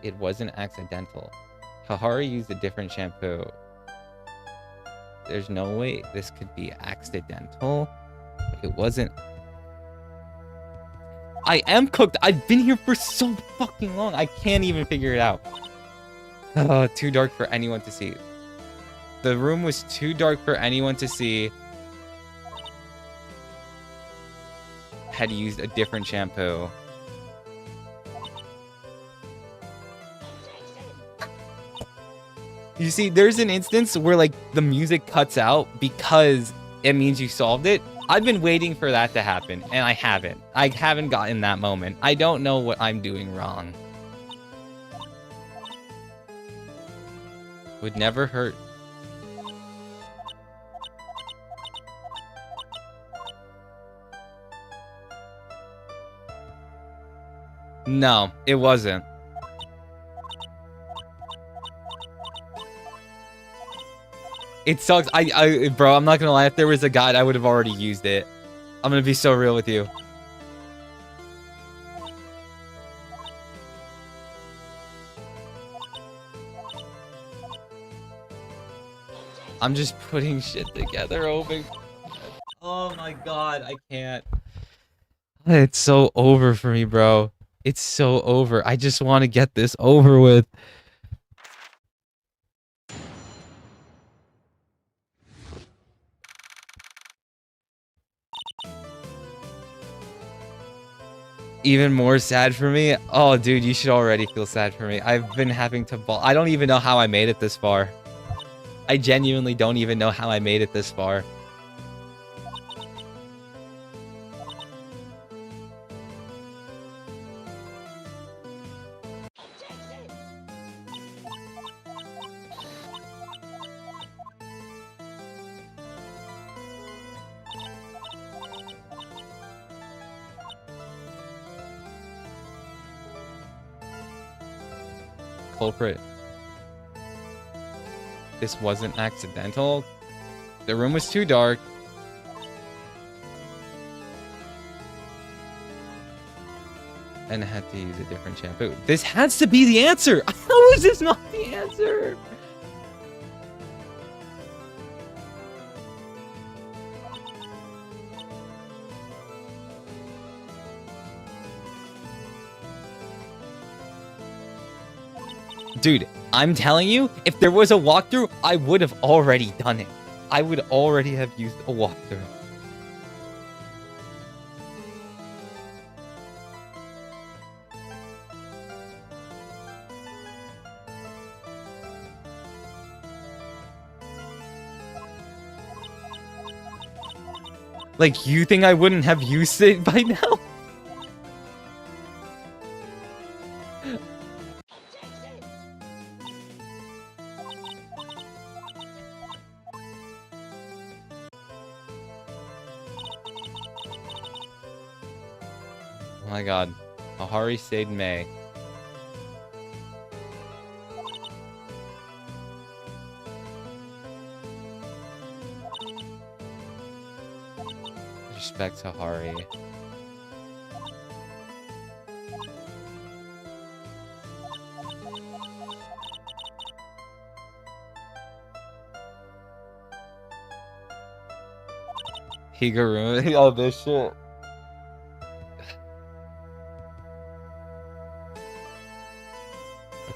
It wasn't accidental. Sahari used a different shampoo. There's no way this could be accidental. It wasn't. I am cooked. I've been here for so fucking long. I can't even figure it out. Oh, too dark for anyone to see. The room was too dark for anyone to see. Had used a different shampoo. You see, there's an instance where like the music cuts out because it means you solved it. I've been waiting for that to happen, and I haven't. I haven't gotten that moment. I don't know what I'm doing wrong. Would never hurt. No, it wasn't. It sucks. Bro, I'm not gonna lie. If there was a guide, I would have already used it. I'm gonna be so real with you. I'm just putting shit together, Obi. Oh my god, I can't. It's so over for me, bro. It's so over. I just want to get this over with. Even more sad for me? Oh, dude, you should already feel sad for me. I've been having to ball. I don't even know how I made it this far. I genuinely don't even know how I made it this far. Culprit. This wasn't accidental. The room was too dark. And had to use a different shampoo. This has to be the answer. How is this not the answer? Dude, I'm telling you, if there was a walkthrough, I would have already done it. I would already have used a walkthrough. Like, you think I wouldn't have used it by now? Oh my god. Ahari saved May. Respect to Ahari. Higuruma. Oh, this shit.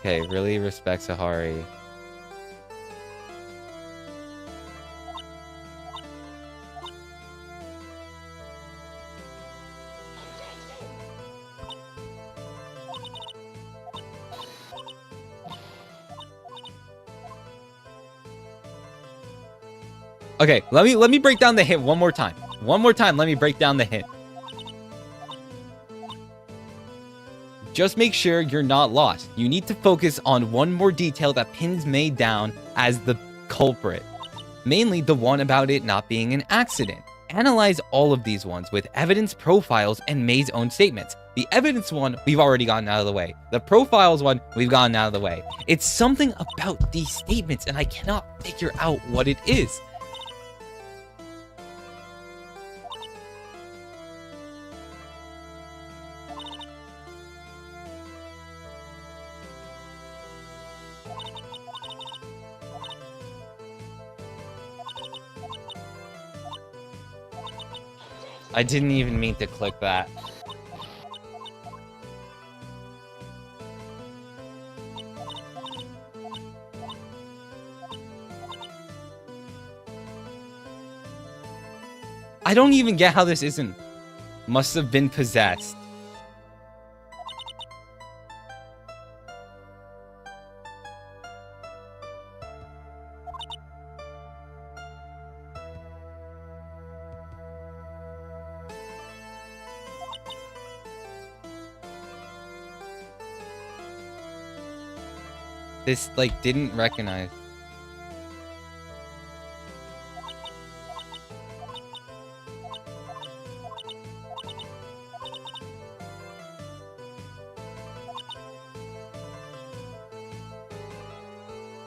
Okay, really respects Ahari. Okay, let me break down the hint one more time. One more time, let me break down the hint. Just make sure you're not lost. You need to focus on one more detail that pins May down as the culprit. Mainly the one about it not being an accident. Analyze all of these ones with evidence profiles and May's own statements. The evidence one, we've already gotten out of the way. The profiles one, we've gotten out of the way. It's something about these statements and I cannot figure out what it is. I didn't even mean to click that. I don't even get how this isn't. Must have been possessed. This, like, didn't recognize.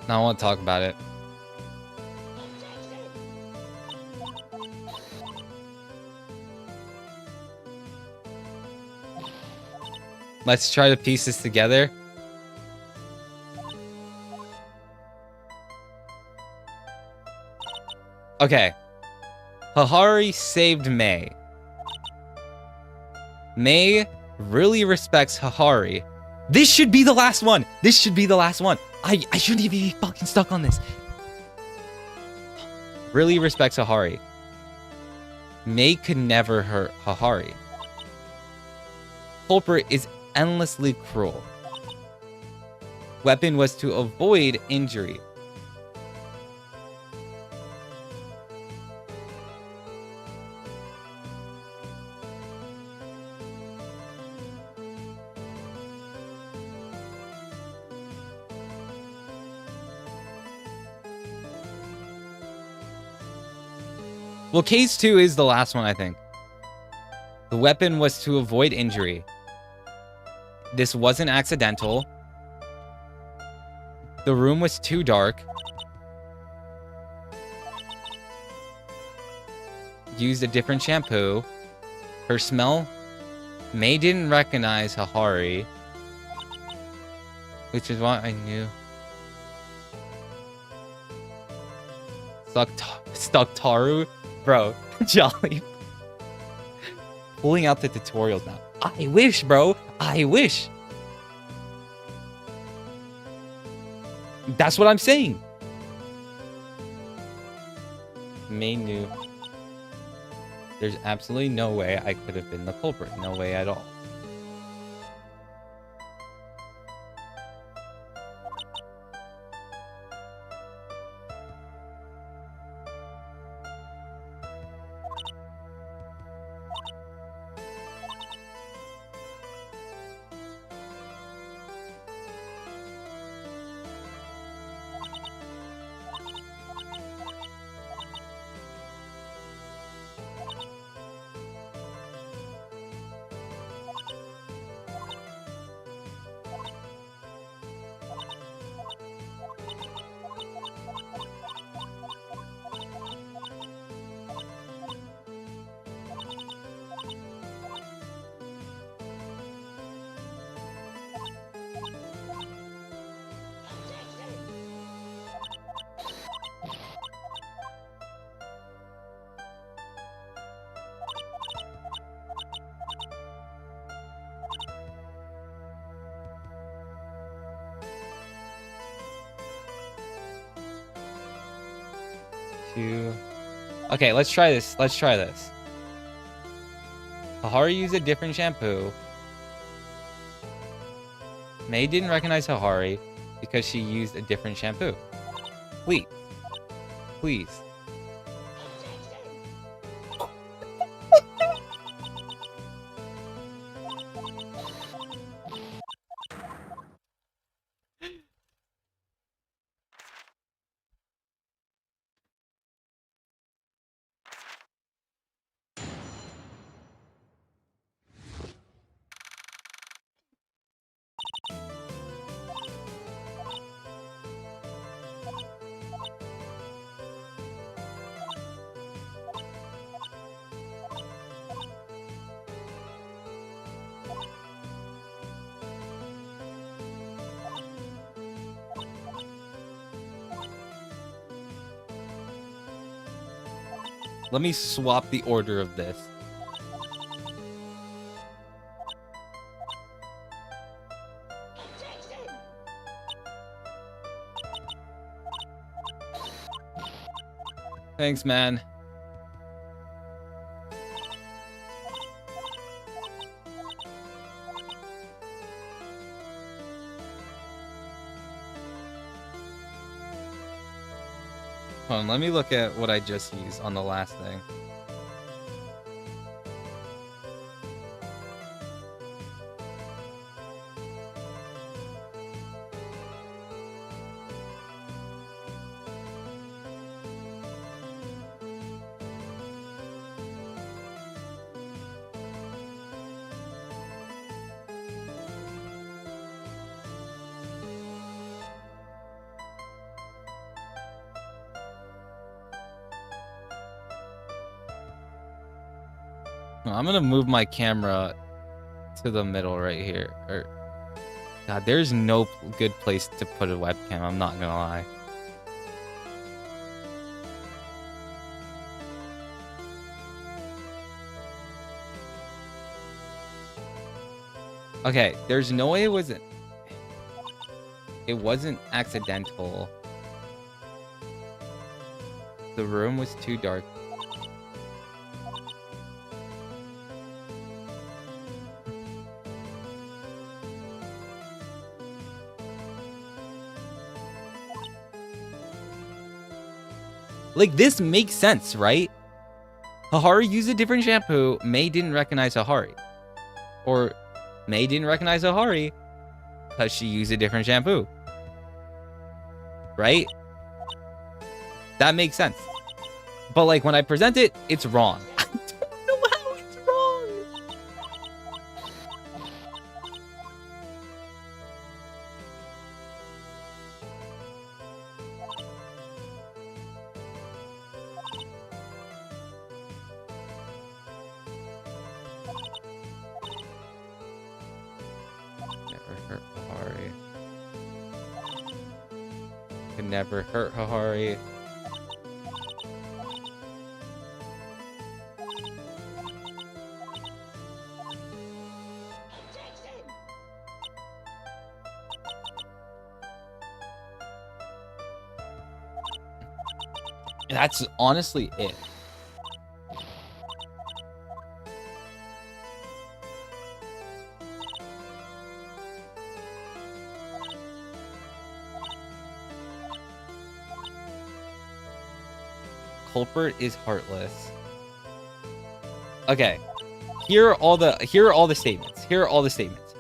Now I want to talk about it. Let's try to piece this together. Okay. Ahari saved May. May really respects Ahari. This should be the last one. This should be the last one. I shouldn't even be fucking stuck on this. Really respects Ahari. May could never hurt Ahari. Culprit is endlessly cruel. Weapon was to avoid injury. Well, case 2 is the last one, I think. The weapon was to avoid injury. This wasn't accidental. The room was too dark. used a different shampoo. Her smell, May didn't recognize Hahari, which is why I knew. Stucktaru? Bro, Jolly. Pulling out the tutorials now. I wish, bro. I wish. That's what I'm saying. May knew. There's absolutely no way I could have been the culprit. No way at all. Okay, let's try this. Let's try this. Hahari used a different shampoo. May didn't recognize Hahari because she used a different shampoo. Please. Please. Let me swap the order of this. Thanks, man. Hold on, let me look at what I just used on the last thing. I'm gonna move my camera to the middle right here. God, there's no good place to put a webcam. I'm not gonna lie. Okay, there's no way it wasn't accidental. The room was too dark. Like, this makes sense, right? Hahari used a different shampoo. May didn't recognize Hahari. Or May didn't recognize Hahari because she used a different shampoo. Right? That makes sense. But, like, when I present it, it's wrong. I don't know how it's wrong. could never hurt Hahari. That's honestly it. Culprit is heartless. Okay. Here are all the statements. Here are all the statements.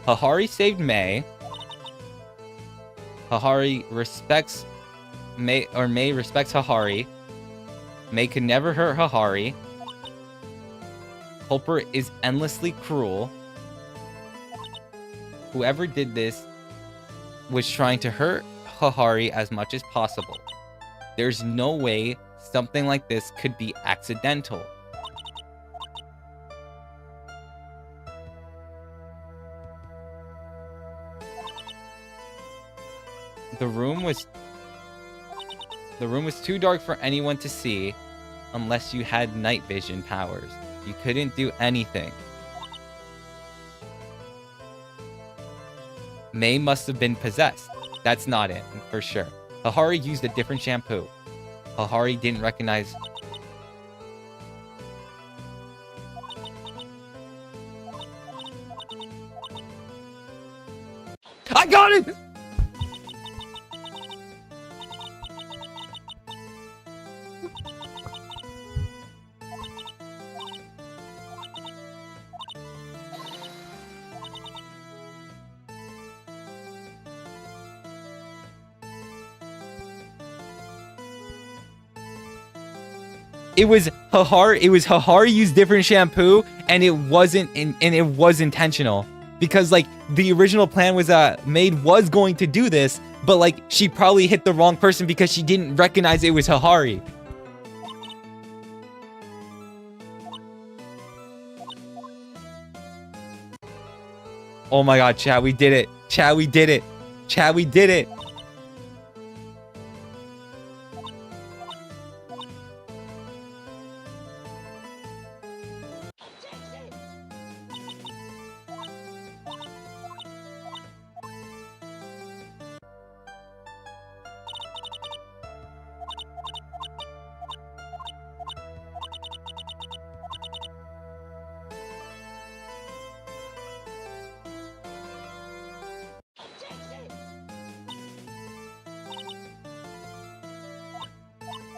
Hahari saved May. Hahari respects May, or May respects Hahari. May could never hurt Hahari. Culprit is endlessly cruel. Whoever did this was trying to hurt Hahari as much as possible. There's no way something like this could be accidental. The room was too dark for anyone to see unless you had night vision powers. You couldn't do anything. May must have been possessed. That's not it, for sure. Hahari used a different shampoo. Hahari didn't recognize... I got it! It was Hahari used different shampoo, and it wasn't it was intentional. Because like the original plan was Maid was going to do this, but like she probably hit the wrong person because she didn't recognize it was Hahari. Oh my god, chat, we did it. Chat, we did it. Chat, we did it.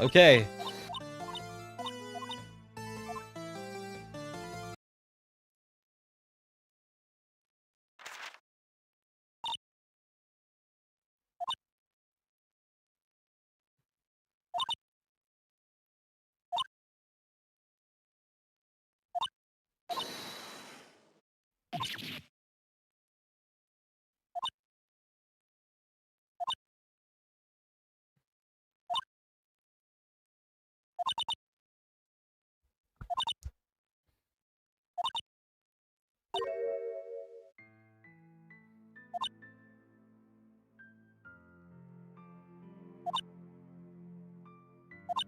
Okay.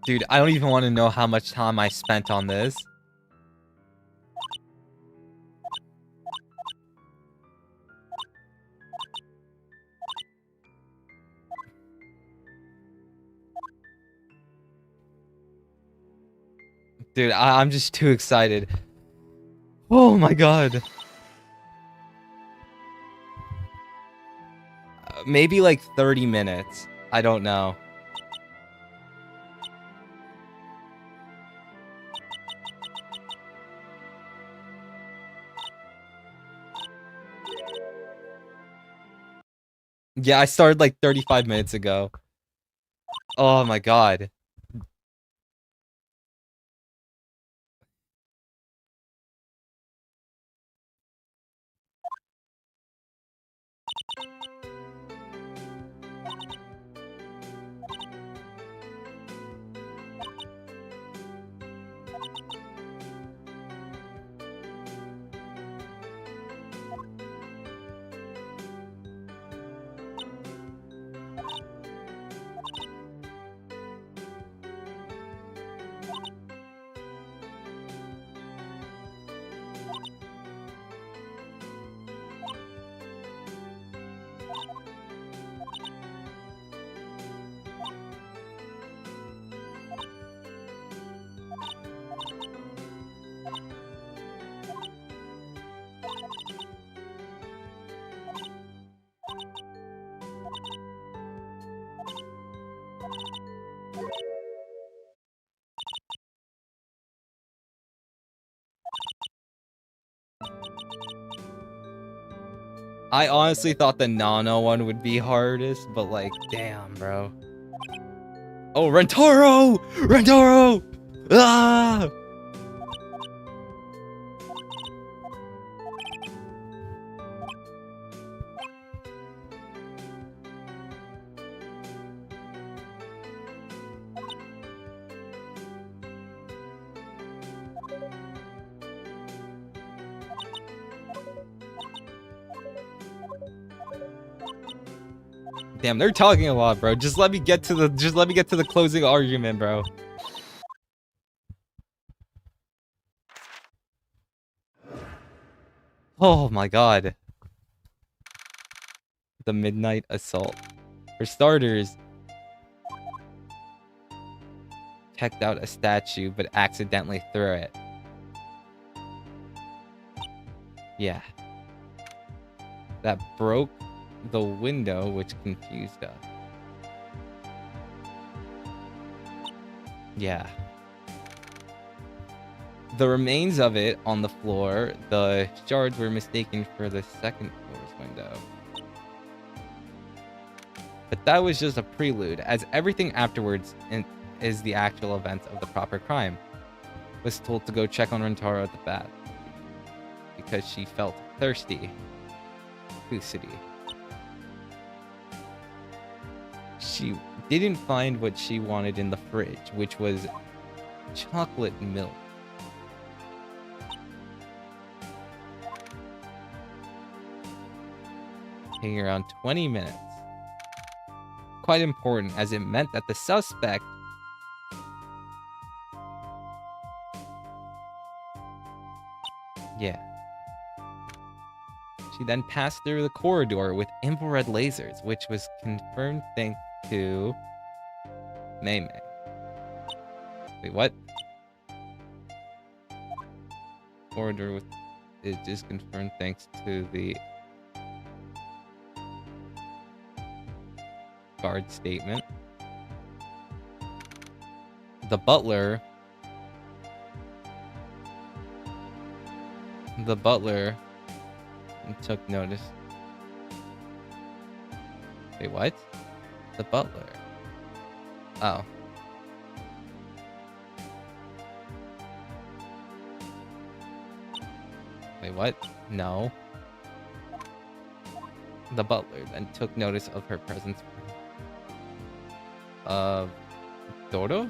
Dude, I don't even want to know how much time I spent on this. Dude, I'm just too excited. Oh my god. Maybe like 30 minutes. I don't know. Yeah, I started like 35 minutes ago. Oh my god. I honestly thought the Nano one would be hardest, but like, damn, bro. Oh, Rentaro! Rentaro! Ah! Damn, they're talking a lot, bro. Just let me get to the closing argument, bro. Oh my god. The Midnight Assault. For starters, checked out a statue but accidentally threw it. Yeah. That broke the window, which confused us. Yeah. The remains of it on the floor, the shards were mistaken for the second floor's window. But that was just a prelude, as everything afterwards is the actual events of the proper crime. Was told to go check on Rentaro at the bath because she felt thirsty. City. She didn't find what she wanted in the fridge, which was chocolate milk. Taking around 20 minutes. Quite important, as it meant that the suspect She then passed through the corridor with infrared lasers, which was confirmed thanks to Mei Mei. Wait, what? Corridor with it is confirmed thanks to the guard statement. The butler took notice. Wait, what? The butler. Oh. Wait, what? No. The butler then took notice of her presence. Dodo?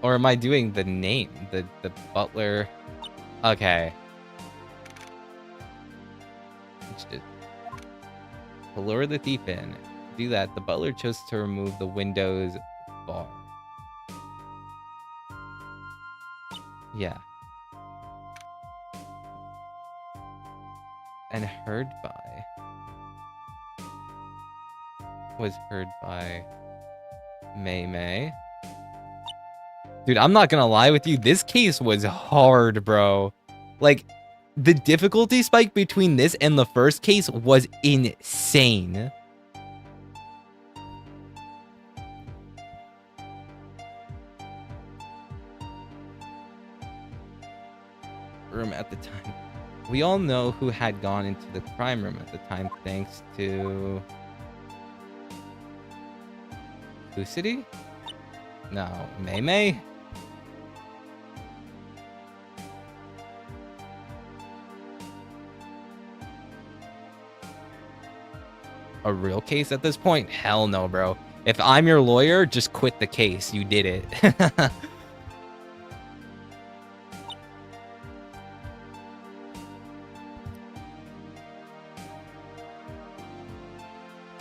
Or am I doing the name? The butler... Okay. To lure the thief in. To do that, the butler chose to remove the Windows bar. Yeah. And heard by... was heard by... Mei Mei. Dude, I'm not gonna lie with you. This case was hard, bro. Like, the difficulty spike between this and the first case was insane. Room at the time. We all know who had gone into the crime room at the time thanks to... Lucity? No, Mei Mei? A real case at this point? Hell no, bro. If I'm your lawyer, just quit the case. You did it.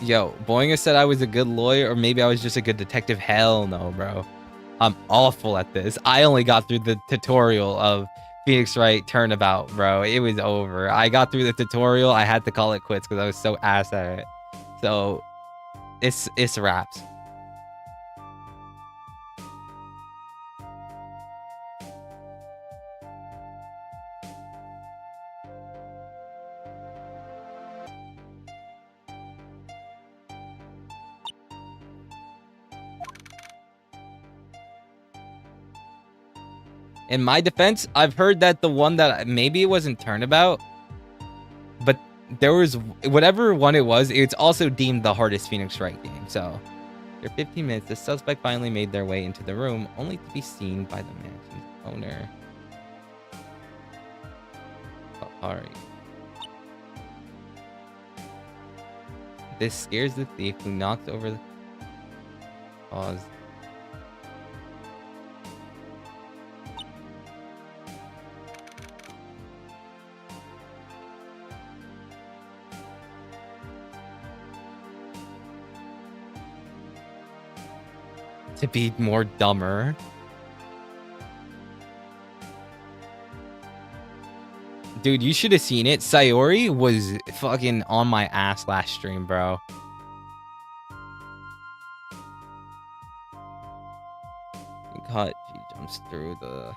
Yo, Boinga said I was a good lawyer, or maybe I was just a good detective. Hell no, bro. I'm awful at this. I only got through the tutorial of Phoenix Wright Turnabout, bro. It was over. I got through the tutorial. I had to call it quits because I was so ass at it. So, it's wraps. In my defense, I've heard that the one that maybe it wasn't Turnabout, but there was whatever one it was, it's also deemed the hardest Phoenix Wright game. So after 15 minutes, the suspect finally made their way into the room, only to be seen by the mansion's owner. Ari. This scares the thief, who knocks over the pause. To be more dumber. Dude, you should have seen it. Sayori was fucking on my ass last stream, bro. God, she jumps through the...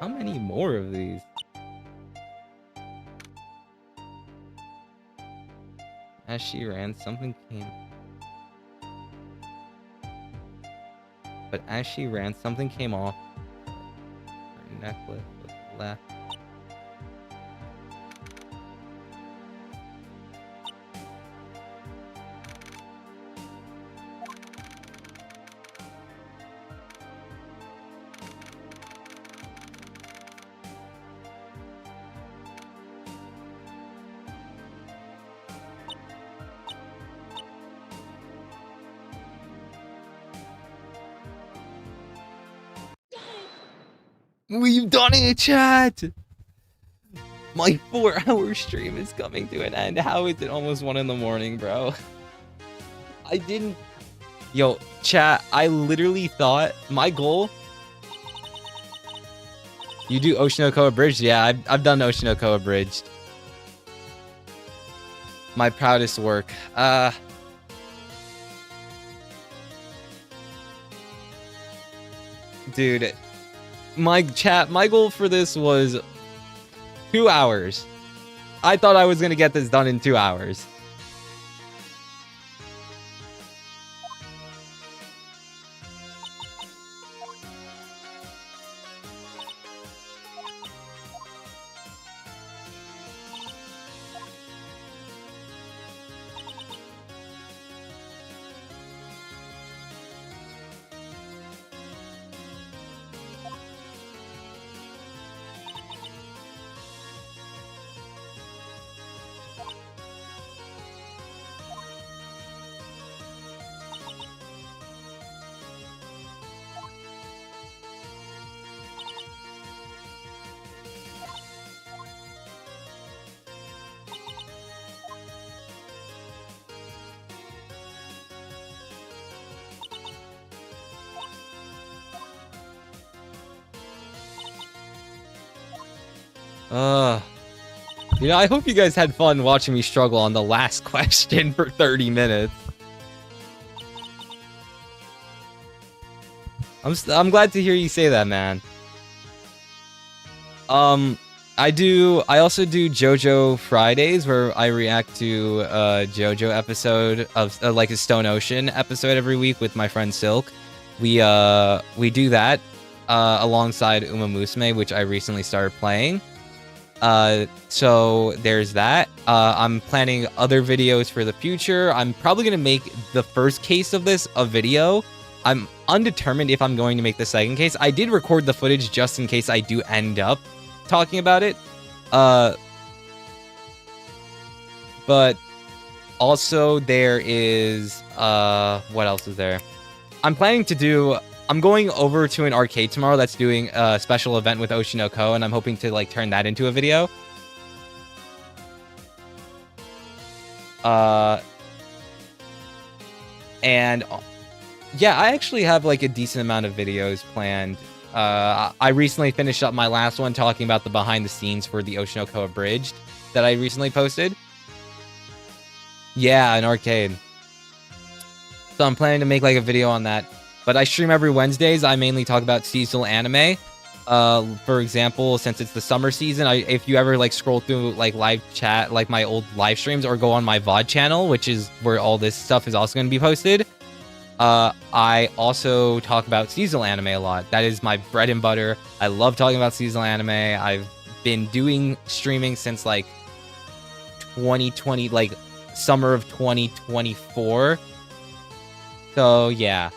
How many more of these? As she ran, something came. But as she ran, something came off her necklace was left. We've done it, chat! My 4-hour stream is coming to an end. How is it almost 1 in the morning, bro? I didn't... Yo, chat, I literally thought my goal... You do Oshinoko Abridged? Yeah, I've done Oshinoko Abridged. My proudest work. Dude... My goal for this was 2 hours. I thought I was gonna get this done in 2 hours. You know, I hope you guys had fun watching me struggle on the last question for 30 minutes. I'm glad to hear you say that, man. I also do JoJo Fridays, where I react to a JoJo episode of like a Stone Ocean episode every week with my friend Silk. We do that alongside Uma Musume, which I recently started playing. So there's that. I'm planning other videos for the future. I'm probably gonna make the first case of this a video. I'm undetermined if I'm going to make the second case. I did record the footage just in case I do end up talking about it. But also there is what else is there? I'm going over to an arcade tomorrow that's doing a special event with Oshinoko, and I'm hoping to like turn that into a video. And yeah, I actually have like a decent amount of videos planned. I recently finished up my last one talking about the behind the scenes for the Oshinoko Abridged that I recently posted. Yeah, an arcade. So I'm planning to make like a video on that. But I stream every Wednesdays. I mainly talk about seasonal anime. For example, since it's the summer season, if you ever like scroll through like live chat, like my old live streams, or go on my VOD channel, which is where all this stuff is also going to be posted. I also talk about seasonal anime a lot. That is my bread and butter. I love talking about seasonal anime. I've been doing streaming since like 2020, like summer of 2024. So yeah.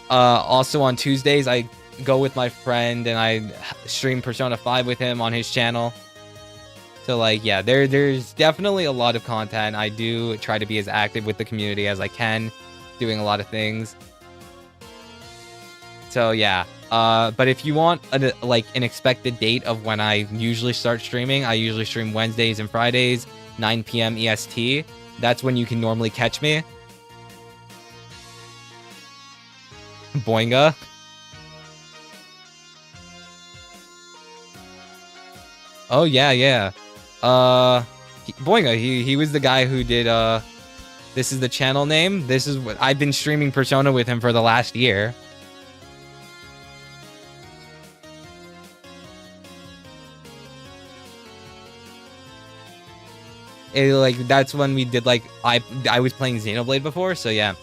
Also on Tuesdays, I go with my friend and I stream Persona 5 with him on his channel. So like, yeah, there's definitely a lot of content. I do try to be as active with the community as I can, doing a lot of things. So yeah, but if you want like an expected date of when I usually start streaming, I usually stream Wednesdays and Fridays, 9 p.m. EST. That's when you can normally catch me. Boinga. Oh yeah. Boinga, he was the guy who did this is the channel name. This is what I've been streaming Persona with him for the last year. Like that's when we did like I was playing Xenoblade before, so yeah.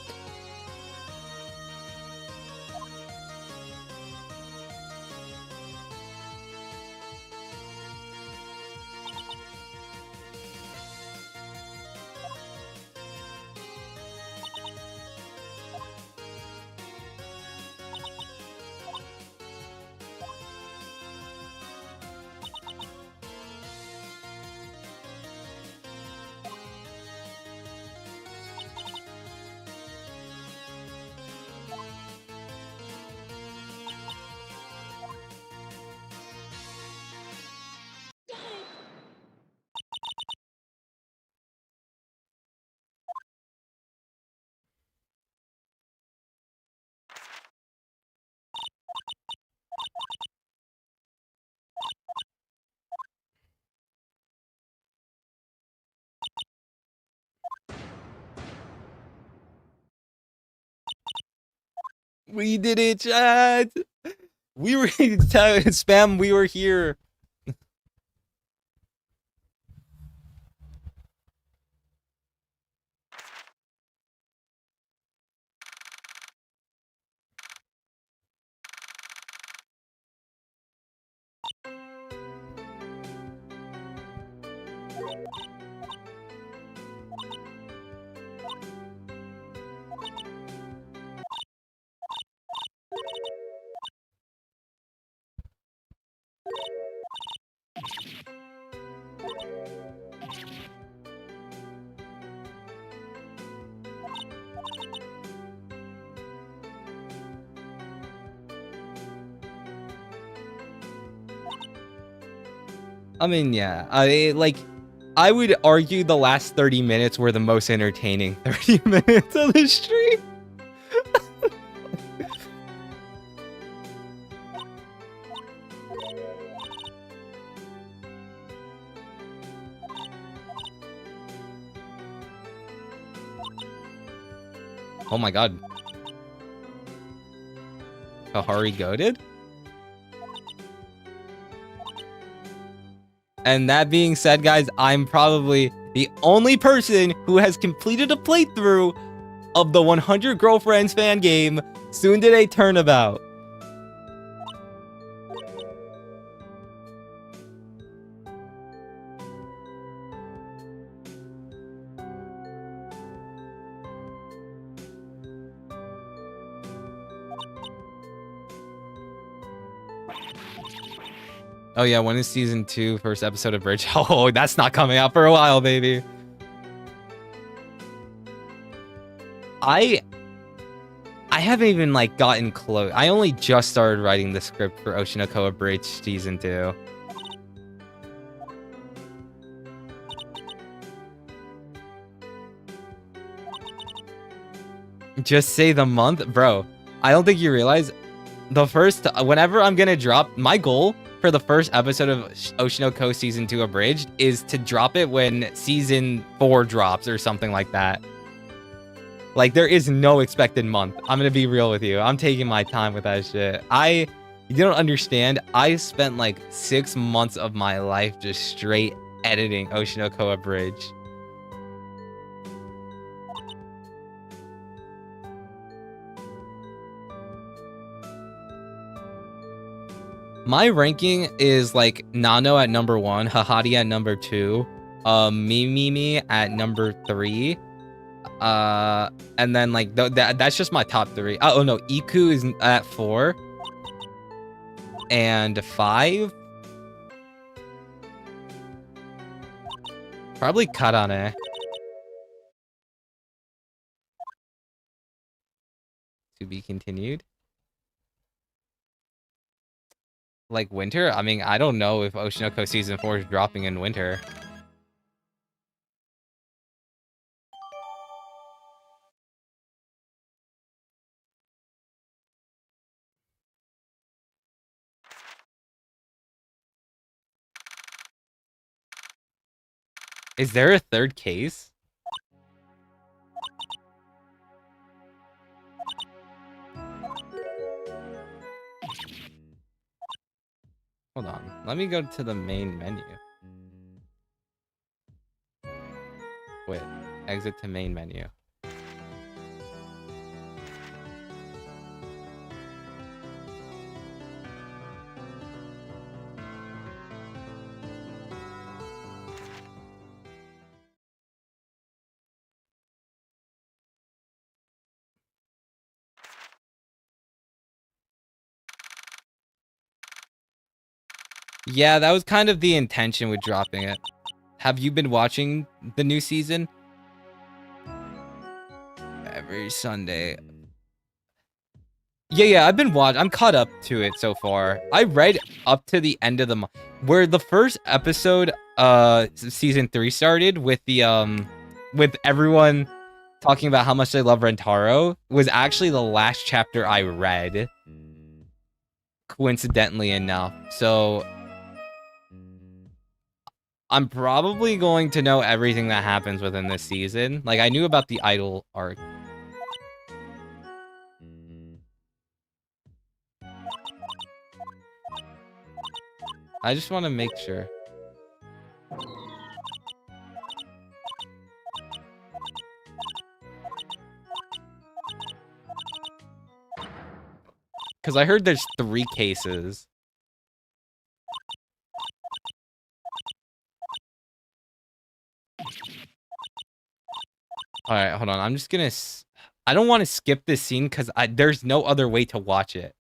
We did it, chat. We were spam. We were here. I mean, yeah. I would argue the last 30 minutes were the most entertaining 30 minutes of the stream. Oh my god. Kahari goated? And that being said, guys, I'm probably the only person who has completed a playthrough of the 100 Girlfriends fan game, Tsundere Turnabout. Oh yeah, when is season 2, first episode of Bridge? Oh, that's not coming out for a while, baby. I haven't even like gotten close. I only just started writing the script for Oshinoko Bridge season 2. Just say the month, bro. I don't think you realize the first whenever I'm gonna drop my goal for the first episode of Oshinoko Season 2 Abridged is to drop it when Season 4 drops or something like that. Like, there is no expected month. I'm gonna be real with you. I'm taking my time with that shit. You don't understand. I spent like 6 months of my life just straight editing Oshinokoa Bridge. My ranking is like Nano at number 1, Hahadi at number 2, Mimimi at number 3, and then like that's just my top 3. Oh no, Iku is at 4 and 5. Probably Karane. To be continued. Like winter? I mean, I don't know if Oshinoko Season 4 is dropping in winter. Is there a third case? Hold on. Let me go to the main menu. Wait. Exit to main menu. Yeah, that was kind of the intention with dropping it. Have you been watching the new season? Every Sunday. Yeah, I've been watching. I'm caught up to it so far. I read up to the end of the month, where the first episode, season 3 started with the with everyone talking about how much they love Rentaro, was actually the last chapter I read. Coincidentally enough, so I'm probably going to know everything that happens within this season. Like, I knew about the idol arc. I just want to make sure. Because I heard there's 3 cases. Alright, hold on. I'm just gonna... I don't want to skip this scene because there's no other way to watch it.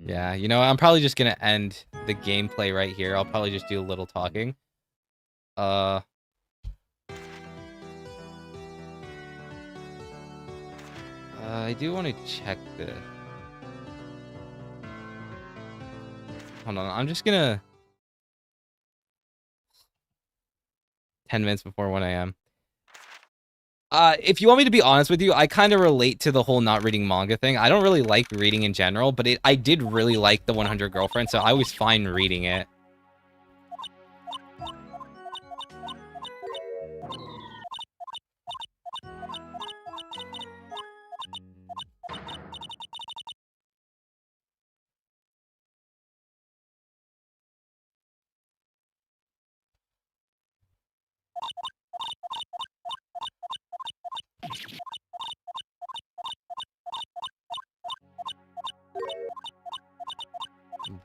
Yeah, you know, I'm probably just gonna end the gameplay right here. I'll probably just do a little talking. I do want to check the... Hold on, I'm just gonna... 10 minutes before 1 a.m. If you want me to be honest with you, I kind of relate to the whole not reading manga thing. I don't really like reading in general, but I did really like the 100 Girlfriend, so I was fine reading it.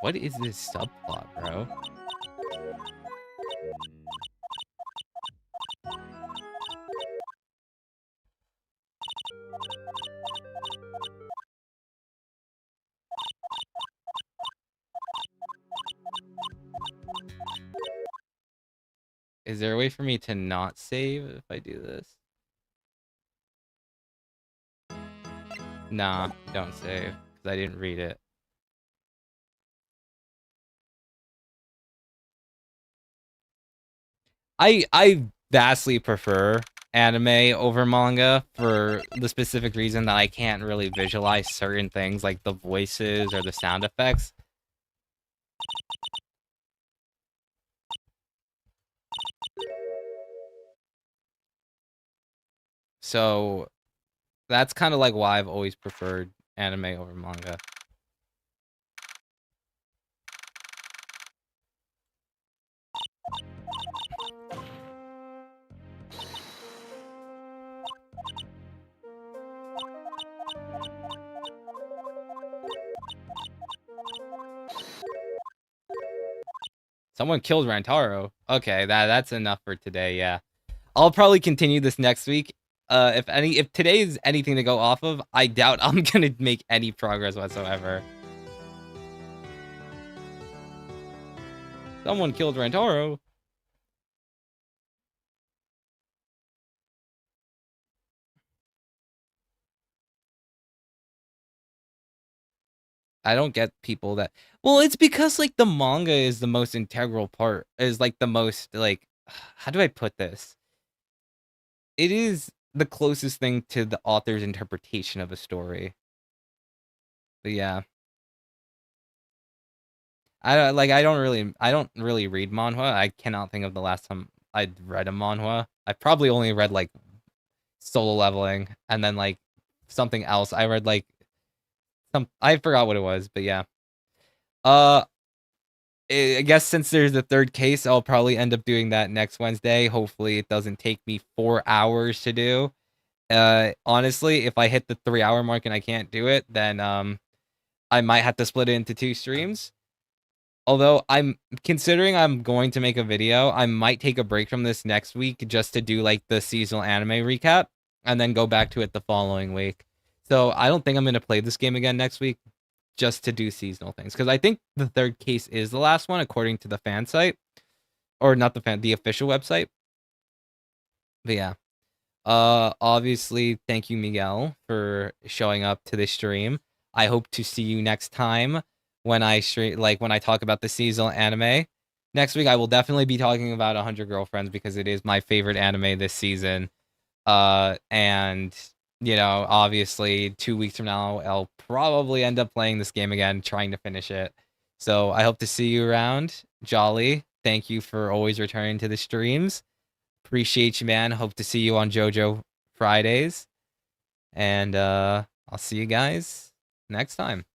What is this subplot, bro? Is there a way for me to not save if I do this? Nah, don't save, because I didn't read it. I vastly prefer anime over manga for the specific reason that I can't really visualize certain things like the voices or the sound effects. So that's kind of like why I've always preferred anime over manga. Someone killed Rantaro. Okay, that's enough for today, yeah. I'll probably continue this next week. If today is anything to go off of, I doubt I'm gonna make any progress whatsoever. Someone killed Rantaro. I don't get people that. Well, it's because like the manga is the most integral part. Is like the most like. How do I put this? It is the closest thing to the author's interpretation of a story. But yeah. I don't really read manhwa. I cannot think of the last time I'd read a manhwa. I probably only read like Solo Leveling and then like something else. I read like I forgot what it was, but yeah. I guess since there's a third case, I'll probably end up doing that next Wednesday. Hopefully it doesn't take me 4 hours to do. Honestly, if I hit the 3-hour mark and I can't do it, then I might have to split it into 2 streams. Although I'm considering I'm going to make a video, I might take a break from this next week just to do like the seasonal anime recap and then go back to it the following week. So I don't think I'm going to play this game again next week just to do seasonal things because I think the third case is the last one according to the fan site or not the official website. But yeah. Obviously thank you Miguel for showing up to this stream. I hope to see you next time when I talk about the seasonal anime. Next week I will definitely be talking about 100 Girlfriends because it is my favorite anime this season. And you know, obviously 2 weeks from now I'll probably end up playing this game again, trying to finish it. So I hope to see you around. Jolly, thank you for always returning to the streams. Appreciate you, man. Hope to see you on JoJo Fridays. And I'll see you guys next time.